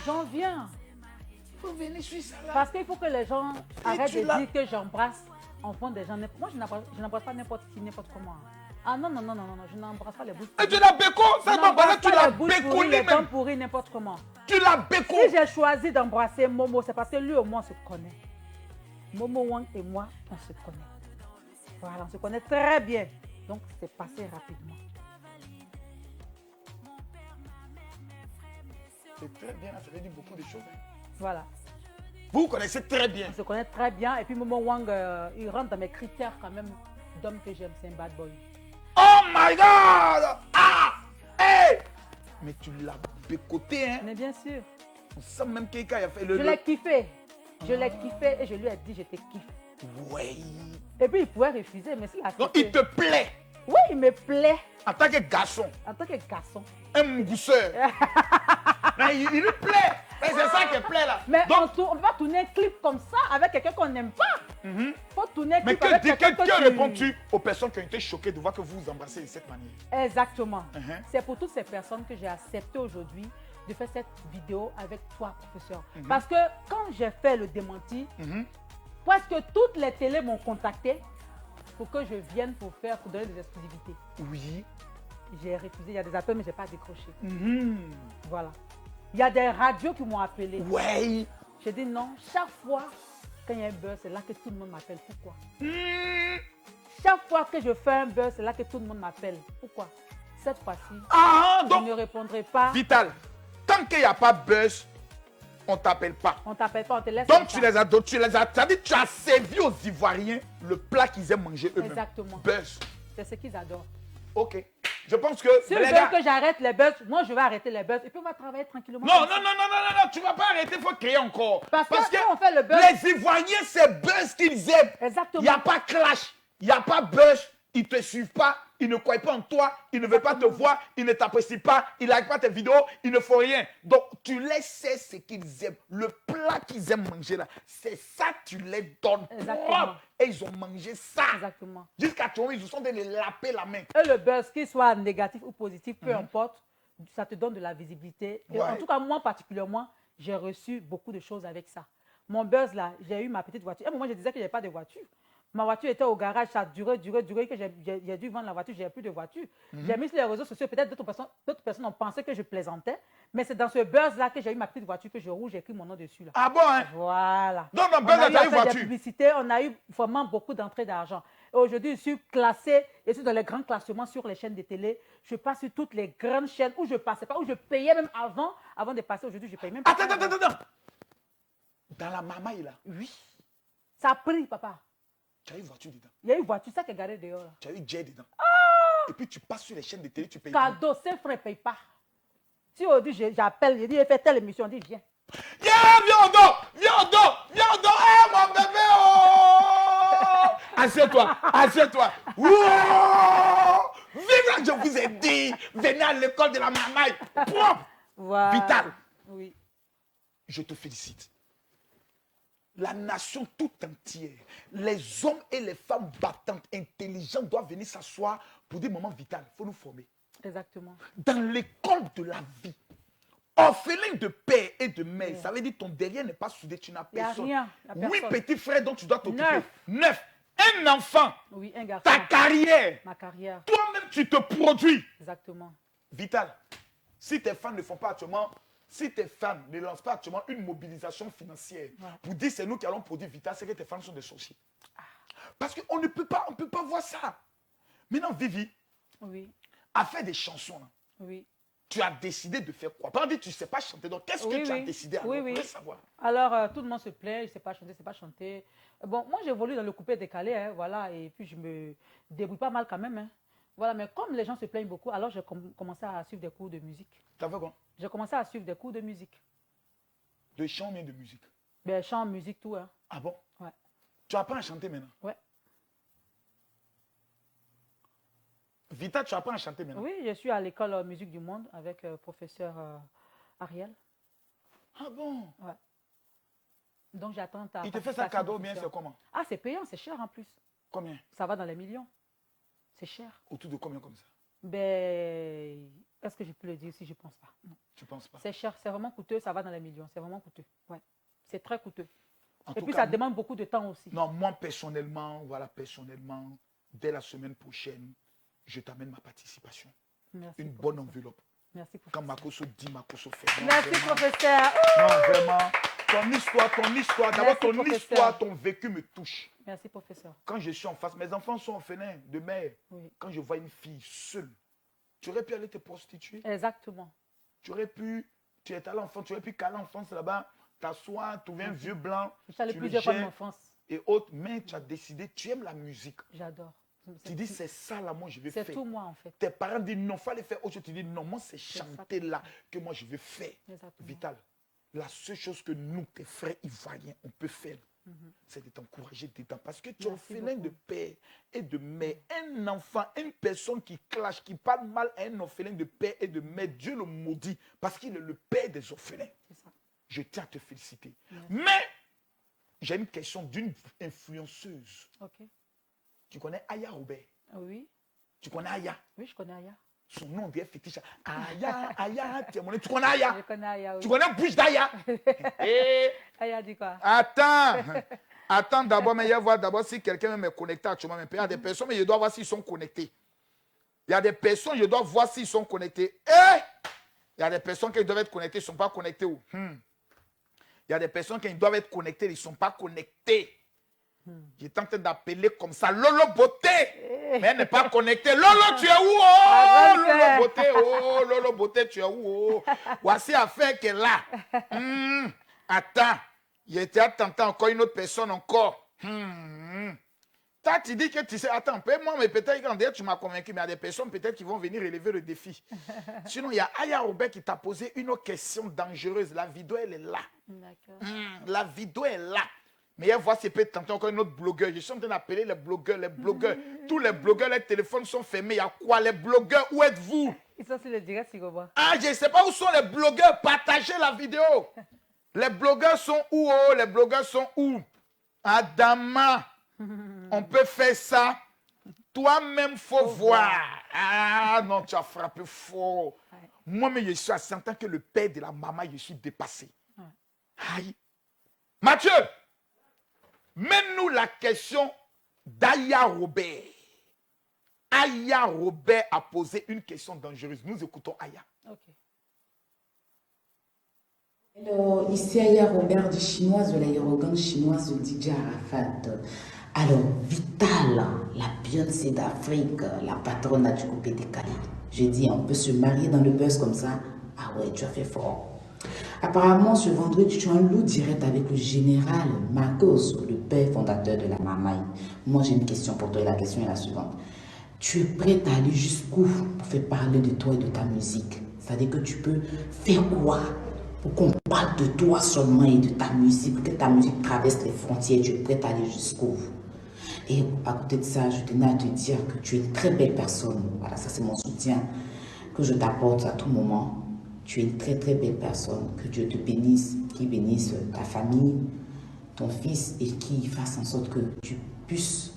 Speaker 4: J'en viens.
Speaker 2: Il faut venir sur ça là.
Speaker 4: Parce qu'il faut que les gens arrêtent
Speaker 2: tu
Speaker 4: de
Speaker 2: l'as-
Speaker 4: dire que j'embrasse en fond des gens. Moi, je n'embrasse pas n'importe qui, n'importe comment. Ah non, non, non, non, non, je n'embrasse pas les bouches
Speaker 2: Et
Speaker 4: pourries.
Speaker 2: tu l'as béco, ça
Speaker 4: Je
Speaker 2: m'a
Speaker 4: n'embrasse
Speaker 2: parlé, tu
Speaker 4: pas
Speaker 2: l'as
Speaker 4: les bouches pourries,
Speaker 2: béconné
Speaker 4: les dents
Speaker 2: même.
Speaker 4: pourries, n'importe comment.
Speaker 2: Tu l'as béco.
Speaker 4: Si j'ai choisi d'embrasser Momo, c'est parce que lui au moins on se connaît. Momo Wang et moi, on se connaît. Voilà, on se connaît très bien. Donc, c'est passé rapidement.
Speaker 2: C'est très bien, ça veut dire beaucoup de choses. Hein.
Speaker 4: Voilà.
Speaker 2: Vous connaissez très bien.
Speaker 4: On se connaît très bien. Et puis, Momo Wang, il rentre dans mes critères quand même d'homme que j'aime. C'est un bad boy.
Speaker 2: Oh my God! Ah! Hey! Mais tu l'as bécoté, hein?
Speaker 4: Mais bien sûr.
Speaker 2: On sent même que quelqu'un a fait le...
Speaker 4: Je l'ai kiffé. Je l'ai kiffé et je lui ai dit je te kiffe.
Speaker 2: Ouais.
Speaker 4: Et puis il pouvait refuser, mais s'il a
Speaker 2: Donc
Speaker 4: accepté.
Speaker 2: il te plaît
Speaker 4: Oui, il me plaît
Speaker 2: en tant que garçon,
Speaker 4: en tant que garçon.
Speaker 2: un mousseur. Il lui plaît. Mais c'est ça qui plaît là.
Speaker 4: Mais
Speaker 2: Donc,
Speaker 4: on ne peut pas tourner un clip comme ça avec quelqu'un qu'on n'aime pas. Il faut tourner un
Speaker 2: mais
Speaker 4: clip avec quelqu'un que
Speaker 2: que
Speaker 4: tu...
Speaker 2: réponds-tu aux personnes qui ont été choquées de voir que vous vous embrassez de cette manière?
Speaker 4: Exactement.
Speaker 2: Mhm.
Speaker 4: C'est pour toutes ces personnes que j'ai accepté aujourd'hui de faire cette vidéo avec toi, professeur. Parce que quand j'ai fait le démenti, presque toutes les télés m'ont contacté pour que je vienne pour donner des exclusivités.
Speaker 2: Oui.
Speaker 4: J'ai refusé, il y a des appels, mais je n'ai pas décroché. Voilà. Il y a des radios qui m'ont appelé.
Speaker 2: Ouais.
Speaker 4: J'ai dit non, chaque fois quand il y a un buzz, c'est là que tout le monde m'appelle. Pourquoi? Chaque fois que je fais un buzz, c'est là que tout le monde m'appelle. Pourquoi? Cette fois-ci,
Speaker 2: Ah,
Speaker 4: je
Speaker 2: donc,
Speaker 4: ne répondrai pas.
Speaker 2: Vital, tant qu'il n'y a pas buzz, on ne t'appelle pas.
Speaker 4: On ne t'appelle pas, on te laisse.
Speaker 2: Donc
Speaker 4: comme
Speaker 2: tu
Speaker 4: ça.
Speaker 2: les as, c'est-à-dire tu as servi aux Ivoiriens le plat qu'ils aiment manger eux-mêmes.
Speaker 4: Exactement.
Speaker 2: Buzz.
Speaker 4: C'est ce qu'ils adorent.
Speaker 2: Ok. Je pense que
Speaker 4: Si
Speaker 2: les
Speaker 4: ils
Speaker 2: gars-
Speaker 4: veulent que j'arrête les buzz, moi je vais arrêter les buzz et puis on va travailler tranquillement.
Speaker 2: Non,
Speaker 4: comme
Speaker 2: non,
Speaker 4: ça.
Speaker 2: non, non, non, non, non, tu vas pas arrêter, il faut créer encore.
Speaker 4: Parce que quand on fait le buzz-
Speaker 2: les Ivoiriens, c'est buzz qu'ils aiment.
Speaker 4: Exactement.
Speaker 2: Il n'y a pas clash, il n'y a pas buzz, ils ne te suivent pas, ils ne croient pas en toi, ils ne veulent pas te voir, ils ne t'apprécient pas, ils ne like pas tes vidéos, ils ne font rien. Donc tu les sais ce qu'ils aiment, le plat qu'ils aiment manger là, c'est ça que tu les donnes
Speaker 4: Exactement.
Speaker 2: propre. Et ils ont mangé ça.
Speaker 4: Exactement.
Speaker 2: Jusqu'à toi, ils se sont de les laper la main.
Speaker 4: Et le buzz, qu'il soit négatif ou positif, peu importe, ça te donne de la visibilité. Et
Speaker 2: Ouais.
Speaker 4: en tout cas, moi particulièrement, j'ai reçu beaucoup de choses avec ça. Mon buzz là, j'ai eu ma petite voiture. À un moment, je disais que je n'avais pas de voiture. Ma voiture était au garage, ça a duré, que j'ai dû vendre la voiture, j'ai plus de voiture. J'ai mis sur les réseaux sociaux, peut-être d'autres personnes ont pensé que je plaisantais, mais c'est dans ce buzz-là que j'ai eu ma petite voiture que je roule, j'ai écrit mon nom dessus. Là.
Speaker 2: Ah bon, hein?
Speaker 4: Voilà.
Speaker 2: Donc, dans
Speaker 4: On
Speaker 2: buzz,
Speaker 4: a eu
Speaker 2: t'as
Speaker 4: à
Speaker 2: eu
Speaker 4: faire des
Speaker 2: voiture.
Speaker 4: publicités, on a eu vraiment beaucoup d'entrées d'argent. Et aujourd'hui, je suis classée, je suis dans les grands classements sur les chaînes de télé. Je passe sur toutes les grandes chaînes où je passais pas, où je payais même avant de passer. Aujourd'hui, je paye même pas.
Speaker 2: Attends, attends, attends, attends. Dans la mamaille là,
Speaker 4: Oui. Ça a pris, papa.
Speaker 2: tu as eu voiture dedans,
Speaker 4: Il y a une voiture, ça qui est garée dehors. Là.
Speaker 2: tu as eu jet dedans. Et puis tu passes sur les chaînes de télé, tu payes.
Speaker 4: Cadeau, c'est frais, paye pas. Si aujourd'hui j'appelle, je dis, il fait telle émission, on dit, viens.
Speaker 2: Yeah, viens au dos, viens au dos, viens au dos. Eh, mon bébé, oh! Assieds-toi, assieds-toi. Wow! Vive, je vous ai dit, venez à l'école de la mamaille. Propre.
Speaker 4: Voilà.
Speaker 2: Vital.
Speaker 4: Oui.
Speaker 2: Je te félicite. La nation tout entière, les hommes et les femmes battantes, intelligents doivent venir s'asseoir pour des moments vitaux. Il faut nous former.
Speaker 4: Exactement.
Speaker 2: Dans l'école de la vie, orphelin de père et de mère, ça veut dire ton derrière n'est pas soudé, tu n'as
Speaker 4: Il n'y a
Speaker 2: personne.
Speaker 4: rien. Il y a
Speaker 2: Oui,
Speaker 4: personne.
Speaker 2: petit frère dont tu dois t'occuper.
Speaker 4: 9.
Speaker 2: 9. Un enfant,
Speaker 4: Oui, un garçon.
Speaker 2: ta carrière,
Speaker 4: Ma carrière.
Speaker 2: toi-même tu te produis.
Speaker 4: Exactement.
Speaker 2: Vital, si tes fans ne font pas actuellement, si tes fans ne lancent pas actuellement une mobilisation financière pour dire c'est nous qui allons produire Vital, c'est que tes fans sont des sorciers. Parce qu'on ne peut pas, voir ça. Maintenant, Vivi
Speaker 4: Oui.
Speaker 2: a fait des chansons. Là.
Speaker 4: Oui.
Speaker 2: Tu as décidé de faire quoi? Par exemple, tu ne sais pas chanter. Donc, qu'est-ce que
Speaker 4: Oui,
Speaker 2: tu as
Speaker 4: oui.
Speaker 2: décidé à
Speaker 4: Oui, oui.
Speaker 2: savoir?
Speaker 4: Alors, tout le monde se plaint, je ne sais pas chanter, je ne sais pas chanter. Bon, moi, j'évolue dans le coupé décalé, hein, voilà, et puis je me débrouille pas mal quand même. Hein. Voilà, mais comme les gens se plaignent beaucoup, alors j'ai commencé à suivre des cours de musique.
Speaker 2: T'as fait quoi?
Speaker 4: J'ai commencé à suivre des cours de musique.
Speaker 2: De chant ou bien de musique?
Speaker 4: Ben, chant, musique, tout. Hein.
Speaker 2: Ah bon?
Speaker 4: Ouais.
Speaker 2: Tu apprends à chanter maintenant?
Speaker 4: Ouais.
Speaker 2: Vita, tu apprends à chanter maintenant?
Speaker 4: Oui, je suis à l'école Musique du Monde avec professeur Ariel.
Speaker 2: Ah bon?
Speaker 4: Ouais. Donc j'attends ta
Speaker 2: Il te fait ça
Speaker 4: participation
Speaker 2: cadeau ou bien
Speaker 4: d'officiel.
Speaker 2: c'est comment?
Speaker 4: Ah, c'est payant, c'est cher en plus.
Speaker 2: Combien?
Speaker 4: Ça va dans les millions. C'est cher.
Speaker 2: Autour de combien comme ça?
Speaker 4: Ben, est-ce que je peux le dire si je pense pas? Non.
Speaker 2: Tu penses pas?
Speaker 4: C'est cher, c'est vraiment coûteux, ça va dans les millions. C'est vraiment coûteux. Ouais. C'est très coûteux.
Speaker 2: En
Speaker 4: Et
Speaker 2: tout
Speaker 4: puis
Speaker 2: cas,
Speaker 4: ça demande beaucoup de temps aussi.
Speaker 2: Non, moi personnellement, dès la semaine prochaine, je t'amène ma participation.
Speaker 4: Merci,
Speaker 2: Une
Speaker 4: professeur.
Speaker 2: bonne enveloppe.
Speaker 4: Merci, professeur.
Speaker 2: Quand Makoso dit, Makoso fait. Non,
Speaker 4: Merci,
Speaker 2: vraiment.
Speaker 4: professeur.
Speaker 2: Non, vraiment. Ton histoire, d'abord
Speaker 4: Merci,
Speaker 2: ton
Speaker 4: professeur.
Speaker 2: histoire, ton vécu me touche.
Speaker 4: Merci, professeur.
Speaker 2: Quand je suis en face, mes enfants sont orphelins de mère.
Speaker 4: Oui.
Speaker 2: Quand je vois une fille seule, tu aurais pu aller te prostituer.
Speaker 4: Exactement.
Speaker 2: Tu es à l'enfant, tu aurais pu caler l'enfance là-bas, t'asseoir, trouver un vieux blanc,
Speaker 4: J'allais
Speaker 2: tu le
Speaker 4: plusieurs fois de
Speaker 2: jettes
Speaker 4: mon enfance.
Speaker 2: et autres, mais tu as décidé, tu aimes la musique.
Speaker 4: J'adore.
Speaker 2: Tu dis, c'est ça là, moi je vais faire.
Speaker 4: C'est tout moi en fait.
Speaker 2: Tes parents disent non, il fallait faire autre chose. Tu dis non, moi c'est chanter là que moi je veux faire.
Speaker 4: Exactement.
Speaker 2: Vital, la seule chose que nous, tes frères ivoiriens, on peut faire, c'est de t'encourager dedans. Parce que tu es
Speaker 4: Merci
Speaker 2: orphelin
Speaker 4: beaucoup.
Speaker 2: de père et de mère. Un enfant, une personne qui clash, qui parle mal à un orphelin de père et de mère, Dieu le maudit parce qu'il est le père des orphelins.
Speaker 4: C'est ça.
Speaker 2: Je tiens à te féliciter.
Speaker 4: Merci.
Speaker 2: Mais j'ai une question d'une influenceuse.
Speaker 4: Ok.
Speaker 2: Tu connais Aya Robert?
Speaker 4: Oui.
Speaker 2: Tu connais Aya?
Speaker 4: Oui, je connais Aya.
Speaker 2: Son nom devient fétiche. Aya, Aya, tu connais Aya?
Speaker 4: Je connais Aya. Oui.
Speaker 2: Tu connais Bouche d'Aya?
Speaker 4: Aya dit quoi?
Speaker 2: Attends d'abord, mais il y a voir d'abord si quelqu'un me connecté actuellement. Il y a des personnes, mais je dois voir s'ils sont connectés. Il y a des personnes, je dois voir s'ils sont connectés. Il y a des personnes qui doivent être connectées, ils ne sont pas connectés. Il y a des personnes qui doivent être connectées, ils ne sont pas connectés. J'étais en train d'appeler comme ça Lolo Beauté, mais elle n'est pas connectée. Lolo, tu es où? Oh, Lolo Beauté, oh, Lolo Beauté, tu es où? Oh. Voici affaire qu'elle est là. Attends, il était attentant encore une autre personne encore. Toi, tu dis que tu sais, attends, moi, mais peut-être qu'en tu m'as convaincu, mais il y a des personnes peut-être qui vont venir relever le défi. Sinon, il y a Aya Robert qui t'a posé une autre question dangereuse. La vidéo, elle est là.
Speaker 4: D'accord.
Speaker 2: La vidéo est là. Mais elle voit, c'est peut-être tenter encore une autre blogueur. Je suis en train d'appeler les blogueurs, Tous les blogueurs, les téléphones sont fermés. Il y a quoi? Les blogueurs, où êtes-vous?
Speaker 4: Ils sont sur le direct, Sigoba.
Speaker 2: Ah, je ne sais pas où sont les blogueurs. Partagez la vidéo. Les blogueurs sont où? Oh, les blogueurs sont où? Adama, on peut faire ça. Toi-même, faut voir. Ah non, tu as frappé fort.
Speaker 4: Ouais.
Speaker 2: Moi, mais je suis à 100 ans que le père de la maman, je suis dépassé.
Speaker 4: Ouais.
Speaker 2: Aïe. Mathieu, mets-nous la question d'Aya Robert. Aya Robert a posé une question dangereuse. Nous écoutons Aya.
Speaker 4: Ok.
Speaker 10: Alors, ici Aya Robert de chinoise de l'aérogane chinoise de DJ Arafat. Alors, Vital, la Beyoncé d'Afrique, la patronne du coupé décalé. Je dis, on peut se marier dans le buzz comme ça. Ah ouais, tu as fait fort. Apparemment, ce vendredi, tu as un loup direct avec le général Marcos, le père fondateur de la Mamaï. Moi, j'ai une question pour toi et la question est la suivante. Tu es prête à aller jusqu'où pour faire parler de toi et de ta musique? C'est-à-dire que tu peux faire quoi pour qu'on parle de toi seulement et de ta musique, pour que ta musique traverse les frontières? Tu es prête à aller jusqu'où? Et à côté de ça, je tenais à te dire que tu es une très belle personne. Voilà, ça c'est mon soutien que je t'apporte à tout moment. Tu es une très très belle personne. Que Dieu te bénisse, qu'il bénisse ta famille, ton fils et qu'il fasse en sorte que tu puisses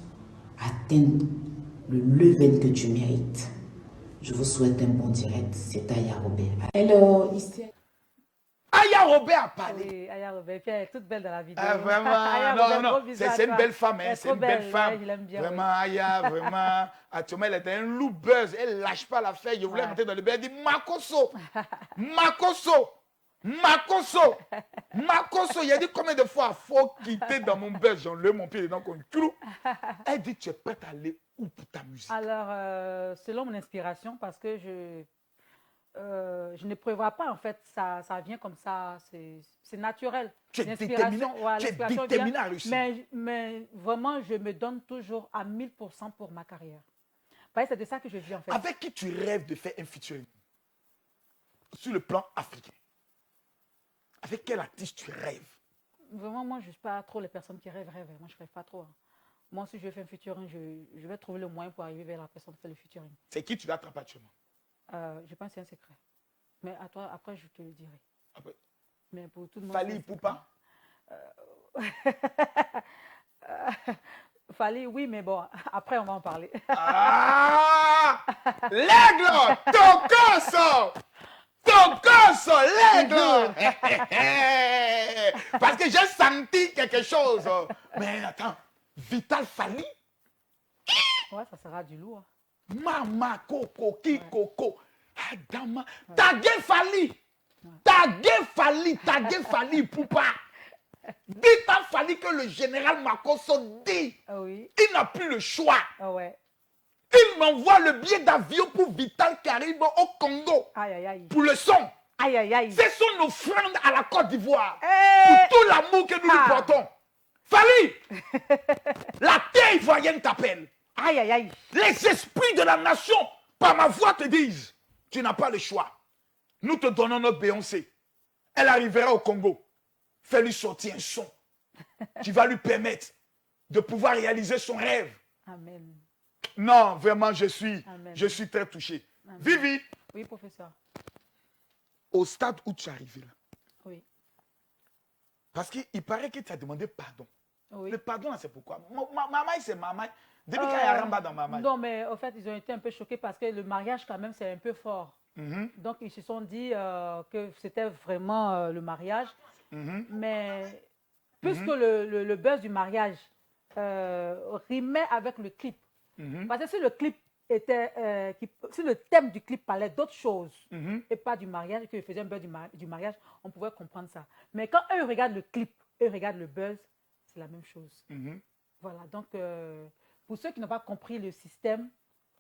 Speaker 10: atteindre le level que tu mérites. Je vous souhaite un bon direct. C'est Aya Robert. Alors, ici...
Speaker 2: Aya Robert a parlé.
Speaker 4: Oui, Aya Robert, puis elle est toute belle dans la vidéo.
Speaker 2: Ah, vraiment,
Speaker 4: Aya
Speaker 2: non,
Speaker 4: Robert,
Speaker 2: non,
Speaker 4: gros
Speaker 2: non,
Speaker 4: bisous à
Speaker 2: c'est une
Speaker 4: toi.
Speaker 2: belle femme,
Speaker 4: Elle
Speaker 2: hein,
Speaker 4: est
Speaker 2: c'est
Speaker 4: trop
Speaker 2: une belle
Speaker 4: belle,
Speaker 2: femme.
Speaker 4: ouais, je l'aime bien.
Speaker 2: Vraiment,
Speaker 4: Oui.
Speaker 2: Aya, vraiment. Actuellement, elle était un loup buzz, elle lâche pas l'affaire. Je voulais
Speaker 4: Ouais.
Speaker 2: rentrer dans le bain, elle dit Makoso, Makoso, Makoso, Makoso. Il a dit combien de fois il faut quitter dans mon buzz, j'enlève mon pied dedans comme clou. Elle dit tu es prête à aller où pour ta musique?
Speaker 4: Alors, selon mon inspiration, parce que je ne prévois pas, en fait, ça vient comme ça, c'est naturel.
Speaker 2: Tu es
Speaker 4: L'inspiration,
Speaker 2: déterminé,
Speaker 4: ouais,
Speaker 2: tu es
Speaker 4: l'inspiration
Speaker 2: déterminé
Speaker 4: vient,
Speaker 2: à réussir.
Speaker 4: mais vraiment, je me donne toujours à 1000% pour ma carrière. Parce que c'est de ça que je vis, en fait.
Speaker 2: Avec qui tu rêves de faire un featuring sur le plan africain? Avec quel artiste tu rêves?
Speaker 4: Vraiment, moi, je ne suis pas trop les personnes qui rêvent. Moi, je ne rêve pas trop. Hein. Moi, si je fais un featuring, je vais trouver le moyen pour arriver vers la personne qui fait le featuring.
Speaker 2: C'est qui tu l'attrapes actuellement?
Speaker 4: Je pense que c'est un secret. Mais à toi, après, je te le dirai.
Speaker 2: Après.
Speaker 4: Mais pour tout le monde.
Speaker 2: Fali Poupa?
Speaker 4: Fali, oui, mais bon, après, on va en parler.
Speaker 2: Ah! L'aigle! Ton gosse! Ton gosse, l'aigle! Parce que j'ai senti quelque chose. Mais attends, Vital Fali?
Speaker 4: Ouais, ça sera du lourd.
Speaker 2: Mama Coco, qui Coco? Adama, Tagué Fali! Tagué Fali, Poupa! Dites à Fali que le général Makosso dit.
Speaker 4: Ah oui.
Speaker 2: Il n'a plus le choix.
Speaker 4: Ah ouais.
Speaker 2: Il m'envoie le billet d'avion pour Vital qui arrive au Congo.
Speaker 4: Aïe, aïe, aïe.
Speaker 2: Pour le son.
Speaker 4: Aïe, aïe, aïe.
Speaker 2: C'est son offrande à la Côte d'Ivoire.
Speaker 4: Hey.
Speaker 2: Pour tout l'amour que nous lui portons. Fali, la terre ivoirienne t'appelle.
Speaker 4: Aïe, aïe, aïe.
Speaker 2: Les esprits de la nation, par ma voix, te disent, tu n'as pas le choix. Nous te donnons notre Beyoncé. Elle arrivera au Congo. Fais-lui sortir un son. Tu vas lui permettre de pouvoir réaliser son rêve.
Speaker 4: Amen.
Speaker 2: Non, vraiment, je suis très touché.
Speaker 4: Amen.
Speaker 2: Vivi.
Speaker 4: Oui, professeur.
Speaker 2: Au stade où tu es arrivé là.
Speaker 4: Oui.
Speaker 2: Parce qu'il paraît que tu as demandé pardon.
Speaker 4: Oui.
Speaker 2: Le pardon, c'est pourquoi. Maman, c'est maman. Depuis quand il y a Ramba dans maman.
Speaker 4: Non, mais au fait, ils ont été un peu choqués parce que le mariage, quand même, c'est un peu fort. Donc, ils se sont dit que c'était vraiment le mariage. Mais puisque le buzz du mariage rimait avec le clip, parce que si le clip était, si le thème du clip parlait d'autre chose et pas du mariage, qu'il faisait un buzz du mariage, on pouvait comprendre ça. Mais quand eux regardent le clip, eux regardent le buzz, c'est la même chose. Voilà, donc pour ceux qui n'ont pas compris le système,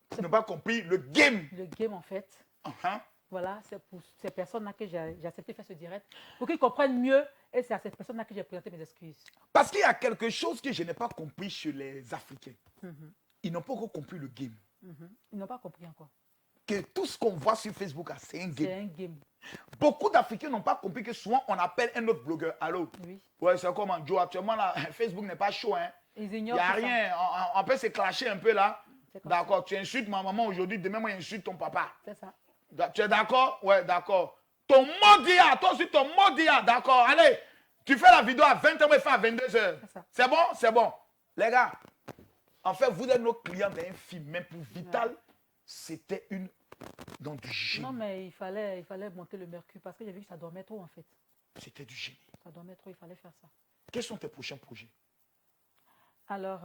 Speaker 2: qui n'ont pas compris le game.
Speaker 4: Le game en fait. Voilà, c'est pour ces personnes-là que j'ai accepté de faire ce direct, pour qu'ils comprennent mieux, et c'est à ces personnes-là que j'ai présenté mes excuses.
Speaker 2: Parce qu'il y a quelque chose que je n'ai pas compris chez les Africains. Ils n'ont pas encore compris le game.
Speaker 4: Ils n'ont pas compris encore.
Speaker 2: Que tout ce qu'on voit sur Facebook, c'est un game.
Speaker 4: C'est un game.
Speaker 2: Beaucoup d'Africains n'ont pas compris que souvent on appelle un autre blogueur. Allô?
Speaker 4: Oui.
Speaker 2: Ouais, c'est comme Joe. Actuellement, là, Facebook n'est pas chaud. Hein.
Speaker 4: Ils
Speaker 2: Il
Speaker 4: ignorent.
Speaker 2: n'y a rien. On peut se clasher un peu là. D'accord. Tu
Speaker 4: ça.
Speaker 2: insultes ma maman aujourd'hui, demain, moi, j'insulte ton papa.
Speaker 4: C'est ça.
Speaker 2: Tu es d'accord? Ouais, d'accord. Ton modia, toi aussi ton modia, d'accord. Allez, tu fais la vidéo à 20h, mais fais à 22h. C'est bon? C'est bon. Les gars, en fait, vous êtes nos clients d'un film, mais pour Vital, c'était une... Donc du génie.
Speaker 4: Non, mais il fallait monter le mercure parce que j'ai vu que ça dormait trop en fait.
Speaker 2: C'était du génie.
Speaker 4: Ça dormait trop, il fallait faire ça.
Speaker 2: Quels sont tes prochains projets?
Speaker 4: Alors,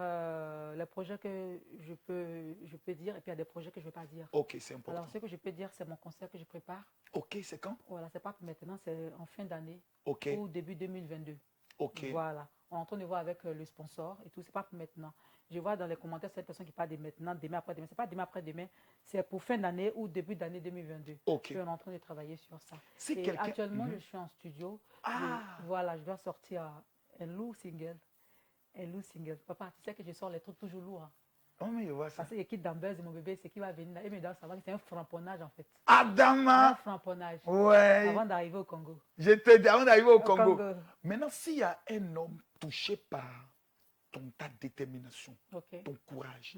Speaker 4: les projets que je peux dire, et puis il y a des projets que je ne vais pas dire.
Speaker 2: Ok, c'est important.
Speaker 4: Alors, ce que je peux dire, c'est mon concert que je prépare.
Speaker 2: Ok, c'est quand?
Speaker 4: Voilà, c'est pas pour maintenant, c'est en fin d'année.
Speaker 2: Ok.
Speaker 4: Ou début 2022.
Speaker 2: Ok.
Speaker 4: Voilà. On est en train de voir avec le sponsor et tout, c'est pas pour maintenant. Je vois dans les commentaires cette personne qui parle de maintenant, demain après-demain. C'est pas demain après-demain, c'est pour fin d'année ou début d'année 2022.
Speaker 2: Ok.
Speaker 4: Et on est en train de travailler sur ça.
Speaker 2: Si
Speaker 4: et actuellement, je suis en studio.
Speaker 2: Ah.
Speaker 4: Voilà, je dois sortir un lourd single. Un lourd single. Papa, tu sais que je sors les trucs toujours lourds. Hein.
Speaker 2: Oh, mais je vois ça.
Speaker 4: Parce qu'il quitte dans Buzz, mon bébé, c'est qui va venir là. Et me doit savoir que c'est un framponnage en fait.
Speaker 2: Adama.
Speaker 4: Un framponnage.
Speaker 2: Ouais.
Speaker 4: Avant d'arriver au Congo.
Speaker 2: Je te dis, avant d'arriver au Congo. Maintenant, s'il y a un homme touché par ta détermination, ton courage,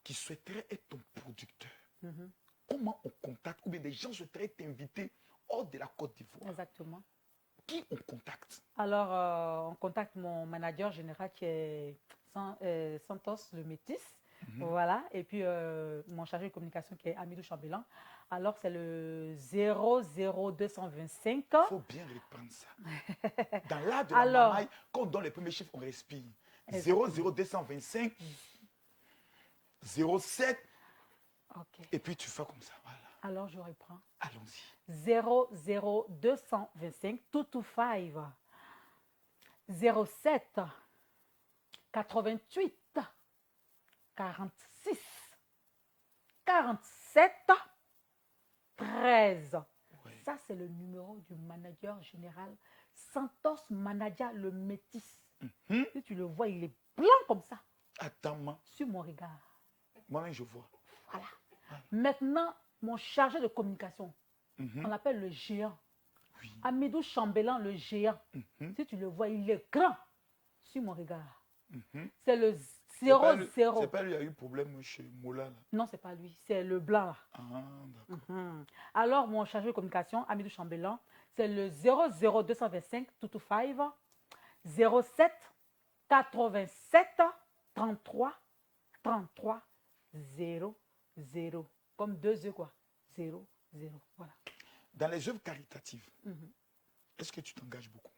Speaker 2: qui souhaiterait être ton producteur, comment on contacte, ou bien des gens souhaiteraient t'inviter hors de la Côte d'Ivoire?
Speaker 4: Exactement.
Speaker 2: Qui on contacte?
Speaker 4: Alors, on contacte mon manager général qui est Santos le Métis. Voilà. Et puis, mon chargé de communication qui est Amidou Chambellan. Alors, c'est le 00225.
Speaker 2: Il faut bien reprendre ça. Dans l'art de la mamaille, quand on donne les premiers chiffres, on respire. 00225 07.
Speaker 4: Okay.
Speaker 2: Et puis, tu fais comme ça. Voilà.
Speaker 4: Alors, je reprends.
Speaker 2: Allons-y.
Speaker 4: 00225 225 07 88 46 47 13. Ouais. Ça, c'est le numéro du manager général Santos Manadia le Métis. Si tu le vois, il est blanc comme ça.
Speaker 2: Attends-moi.
Speaker 4: Sur mon regard.
Speaker 2: Moi-même, je vois.
Speaker 4: Voilà. Ouais. Maintenant, mon chargé de communication, on l'appelle le géant. Oui. Amidou Chambellan, le géant. Si tu le vois, il est grand sur mon regard. C'est le 0,
Speaker 2: C'est
Speaker 4: 0.
Speaker 2: pas lui qui a eu problème chez Mola, là.
Speaker 4: Non, c'est pas lui, c'est le blanc là.
Speaker 2: Ah, d'accord.
Speaker 4: Alors, mon chargé de communication, Amidou Chambellan, c'est le 00225 225 07 87 33 33 0 0. Comme 2 œufs, quoi. 0 0. Voilà.
Speaker 2: Dans les œuvres caritatives, est-ce que tu t'engages beaucoup?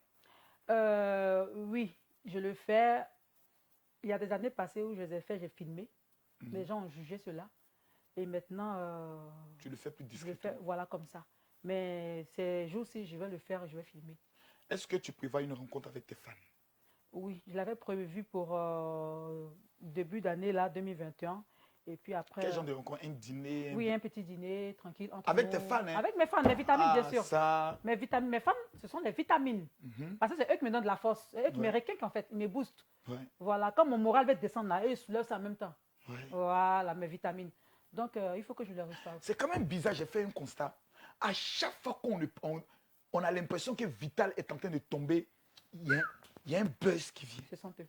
Speaker 4: Oui, je le fais. Il y a des années passées où je les ai fait, j'ai filmé. Les gens ont jugé cela. Et maintenant,
Speaker 2: tu le fais plus
Speaker 4: je le
Speaker 2: discrètement.
Speaker 4: fais, voilà, comme ça. Mais ces jours-ci, je vais le faire et je vais filmer.
Speaker 2: Est-ce que tu prévois une rencontre avec tes fans?
Speaker 4: Oui, je l'avais prévu pour début d'année, là, 2021. Et puis après...
Speaker 2: Quel genre de rencontre? Un dîner?
Speaker 4: Oui, un petit dîner, tranquille. Entre
Speaker 2: avec
Speaker 4: nous.
Speaker 2: tes fans, hein?
Speaker 4: Avec mes fans, mes vitamines, bien sûr.
Speaker 2: Ça...
Speaker 4: Mes fans, ce sont les vitamines. Parce que c'est eux qui me donnent de la force. C'est eux qui me requinquent, en fait. Ils me boostent. Voilà, comme mon moral va descendre là, eux, ils soulèvent ça en même temps. Voilà, mes vitamines. Donc, il faut que je les reçoive.
Speaker 2: C'est quand même bizarre, j'ai fait un constat. À chaque fois qu'on a l'impression que Vital est en train de tomber, il y a un buzz qui vient.
Speaker 4: Ce sont eux.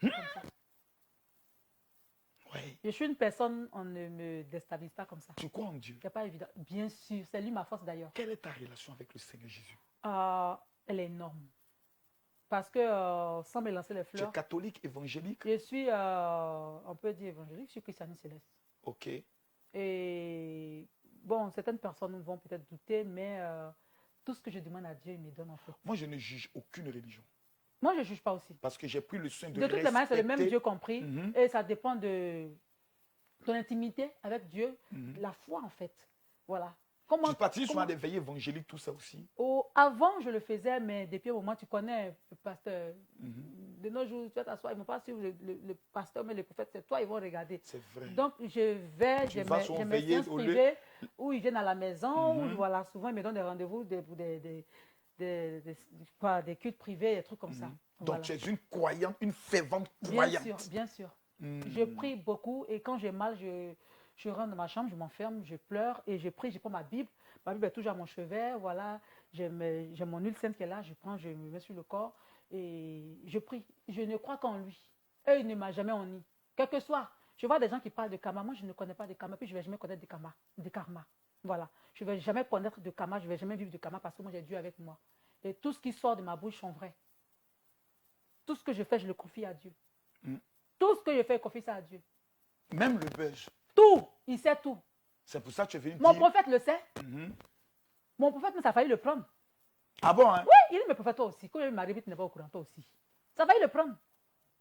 Speaker 4: Comme ça.
Speaker 2: Ouais.
Speaker 4: Je suis une personne, on ne me déstabilise pas comme ça.
Speaker 2: Tu crois en Dieu?
Speaker 4: C'est pas évident. Bien sûr, c'est lui ma force d'ailleurs.
Speaker 2: Quelle est ta relation avec le Seigneur Jésus?
Speaker 4: Elle est énorme. Parce que, sans me lancer les fleurs...
Speaker 2: Tu es catholique, évangélique?
Speaker 4: Je suis, on peut dire évangélique, je suis christianiste céleste.
Speaker 2: Ok.
Speaker 4: Et bon, certaines personnes vont peut-être douter, mais tout ce que je demande à Dieu, il me donne en fait.
Speaker 2: Moi, je ne juge aucune religion.
Speaker 4: Moi, je ne juge pas aussi.
Speaker 2: Parce que j'ai pris le soin de
Speaker 4: toutes les manières, c'est le même Dieu compris. Et ça dépend de ton intimité avec Dieu, la foi en fait. Voilà.
Speaker 2: Tu participes souvent à des veillées évangéliques, tout ça aussi?
Speaker 4: Avant, je le faisais, mais depuis un moment, tu connais le pasteur. De nos jours, tu vas t'asseoir, ils ne vont pas suivre le pasteur, mais le prophète, c'est toi, ils vont regarder.
Speaker 2: C'est vrai.
Speaker 4: Donc, je vais, j'ai mes séances privées où ils viennent à la maison, où, voilà, souvent, ils me donnent des rendez-vous pour des cultes privés, des trucs comme ça.
Speaker 2: Donc,
Speaker 4: Voilà.
Speaker 2: tu es une croyante, une fervente croyante.
Speaker 4: Bien sûr, bien sûr. Je prie beaucoup et quand j'ai mal, je rentre dans ma chambre, je m'enferme, je pleure et je prie, je prends ma Bible. Ma Bible est toujours à mon chevet, voilà. J'ai mon huile sainte qui est là, je prends, je me mets sur le corps et je prie. Je ne crois qu'en lui. Et il ne m'a jamais honni. Quel que soit. Je vois des gens qui parlent de karma. Moi, je ne connais pas de karma, puis je ne vais jamais connaître de karma. Voilà. Je ne vais jamais connaître de karma, je ne vais jamais vivre de karma parce que moi, j'ai Dieu avec moi. Et tout ce qui sort de ma bouche sont vrais. Tout ce que je fais, je le confie à Dieu. Tout ce que je fais, je confie ça à Dieu.
Speaker 2: Même le buzz.
Speaker 4: Tout. Il sait tout.
Speaker 2: C'est pour ça que tu es venu
Speaker 4: Mon
Speaker 2: dire...
Speaker 4: prophète le sait. Mon prophète, mais ça a failli le prendre.
Speaker 2: Ah bon, hein?
Speaker 4: Oui, il est mes prophètes toi aussi. Quand il m'arrive, tu n'es pas au courant, toi aussi. Ça a failli le prendre.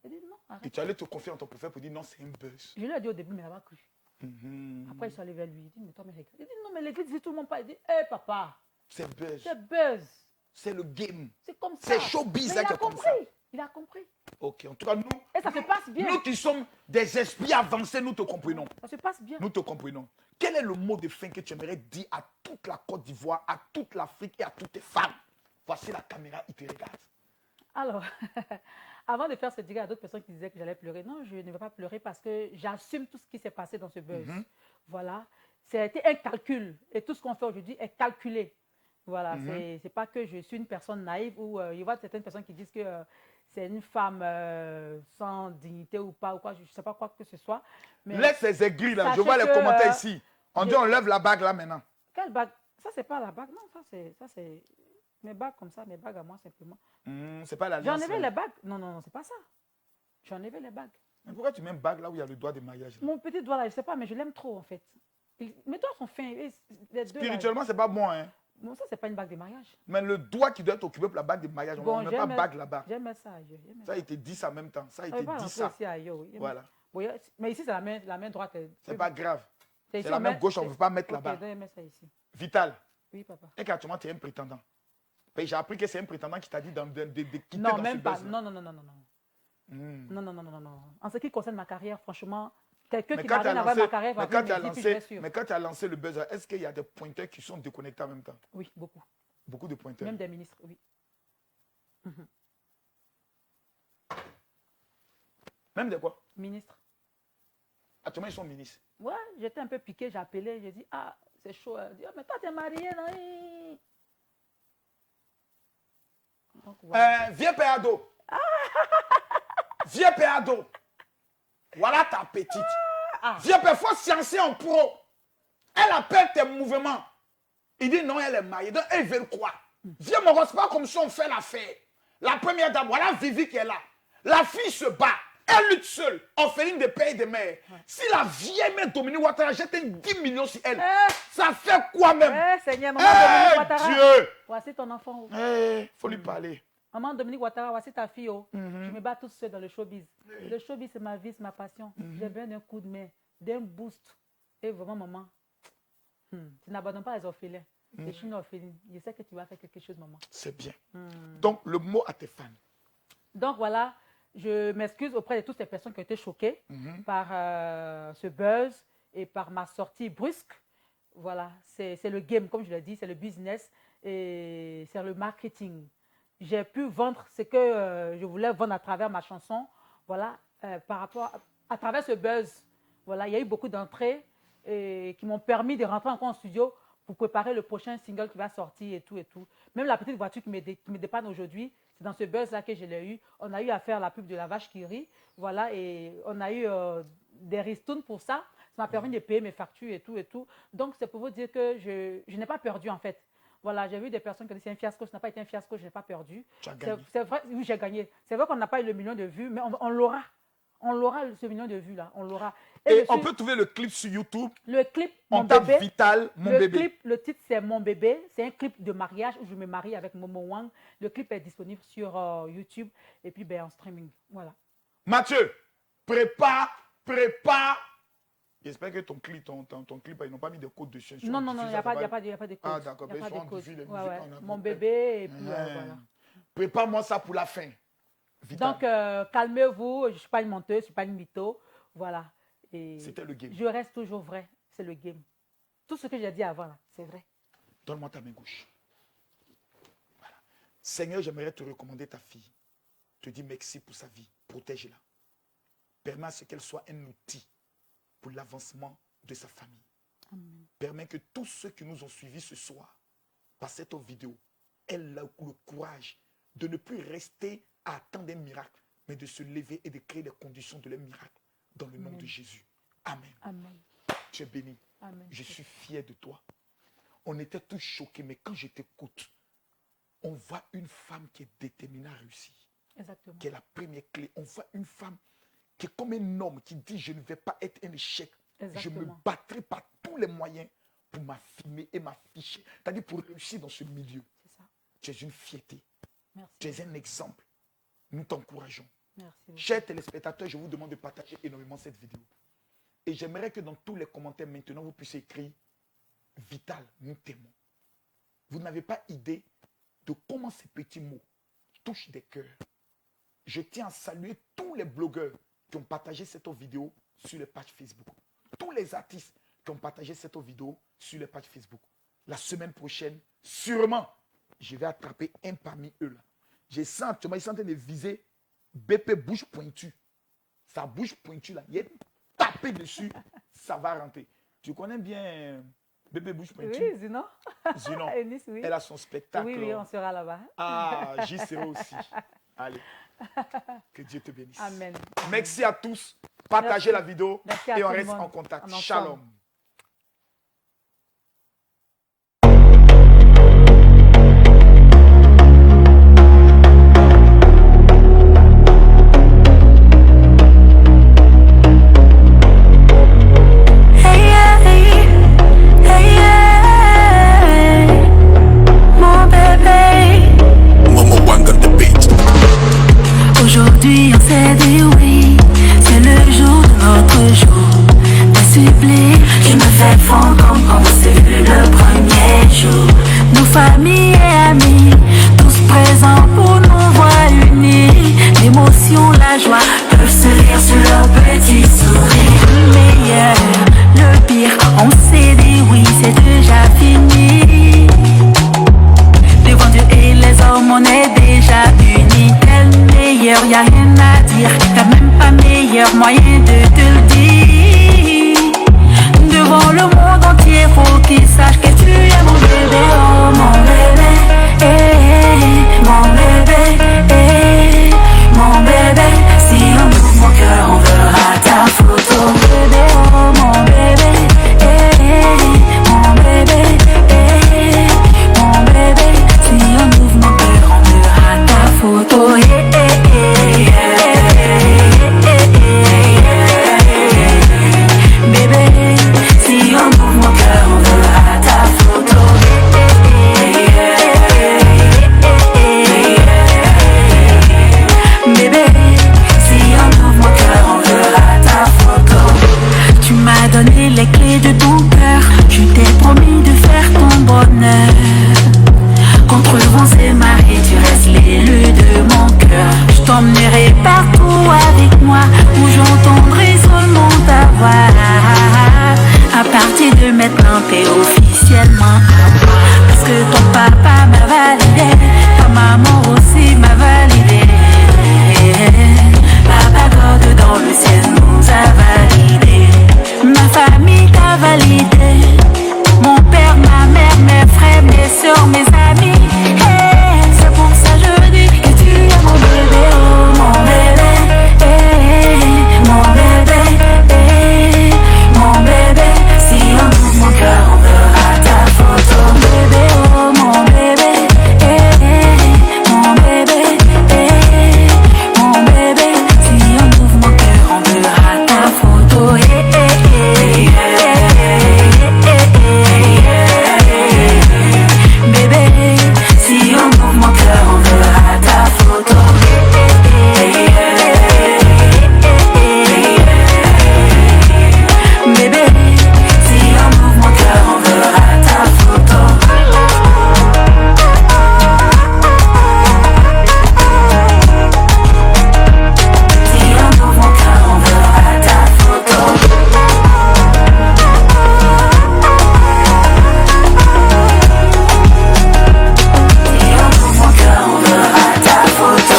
Speaker 4: Il dit non, arrête.
Speaker 2: Et tu allais te confier en ton prophète pour dire non, c'est un buzz.
Speaker 4: Je lui ai dit au début, mais il n'a pas cru. Après, je suis allé vers lui. Il dit, mais toi, mais regarde. Il dit, non, mais l'église dit tout le monde pas. Il dit, hé, papa.
Speaker 2: C'est buzz.
Speaker 4: C'est buzz.
Speaker 2: C'est le game.
Speaker 4: C'est comme ça.
Speaker 2: C'est showbiz,
Speaker 4: mais
Speaker 2: là,
Speaker 4: il
Speaker 2: qui
Speaker 4: a
Speaker 2: est comme
Speaker 4: compris.
Speaker 2: ça.
Speaker 4: Il a compris.
Speaker 2: Ok, en tout cas, nous...
Speaker 4: Et ça se passe bien.
Speaker 2: Nous qui sommes des esprits avancés, nous te comprenons.
Speaker 4: Ça se passe bien.
Speaker 2: Nous te comprenons. Quel est le mot de fin que tu aimerais dire à toute la Côte d'Ivoire, à toute l'Afrique et à toutes tes femmes? Voici la caméra, il te regarde.
Speaker 4: Alors, avant de faire ce dire à d'autres personnes qui disaient que j'allais pleurer, non, je ne vais pas pleurer parce que j'assume tout ce qui s'est passé dans ce buzz. Voilà. C'était un calcul. Et tout ce qu'on fait aujourd'hui est calculé. Voilà. C'est pas que je suis une personne naïve ou il y a certaines personnes qui disent que c'est une femme sans dignité ou pas, ou quoi, je ne sais pas quoi que ce soit. Mais
Speaker 2: laisse ces aigris là, je vois les commentaires ici. On dit on lève la bague là maintenant.
Speaker 4: Quelle bague? Ça, c'est pas la bague. Non, ça, c'est mes bagues comme ça, mes bagues à moi simplement.
Speaker 2: C'est pas la
Speaker 4: J'ai enlevé les bagues. Non, non, non, c'est pas ça. J'ai enlevé les bagues.
Speaker 2: Mais pourquoi tu mets une bague là où il y a le doigt de mariage là?
Speaker 4: Mon petit doigt là, je ne sais pas, mais je l'aime trop en fait. Mes doigts sont fins. Les
Speaker 2: Spirituellement, c'est pas bon, hein?
Speaker 4: Non, ça, c'est pas une bague de mariage.
Speaker 2: Mais le doigt qui doit être occupé pour la bague de mariage, on ne met pas bague là-bas.
Speaker 4: J'aime ça ailleurs.
Speaker 2: Ça, il te dit ça en même temps. Ça, il te dit ça. Voilà.
Speaker 4: Mais ici, c'est la main droite.
Speaker 2: C'est pas grave. C'est
Speaker 4: ici,
Speaker 2: la main gauche, on ne veut pas mettre là-bas.
Speaker 4: Ça ici.
Speaker 2: Vital.
Speaker 4: Oui, papa.
Speaker 2: Et qu'actuellement, tu es un prétendant. J'ai appris que c'est un prétendant qui t'a dit de quitter
Speaker 4: non,
Speaker 2: dans
Speaker 4: même
Speaker 2: ce
Speaker 4: pas.
Speaker 2: buzz.
Speaker 4: Non, non, non, non, non, non. Non, non, non, non, non. En ce qui concerne ma carrière, franchement, quelqu'un qui n'a rien à voir avec ma carrière va venir me dire, puis je vais suivre.
Speaker 2: Mais quand tu as lancé le buzz, est-ce qu'il y a des pointeurs qui sont déconnectés en même temps?
Speaker 4: Oui, beaucoup.
Speaker 2: Beaucoup de pointeurs.
Speaker 4: Même des ministres, oui.
Speaker 2: Même des quoi?
Speaker 4: Ministres.
Speaker 2: Actuellement, ils sont ministres.
Speaker 4: Ouais, j'étais un peu piqué, j'ai appelé, j'ai dit, ah, c'est chaud. Elle dit, oh, mais toi, t'es marié, non? Donc, voilà.
Speaker 2: Viens, Péado. Viens, Péado. Voilà ta petite. Viens, parfois sciencer en pro. Elle appelle tes mouvements. Il dit non, elle est mariée. Donc, elle veut quoi? Viens, mon gars, c'est pas comme ça on fait l'affaire. La première dame, voilà Vivi qui est là. La fille se bat. Elle lutte seule. Orpheline de père et de mère. Si la vieille mère Dominique Ouattara jette 10 millions sur elle, ça fait quoi même?
Speaker 4: Seigneur, maman Dominique Ouattara.
Speaker 2: Dieu!
Speaker 4: Voici ton enfant.
Speaker 2: Faut lui parler.
Speaker 4: Maman Dominique Ouattara, voici ta fille. Je me bats toute seule dans le showbiz. Le showbiz, c'est ma vie, c'est ma passion. J'ai besoin d'un coup de main, d'un boost. Et vraiment, maman, tu n'abandonnes pas les orphelins. Je suis une orpheline. Je sais que tu vas faire quelque chose, maman.
Speaker 2: C'est bien. Donc, le mot à tes fans.
Speaker 4: Donc, voilà. Je m'excuse auprès de toutes ces personnes qui ont été choquées par ce buzz et par ma sortie brusque. Voilà, c'est le game, comme je l'ai dit, c'est le business et c'est le marketing. J'ai pu vendre ce que je voulais vendre à travers ma chanson. Voilà, par rapport à travers ce buzz. Voilà, il y a eu beaucoup d'entrées qui m'ont permis de rentrer encore en studio pour préparer le prochain single qui va sortir et tout et tout. Même la petite voiture qui me dépanne aujourd'hui, c'est dans ce buzz-là que je l'ai eu. On a eu à faire la pub de la vache qui rit. Voilà, et on a eu des ristournes pour ça. Ça m'a permis de payer mes factures et tout et tout. Donc, c'est pour vous dire que je n'ai pas perdu, en fait. Voilà, j'ai vu des personnes qui disent c'est un fiasco. Ça n'a pas été un fiasco, je n'ai pas perdu. C'est vrai, oui, j'ai gagné. C'est vrai qu'on n'a pas eu le million de vues, mais on l'aura. On l'aura, ce million de vues-là. On l'aura.
Speaker 2: Et on peut trouver le clip sur YouTube.
Speaker 4: Le clip,
Speaker 2: on tape Vital, mon bébé.
Speaker 4: Le titre, c'est Mon bébé. C'est un clip de mariage où je me marie avec Momo Wang. Le clip est disponible sur YouTube et puis en streaming. Voilà.
Speaker 2: Mathieu, prépare. J'espère que ton clip, ils n'ont pas mis de code dessus.
Speaker 4: Non, il n'y a pas de code.
Speaker 2: Ah, d'accord.
Speaker 4: Mon bébé et puis voilà.
Speaker 2: Prépare-moi ça pour la fin. Vital.
Speaker 4: Donc, calmez-vous. Je ne suis pas une menteuse, je ne suis pas une mytho. Voilà.
Speaker 2: C'était le game.
Speaker 4: Je reste toujours vrai. C'est le game. Tout ce que j'ai dit avant, c'est vrai.
Speaker 2: Donne-moi ta main gauche. Voilà. Seigneur, j'aimerais te recommander ta fille. Te dis merci pour sa vie. Protège-la. Permets à ce qu'elle soit un outil pour l'avancement de sa famille.
Speaker 4: Amen.
Speaker 2: Permets que tous ceux qui nous ont suivis ce soir, par cette vidéo, aient le courage de ne plus rester à attendre un miracle, mais de se lever et de créer les conditions de leur miracle dans le nom de Jésus. Amen.
Speaker 4: Amen.
Speaker 2: Tu es béni.
Speaker 4: Amen.
Speaker 2: Je suis fier de toi. On était tous choqués, mais quand je t'écoute, on voit une femme qui est déterminée à réussir.
Speaker 4: Exactement.
Speaker 2: Qui est la première clé. On voit une femme qui est comme un homme qui dit je ne vais pas être un échec.
Speaker 4: Exactement.
Speaker 2: Je me battrai par tous les moyens pour m'affirmer et m'afficher. C'est-à-dire pour réussir dans ce milieu.
Speaker 4: C'est ça.
Speaker 2: Tu es une fierté.
Speaker 4: Merci.
Speaker 2: Tu es un exemple. Nous t'encourageons.
Speaker 4: Merci.
Speaker 2: Chers téléspectateurs, je vous demande de partager énormément cette vidéo. Et j'aimerais que dans tous les commentaires maintenant, vous puissiez écrire Vital, nous t'aimons. Vous n'avez pas idée de comment ces petits mots touchent des cœurs. Je tiens à saluer tous les blogueurs qui ont partagé cette vidéo sur les pages Facebook. Tous les artistes qui ont partagé cette vidéo sur les pages Facebook. La semaine prochaine, sûrement, je vais attraper un parmi eux là. Je sens actuellement, ils sont en train de viser BP bouche pointue. Sa bouche pointue là, il est tapé dessus, ça va rentrer. Tu connais bien BP bouche pointue?
Speaker 4: Oui, Zinon.
Speaker 2: Zinon.
Speaker 4: Nice, oui.
Speaker 2: Elle a son spectacle.
Speaker 4: Oui, on sera là-bas.
Speaker 2: Ah, j'y serai aussi. Allez. Que Dieu te bénisse.
Speaker 4: Amen.
Speaker 2: Merci à tous. Partagez la vidéo et on reste en contact. Shalom.
Speaker 3: Aujourd'hui on s'est dit oui, c'est le jour de notre jour. T'as supplié, je me fais fondre comme on s'est vu le premier jour. Nos familles et amis, tous présents pour nous voir unis. L'émotion, la joie, peuvent se rire sur leur petit sourire. Le meilleur, le pire, on s'est dit oui, c'est déjà fini. Devant Dieu et les hommes, on est déjà unis. Meilleur, y a rien à dire, y'a même pas meilleur moyen de te le dire. Devant le monde entier, faut qu'il sache que tu es mon bébé, oh mon bébé, mon bébé, mon bébé. Si on ouvre mon cœur, on verra ta moi où j'entendrai seulement ta voix. À partir de maintenant, t'es officiellement à moi. Parce que ton papa m'a validé, ta maman aussi m'a validé. Papa God dans le ciel nous a validé. Ma famille t'a validé. Mon père, ma mère, mes frères, mes soeurs, mes amis. C'est pour ça je dis que tu es mon bébé, oh mon bébé, mon bébé, mon bébé. Si on ouvre mon cœur, on verra ta photo, bébé, oh mon bébé, mon bébé, mon bébé. Si on ouvre mon cœur, on verra ta photo, bébé. Si on ouvre mon cœur, on verra ta photo. Bébé, si on ouvre mon cœur, on verra ta photo. Si on ouvre mon cœur, on verra ta photo. Si on ouvre mon cœur, on verra ta photo.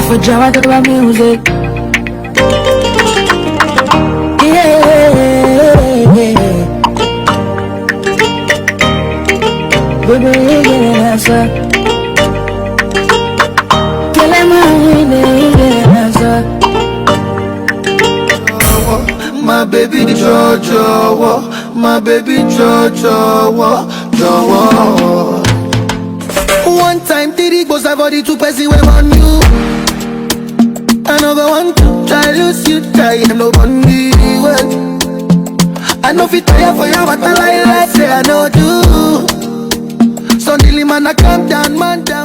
Speaker 5: For Java talk about music. Yeah. Baby, you get an answer. Tell him you get an answer.
Speaker 8: My baby Jojo, my baby Jojo. One time, Diddy goes I've already two peasy way on you. Another one to try lose you, try no money. I know fit tire for you, but I like say I know do. So Dilly man, I calm down, man down.